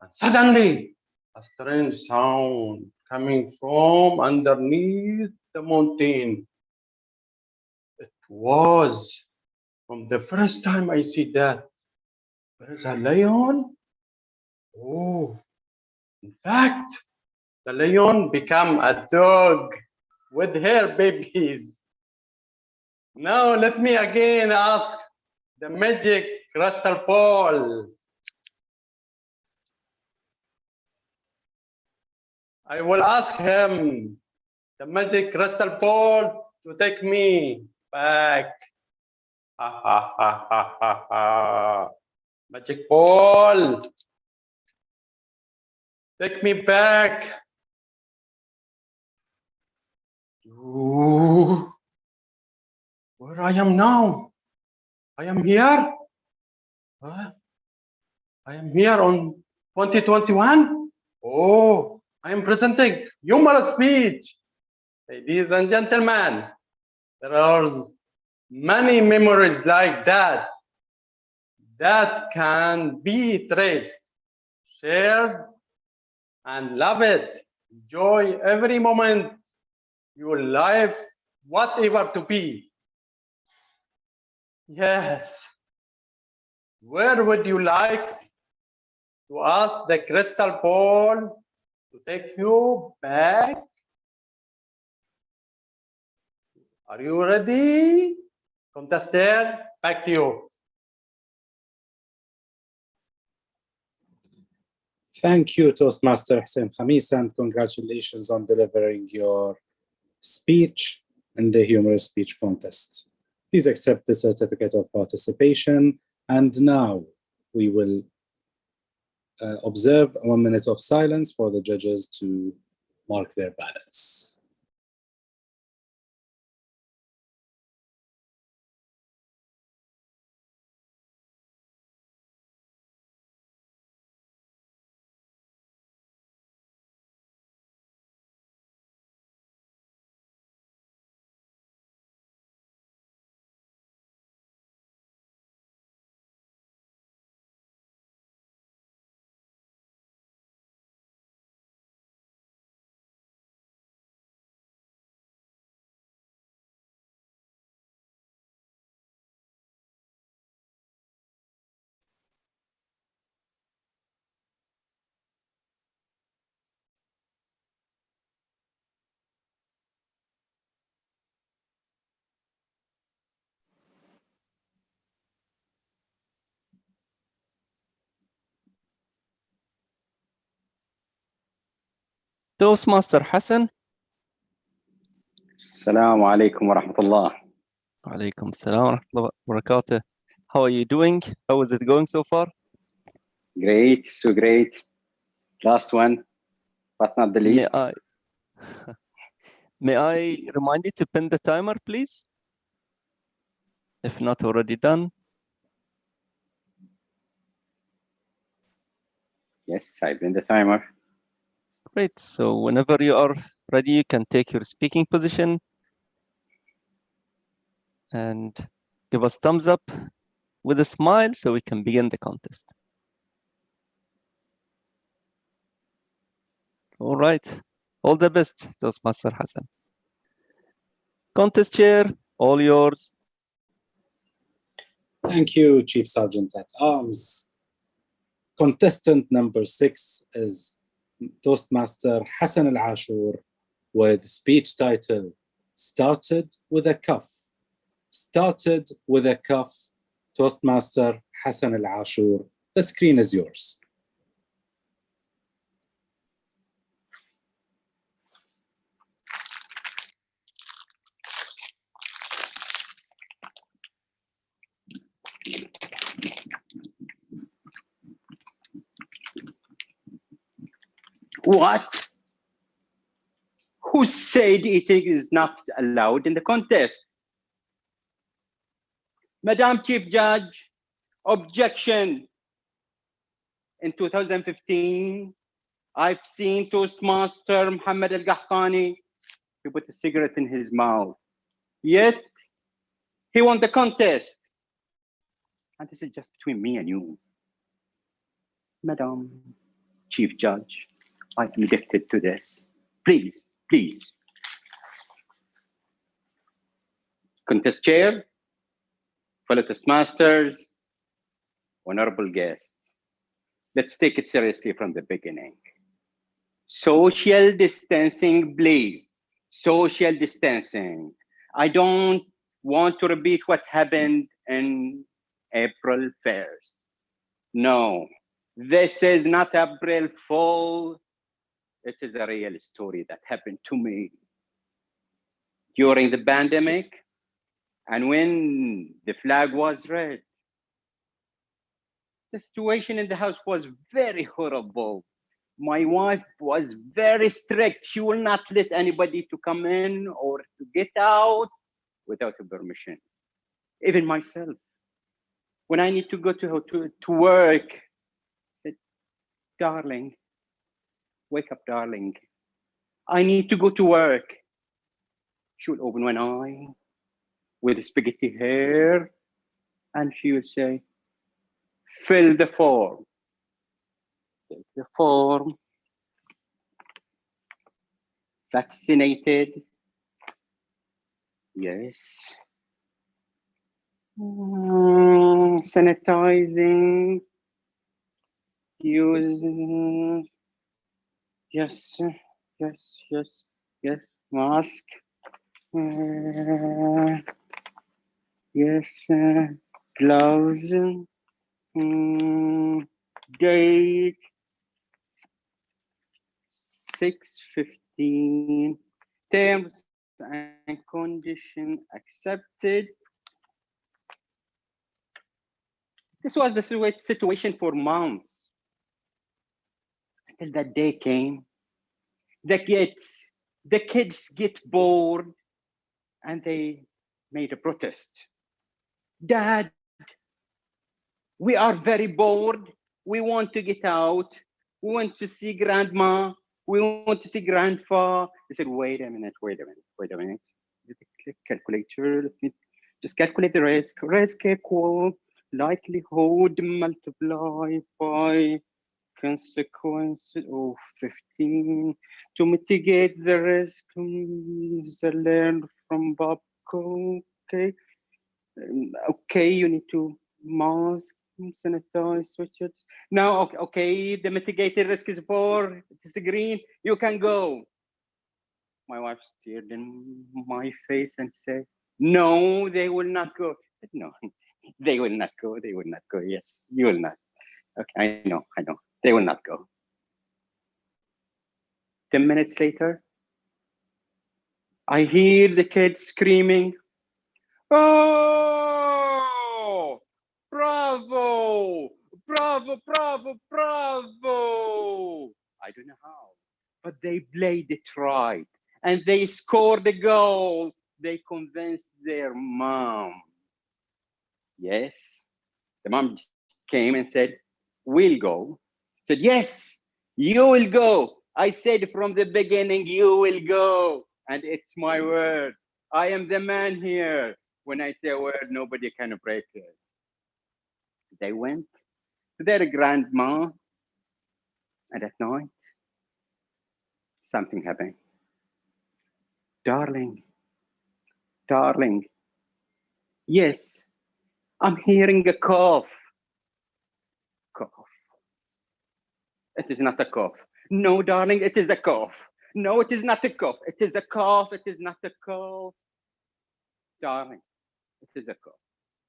and suddenly a strange sound coming from underneath the mountain. It was from the first time I see that. There is a lion. Oh, in fact, the lion became a dog with her babies. Now let me again ask the magic crystal ball. I will ask him, the magic crystal ball, to take me back. Ha ha ha ha ha ha. Magic ball, take me back. Ooh, where I am now? I am here. Huh? I am here on 2021. Oh, I am presenting humorous speech. Ladies and gentlemen, there are many memories like that that can be traced, shared, and love it. Enjoy every moment your life, whatever to be. Yes. Where would you like to ask the crystal ball to take you back? Are you ready? Contestant, back to you. Thank you, Toastmaster Hussein Khamis, and congratulations on delivering your speech in the humorous speech contest. Please accept the certificate of participation. And now we will observe 1 minute of silence for the judges to mark their ballots. Toastmaster Hassan. Assalamu alaikum wa rahmatullah. Alaikum salam wa rahmatullahi wa barakatuh. How are you doing? How is it going so far? Great, so great. Last one, but not the least. May I remind you to pin the timer, please? If not already done. Yes, I've been the timer. Great. So whenever you are ready, you can take your speaking position and give us thumbs up with a smile so we can begin the contest. All right. All the best, Toastmaster Hassan. Contest chair, all yours. Thank you, Chief Sergeant at Arms. Contestant number 6 is Toastmaster Hassan Al-Ashur with speech title, Started with a Cuff. Started with a Cuff. Toastmaster Hassan Al-Ashur, the screen is yours. What? Who said eating is not allowed in the contest? Madam Chief Judge, objection. In 2015, I've seen Toastmaster Muhammad Al-Qahtani, he put a cigarette in his mouth. Yet, he won the contest. And this is just between me and you. Madam Chief Judge, I am addicted to this. Please, please. Contest chair, fellow Toastmasters, honorable guests. Let's take it seriously from the beginning. Social distancing, please. Social distancing. I don't want to repeat what happened in April 1st. No, this is not April Fool. It is a real story that happened to me during the pandemic and when the flag was red. The situation in the house was very horrible. My wife was very strict. She will not let anybody to come in or to get out without a permission. Even myself, when I need to go to work, I said, darling, wake up, darling. I need to go to work. She will open one eye, with spaghetti hair, and she would say, fill the form. Take the form. Vaccinated. Yes. Sanitizing. Use. Yes. Yes. Yes. Yes. Mask. Yes. Gloves. Date. 6/15. Terms and condition accepted. This was the situation for months until that day came. The kids get bored and they made a protest. Dad, we are very bored. We want to get out. We want to see grandma. We want to see grandpa. He said, wait a minute. Click calculator. Let me just calculate the risk. Risk equal likelihood multiply by consequence of 15 to mitigate the risk. Learn from Babco. Okay. Okay, you need to mask, sanitize, switch it. Now, okay, the mitigated risk is 4. It is green. You can go. My wife stared in my face and said, no, they will not go. I said, no, they will not go. They will not go. Yes, you will not. Okay, I know. They will not go. 10 minutes later, I hear the kids screaming, oh, bravo, bravo, bravo, bravo. I don't know how, but they played it right and they scored a goal. They convinced their mom. Yes, the mom came and said, we'll go. Said, yes, you will go. I said from the beginning, you will go. And it's my word. I am the man here. When I say a word, nobody can break it. They went to their grandma. And at night, something happened. Darling, yes, I'm hearing a cough. Cough. It is not a cough. No, darling, it is a cough. No, it is not a cough. It is a cough. It is not a cough. Darling, it is a cough.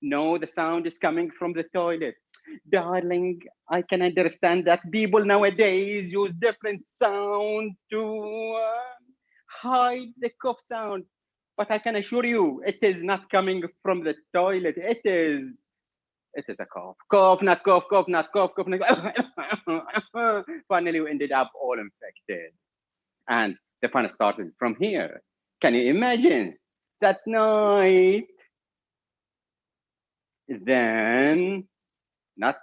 No, the sound is coming from the toilet. Darling, I can understand that people nowadays use different sound to hide the cough sound. But I can assure you, it is not coming from the toilet. It is a cough. Cough, not cough, cough, not cough, cough, not cough. Finally, we ended up all infected. And the fun started from here. Can you imagine that night? Then, not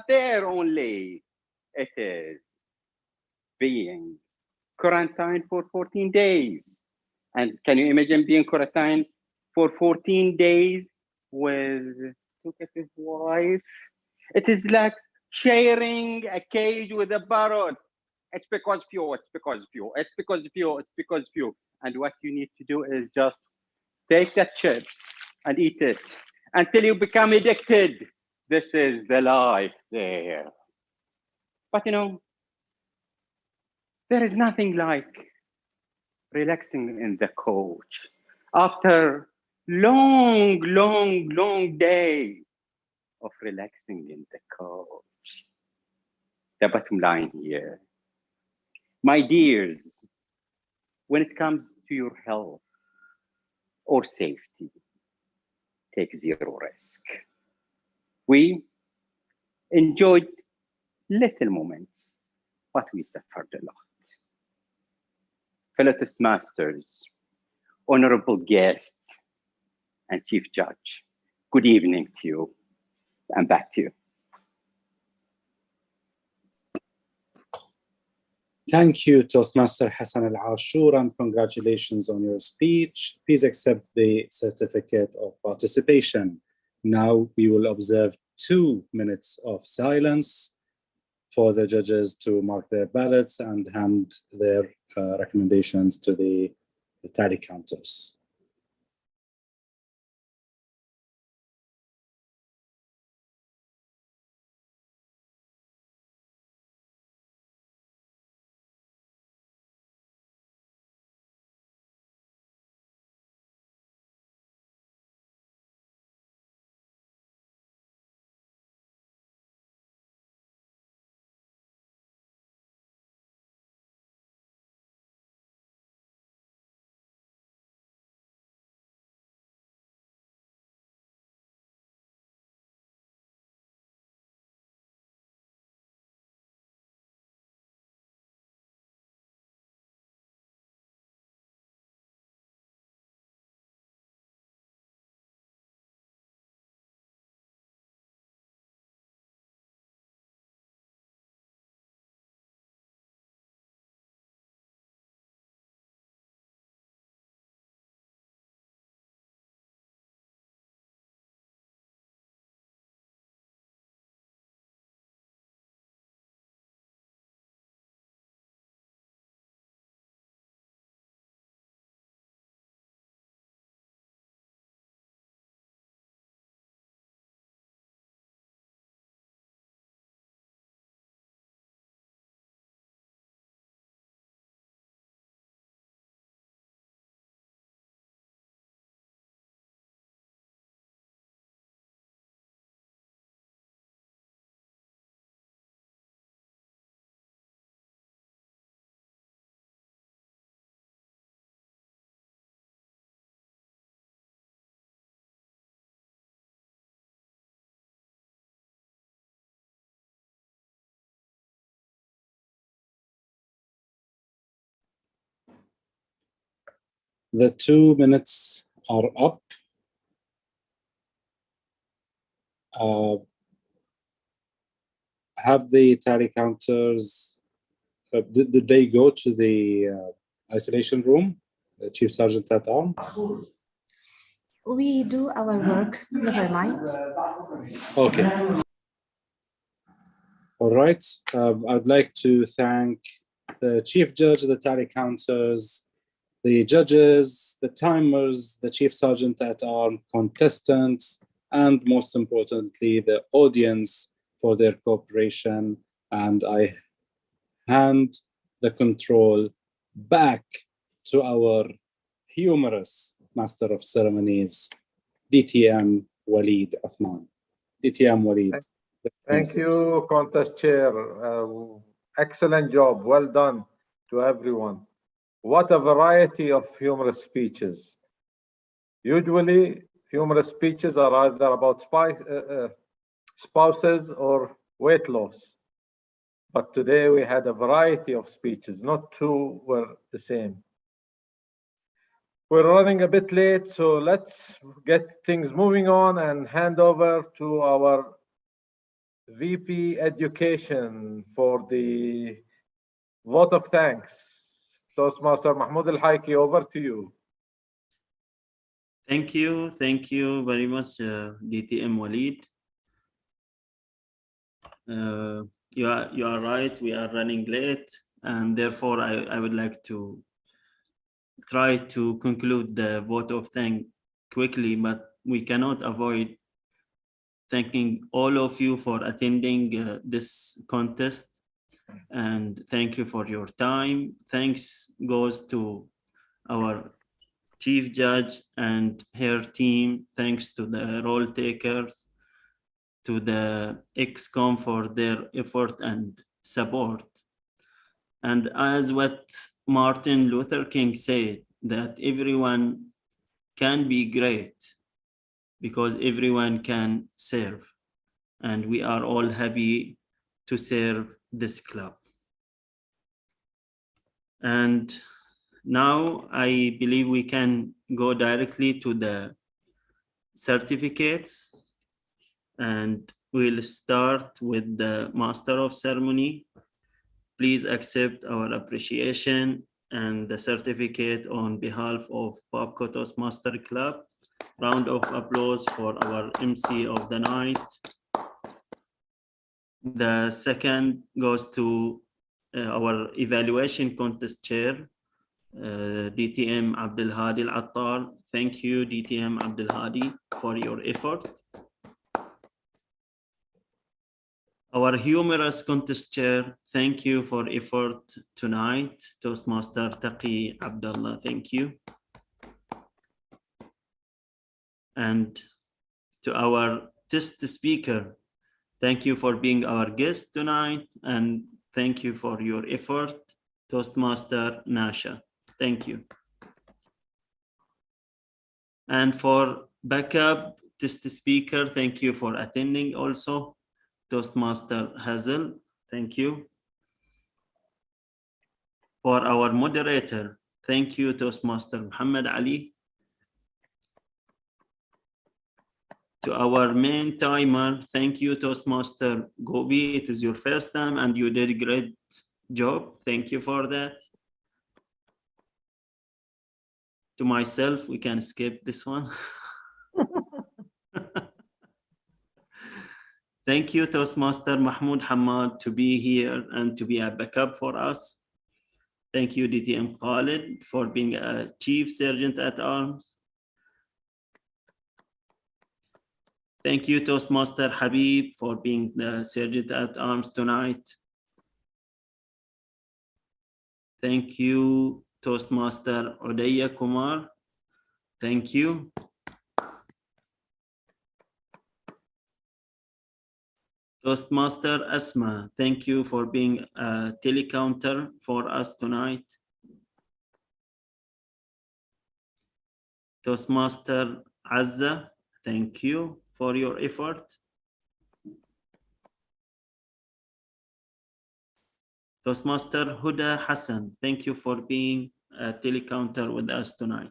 there only. It is being quarantined for 14 days. And can you imagine being quarantined for 14 days with his wife? It is like sharing a cage with a parrot. It's because few, it's because few, it's because few, it's because few. And what you need to do is just take the chips and eat it until you become addicted. This is the life there. But you know, there is nothing like relaxing in the couch after long day of relaxing in the couch. The bottom line here, my dears, when it comes to your health or safety, take zero risk. We enjoyed little moments, but we suffered a lot. Fellow Toastmasters, honorable guests, and Chief Judge, good evening to you. And back to you. Thank you, Toastmaster Hassan Al-Ashur, and congratulations on your speech. Please accept the certificate of participation. Now we will observe 2 minutes of silence for the judges to mark their ballots and hand their recommendations to the tally counters. The 2 minutes are up. Have the tally counters, did they go to the isolation room, the Chief Sergeant at Arms? We do our work, never mind. Okay. All right. I'd like to thank the Chief Judge, the tally counters, the judges, the timers, the Chief Sergeant at Arms, contestants, and most importantly, the audience for their cooperation. And I hand the control back to our humorous Master of Ceremonies, DTM Walid Uthman. DTM Walid. Thank you, Contest Chair. Excellent job. Well done to everyone. What a variety of humorous speeches. Usually, humorous speeches are either about spouses or weight loss. But today we had a variety of speeches. Not two were the same. We're running a bit late, so let's get things moving on and hand over to our VP Education for the vote of thanks. Toastmaster Mahmoud Al-Haiki, over to you. Thank you very much, DTM Walid. You are right, we are running late, and therefore I would like to try to conclude the vote of thanks quickly, but we cannot avoid thanking all of you for attending this contest, and thank you for your time. Thanks goes to our Chief Judge and her team. Thanks to the role takers, to the XCOM for their effort and support. And as what Martin Luther King said, that everyone can be great because everyone can serve. And we are all happy to serve this club. And now I believe we can go directly to the certificates, and we'll start with the Master of Ceremony. please accept our appreciation and the certificate on behalf of Babco Toastmaster Club. Round of applause for our MC of the night. The second goes to our evaluation contest chair, DTM Abdul Hadi Al-Attar. Thank you, DTM Abdul Hadi, for your effort. Our humorous contest chair, thank you for effort tonight, Toastmaster Taqi Abdullah, thank you. And to our test speaker, thank you for being our guest tonight, and thank you for your effort, Toastmaster Nasha. Thank you. And for backup test speaker, thank you for attending also, Toastmaster Hazel. Thank you. For our moderator, thank you, Toastmaster Muhammad Ali. To our main timer, thank you, Toastmaster Gobi. It is your first time and you did a great job. Thank you for that. To myself, we can skip this one. Thank you, Toastmaster Mahmoud Hamad, to be here and to be a backup for us. Thank you, DTM Khalid, for being a Chief Sergeant at Arms. Thank you, Toastmaster Habib, for being the Sergeant at Arms tonight. Thank you, Toastmaster Udaya Kumar. Thank you. Toastmaster Asma, thank you for being a telecounter for us tonight. Toastmaster Azza, thank you for your effort. Toastmaster Huda Hassan, thank you for being a telecounter with us tonight.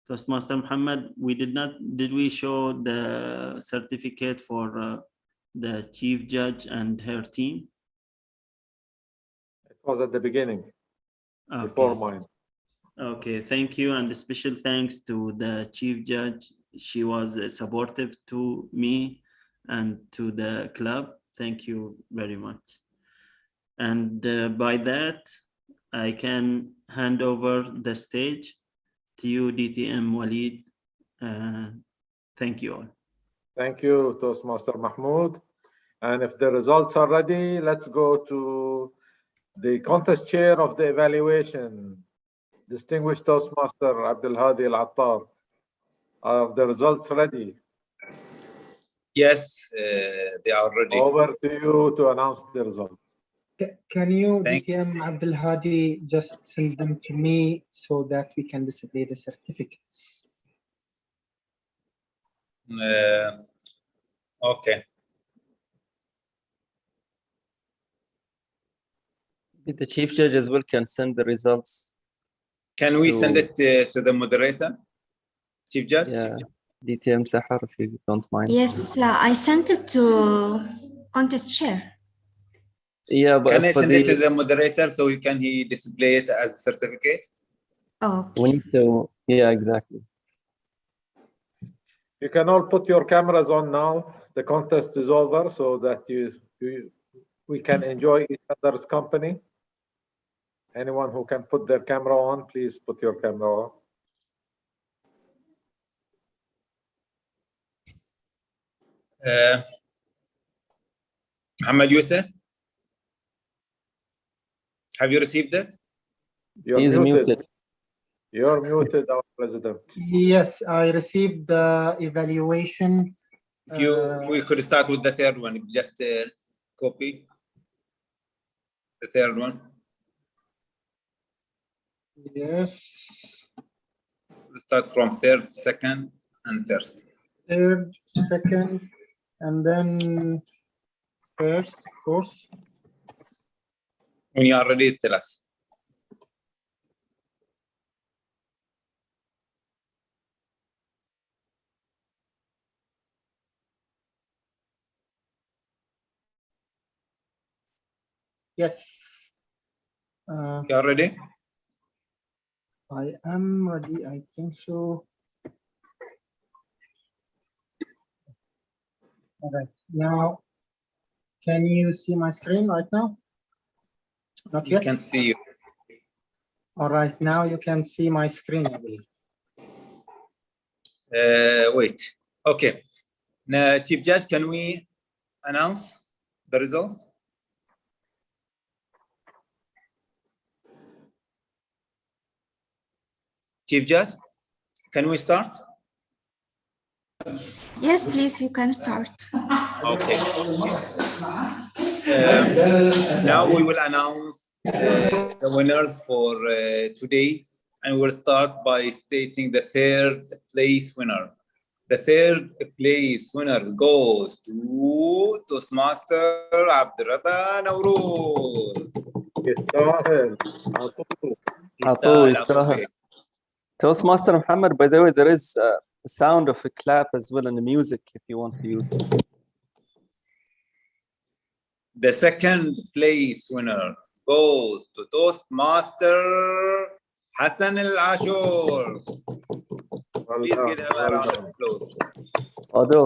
Toastmaster Muhammad, did we show the certificate for the chief judge and her team? It was at the beginning, Okay. before mine. Okay, thank you, and a special thanks to the chief judge. She was supportive to me and to the club. Thank you very much. And by that, I can hand over the stage to you, DTM Walid. Thank you all. Thank you, Toastmaster Mahmoud. And if the results are ready, let's go to the contest chair of the evaluation, distinguished Toastmaster Abdul Hadi Al-Attar. Are the results ready? Yes, they are ready. Over to you to announce the results. Can you, DTM Abdul Hadi, just send them to me so that we can display the certificates? Okay. The chief judge as well can send the results. Can we send it to the moderator, chief judge? Yeah, DTM Sahar, if you don't mind. Yes, I sent it to contest chair. Yeah, but Can I for send it to the moderator so he display it as a certificate? Oh, we need to, yeah, exactly. You can all put your cameras on now. The contest is over so that we can enjoy each other's company. Anyone who can put their camera on, please put your camera on. Muhammad Yusuf, have you received it? You're muted. You're muted, our president. Yes, I received the evaluation. If we could start with the third one, just copy the third one. Yes. Let's start from third, second, and first. Third, second, and then first, of course. When you are ready, tell us. Yes. You are ready? I am ready. I think so. All right. Now, can you see my screen right now? Not yet. You can see you. All right. Now you can see my screen, I believe. Wait. Okay. Now, Chief Judge, can we announce the results? Chief Judge, can we start? Yes, please, you can start. Okay. Now we will announce the winners for today, and we'll start by stating the third place winner. The third place winner goes to Toastmaster Abdurrahman Nawrouz. يستاهل. يستاهل. Toastmaster Muhammad, by the way, there is a sound of a clap as well in the music if you want to use it. The second place winner goes to Toastmaster Hassan Al Ashur. Please give him a round of applause.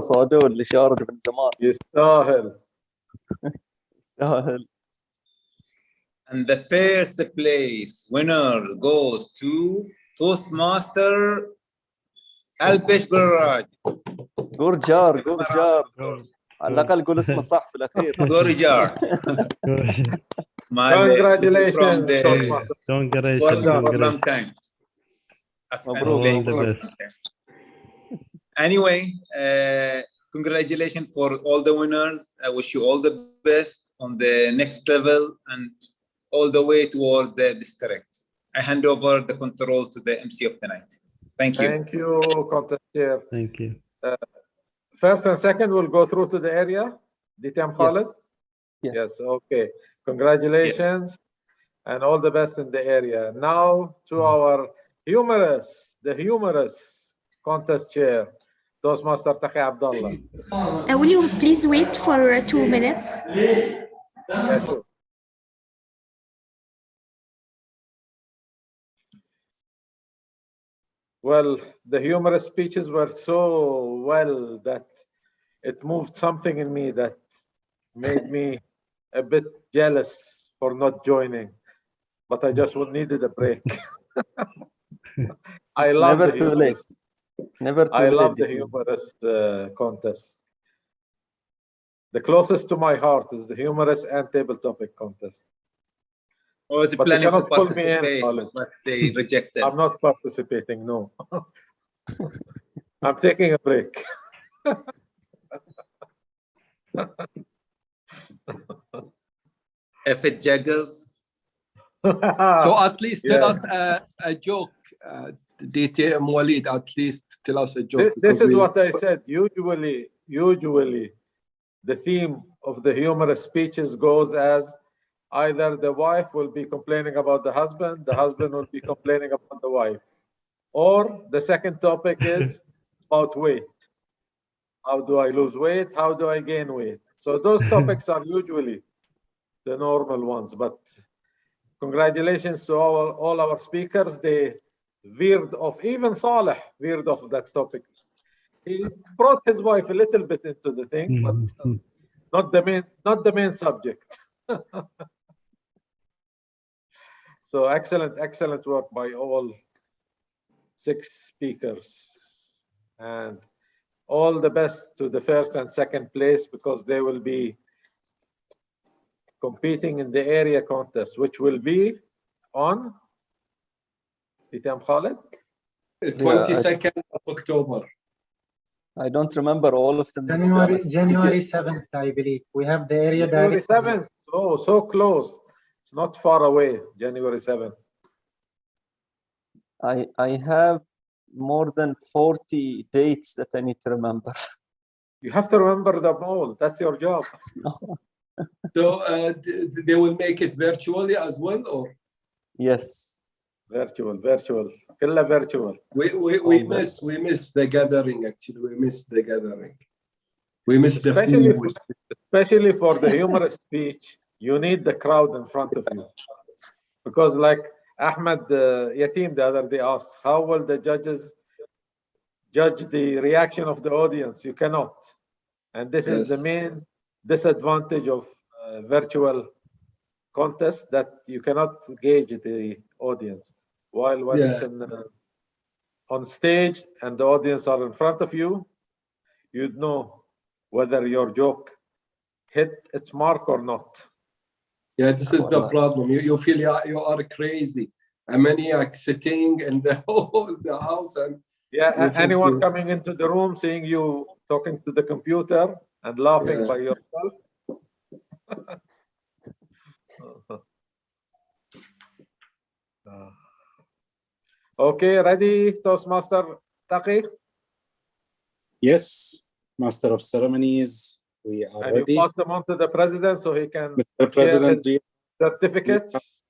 صادو اللي شارد من زمان. يستاهل. يستاهل. And the first place winner goes to Toastmaster Alpesh Gurraj. جورجار على الأقل قول اسمه صح في الأخير. Gurjar. Congratulations. Anyway, congratulations for all the winners. I wish you all the best on the next level and all the way toward the district. I hand over the control to the MC of the night. Thank you. Thank you, Contest Chair. Thank you. First and second will go through to the area. BTM Khalid? Yes. Okay. Congratulations and all the best in the area. Now to our the humorous Contest Chair, Toastmaster Taqi Abdullah. Will you please wait for 2 minutes? Yeah, sure. Well, the humorous speeches were so well that it moved something in me that made me a bit jealous for not joining, but I just needed a break. I love Never the too humorous. late. Never too I late. love the humorous contest. The closest to my heart is the humorous and table topic contest. I was But planning to cannot pull me in, participate, Khalid. but they rejected. I'm not participating, no. I'm taking a break. If it juggles. So at least tell Yeah. us a joke, DTM Walid, at least tell us a joke. This is what I said. Usually, the theme of the humorous speeches goes as either the wife will be complaining about the husband will be complaining about the wife. Or the second topic is about weight. How do I lose weight? How do I gain weight? So those topics are usually the normal ones. But congratulations to all our speakers. They veered off. Even Saleh veered off that topic. He brought his wife a little bit into the thing, but not the main subject. So excellent work by all 6 speakers, and all the best to the first and second place, because they will be competing in the area contest, which will be on BTM Khalid? 22nd of October. I don't remember all of them. January 7th, I believe. We have the area January director. 7th. Oh, so close. It's not far away, January 7th. I have more than 40 dates that I need to remember. You have to remember them all. That's your job. So they will make it virtually as well, or? Yes. Virtual. كلها virtual. We miss the gathering, actually. We miss the gathering. We miss the food. Especially for the humorous speech. You need the crowd in front of you. Because like Ahmed Yatim the other day asked, how will the judges judge the reaction of the audience? You cannot. And this is the main disadvantage of virtual contests, that you cannot gauge the audience. While when it's on stage and the audience are in front of you, you'd know whether your joke hit its mark or not. Yeah, this is the problem. You feel you are crazy, a maniac sitting in the whole the house, and anyone coming into the room seeing you talking to the computer and laughing by yourself. Okay, ready, Toastmaster Taqi? Yes, Master of Ceremonies, we are And ready. you pass them on to the president so he can Mr. President, share his certificates.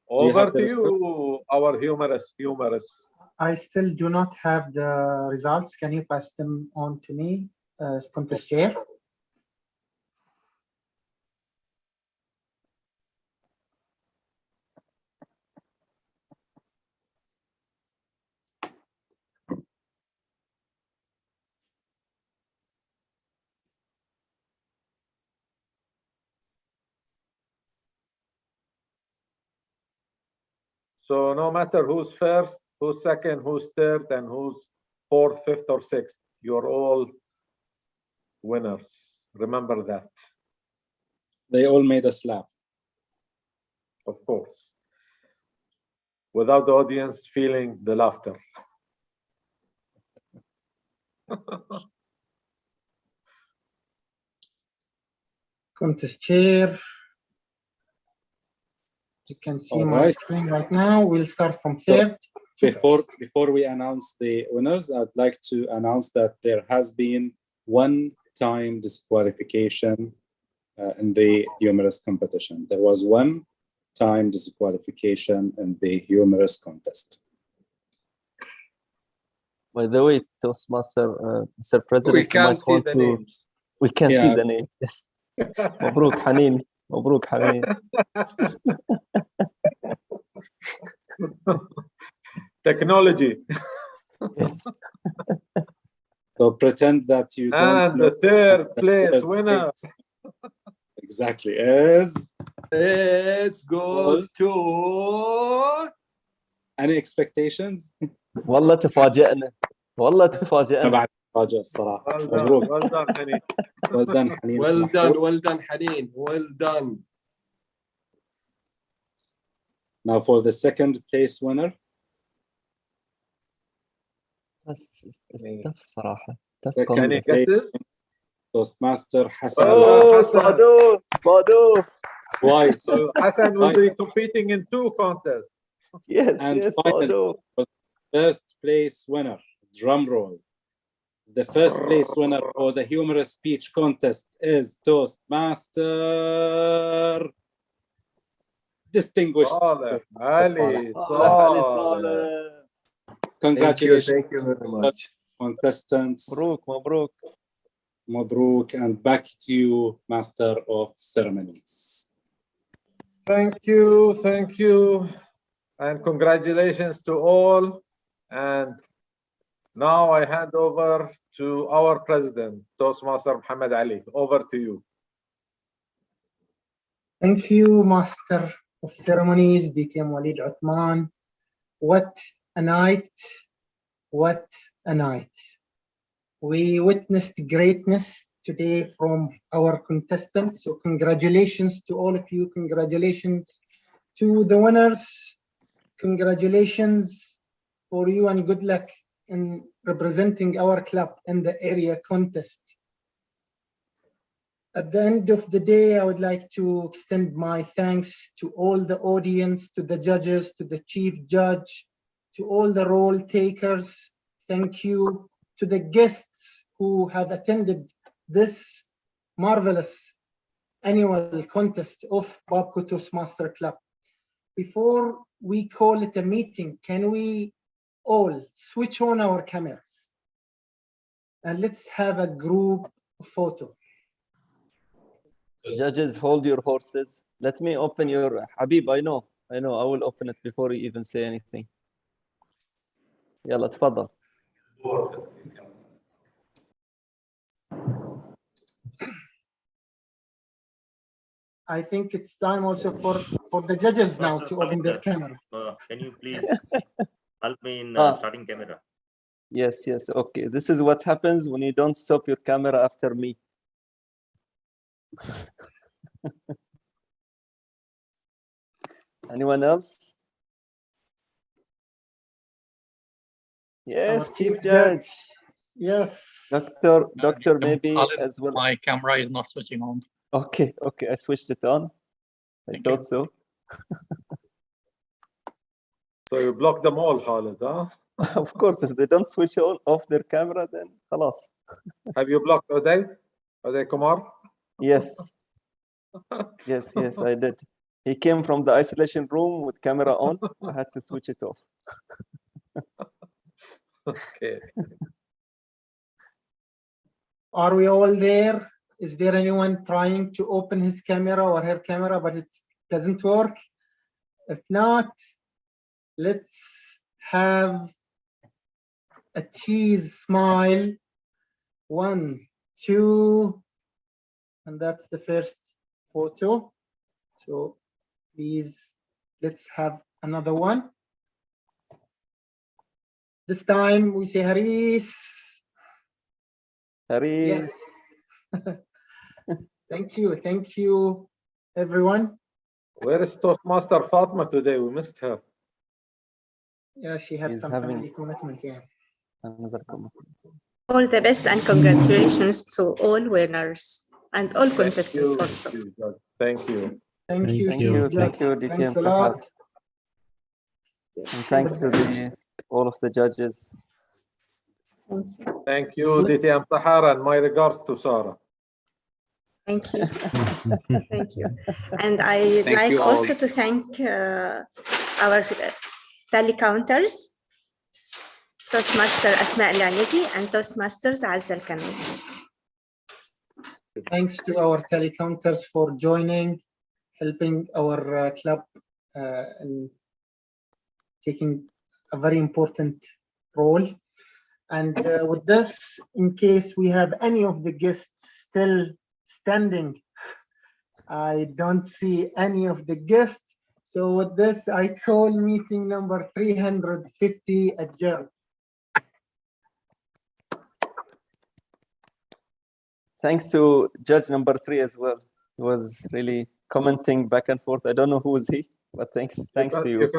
Over to you, our humorous. I still do not have the results. Can you pass them on to me, contest chair? So no matter who's first, who's second, who's third, and who's fourth, fifth, or sixth, you're all winners. Remember that. They all made us laugh. Of course. Without the audience feeling the laughter. Contest chair. You can see my screen right now. We'll start from third. Before we announce the winners, I'd like to announce that there has been one time disqualification in the humorous competition. There was one time disqualification in the humorous contest. By the way, Toastmaster, Mr. President, we can't see the names. We can see the name. Yes. Mabruk Hanin. Mabruk Hanin. Technology. Yes. So pretend that you don't And know. the third place winner. Exactly, is... It goes to... Any expectations? والله تفاجئنا. والله تفاجئنا. بعد تفاجئ الصراحة. مبروك. Well done, Hanin. Well done, Hanin. Well done, Hanin. Well done. Now for the second place winner. tough صراحة. Any guesses? Toastmaster Hassan. Oh, Sado. Why? So Hassan will be competing in two contests. Yes, and yes, finally, Sado. First place winner, drum roll. The first place winner for the humorous speech contest is Toastmaster distinguished. Ali. Congratulations. Thank you very much. Contestants. Mabruk. Mabruk, and back to you, Master of Ceremonies. Thank you. And congratulations to all. And now I hand over to our president, Toastmaster Muhammad Ali. Over to you. Thank you, Master of Ceremonies, BTM Walid Uthman. What a night. What a night. We witnessed greatness today from our contestants. So congratulations to all of you. Congratulations to the winners. Congratulations for you and good luck in representing our club in the area contest. At the end of the day, I would like to extend my thanks to all the audience, to the judges, to the chief judge, to all the role takers. Thank you to the guests who have attended this marvelous annual contest of Babco Toastmaster Club. Before we call it a meeting, can we all switch on our cameras and let's have a group photo. Judges, hold your horses. Let me open your Habib. I know. I will open it before you even say anything. يلا تفضل. I think it's time also for the judges now to open their cameras. Can you please help me in starting camera? Yes. Okay. This is what happens when you don't stop your camera after me. Anyone else? Yes, Chief Judge. Yes. Doctor, maybe Khalid, as well. My camera is not switching on. Okay. I switched it on. I thought so. So you block them all, Khalid, huh? Of course, if they don't switch off their camera, then خلاص. Have you blocked Uday? Uday Kumar? Yes. Yes, I did. He came from the isolation room with camera on. I had to switch it off. Okay. Are we all there? Is there anyone trying to open his camera or her camera, but it doesn't work? If not, let's have a cheese smile. 1, 2, and that's the first photo. So please, let's have another one. This time we say Haris. Haris. Yes. Thank you, everyone. Where is Toastmaster Fatma today? We missed her. Yeah, she had some family commitment. Yeah. Another commitment. All the best and congratulations to all winners and all contestants also. Thank you. Thank you, DTM Thanks a lot. And thanks to all of the judges. Thank you, DTM Sahara, and my regards to Sarah. Thank you. Thank you. And I'd like also to thank our telecounters, Toastmaster Asma Al-Anizi and Toastmasters Azza Al-Kanwi. Thanks to our telecounters for joining, helping our club and taking a very important role. And with this, in case we have any of the guests still standing, I don't see any of the guests. So with this, I call meeting number 350 adjourned. Thanks to judge number 3 as well. He was really commenting back and forth. I don't know who is he, but thanks to you.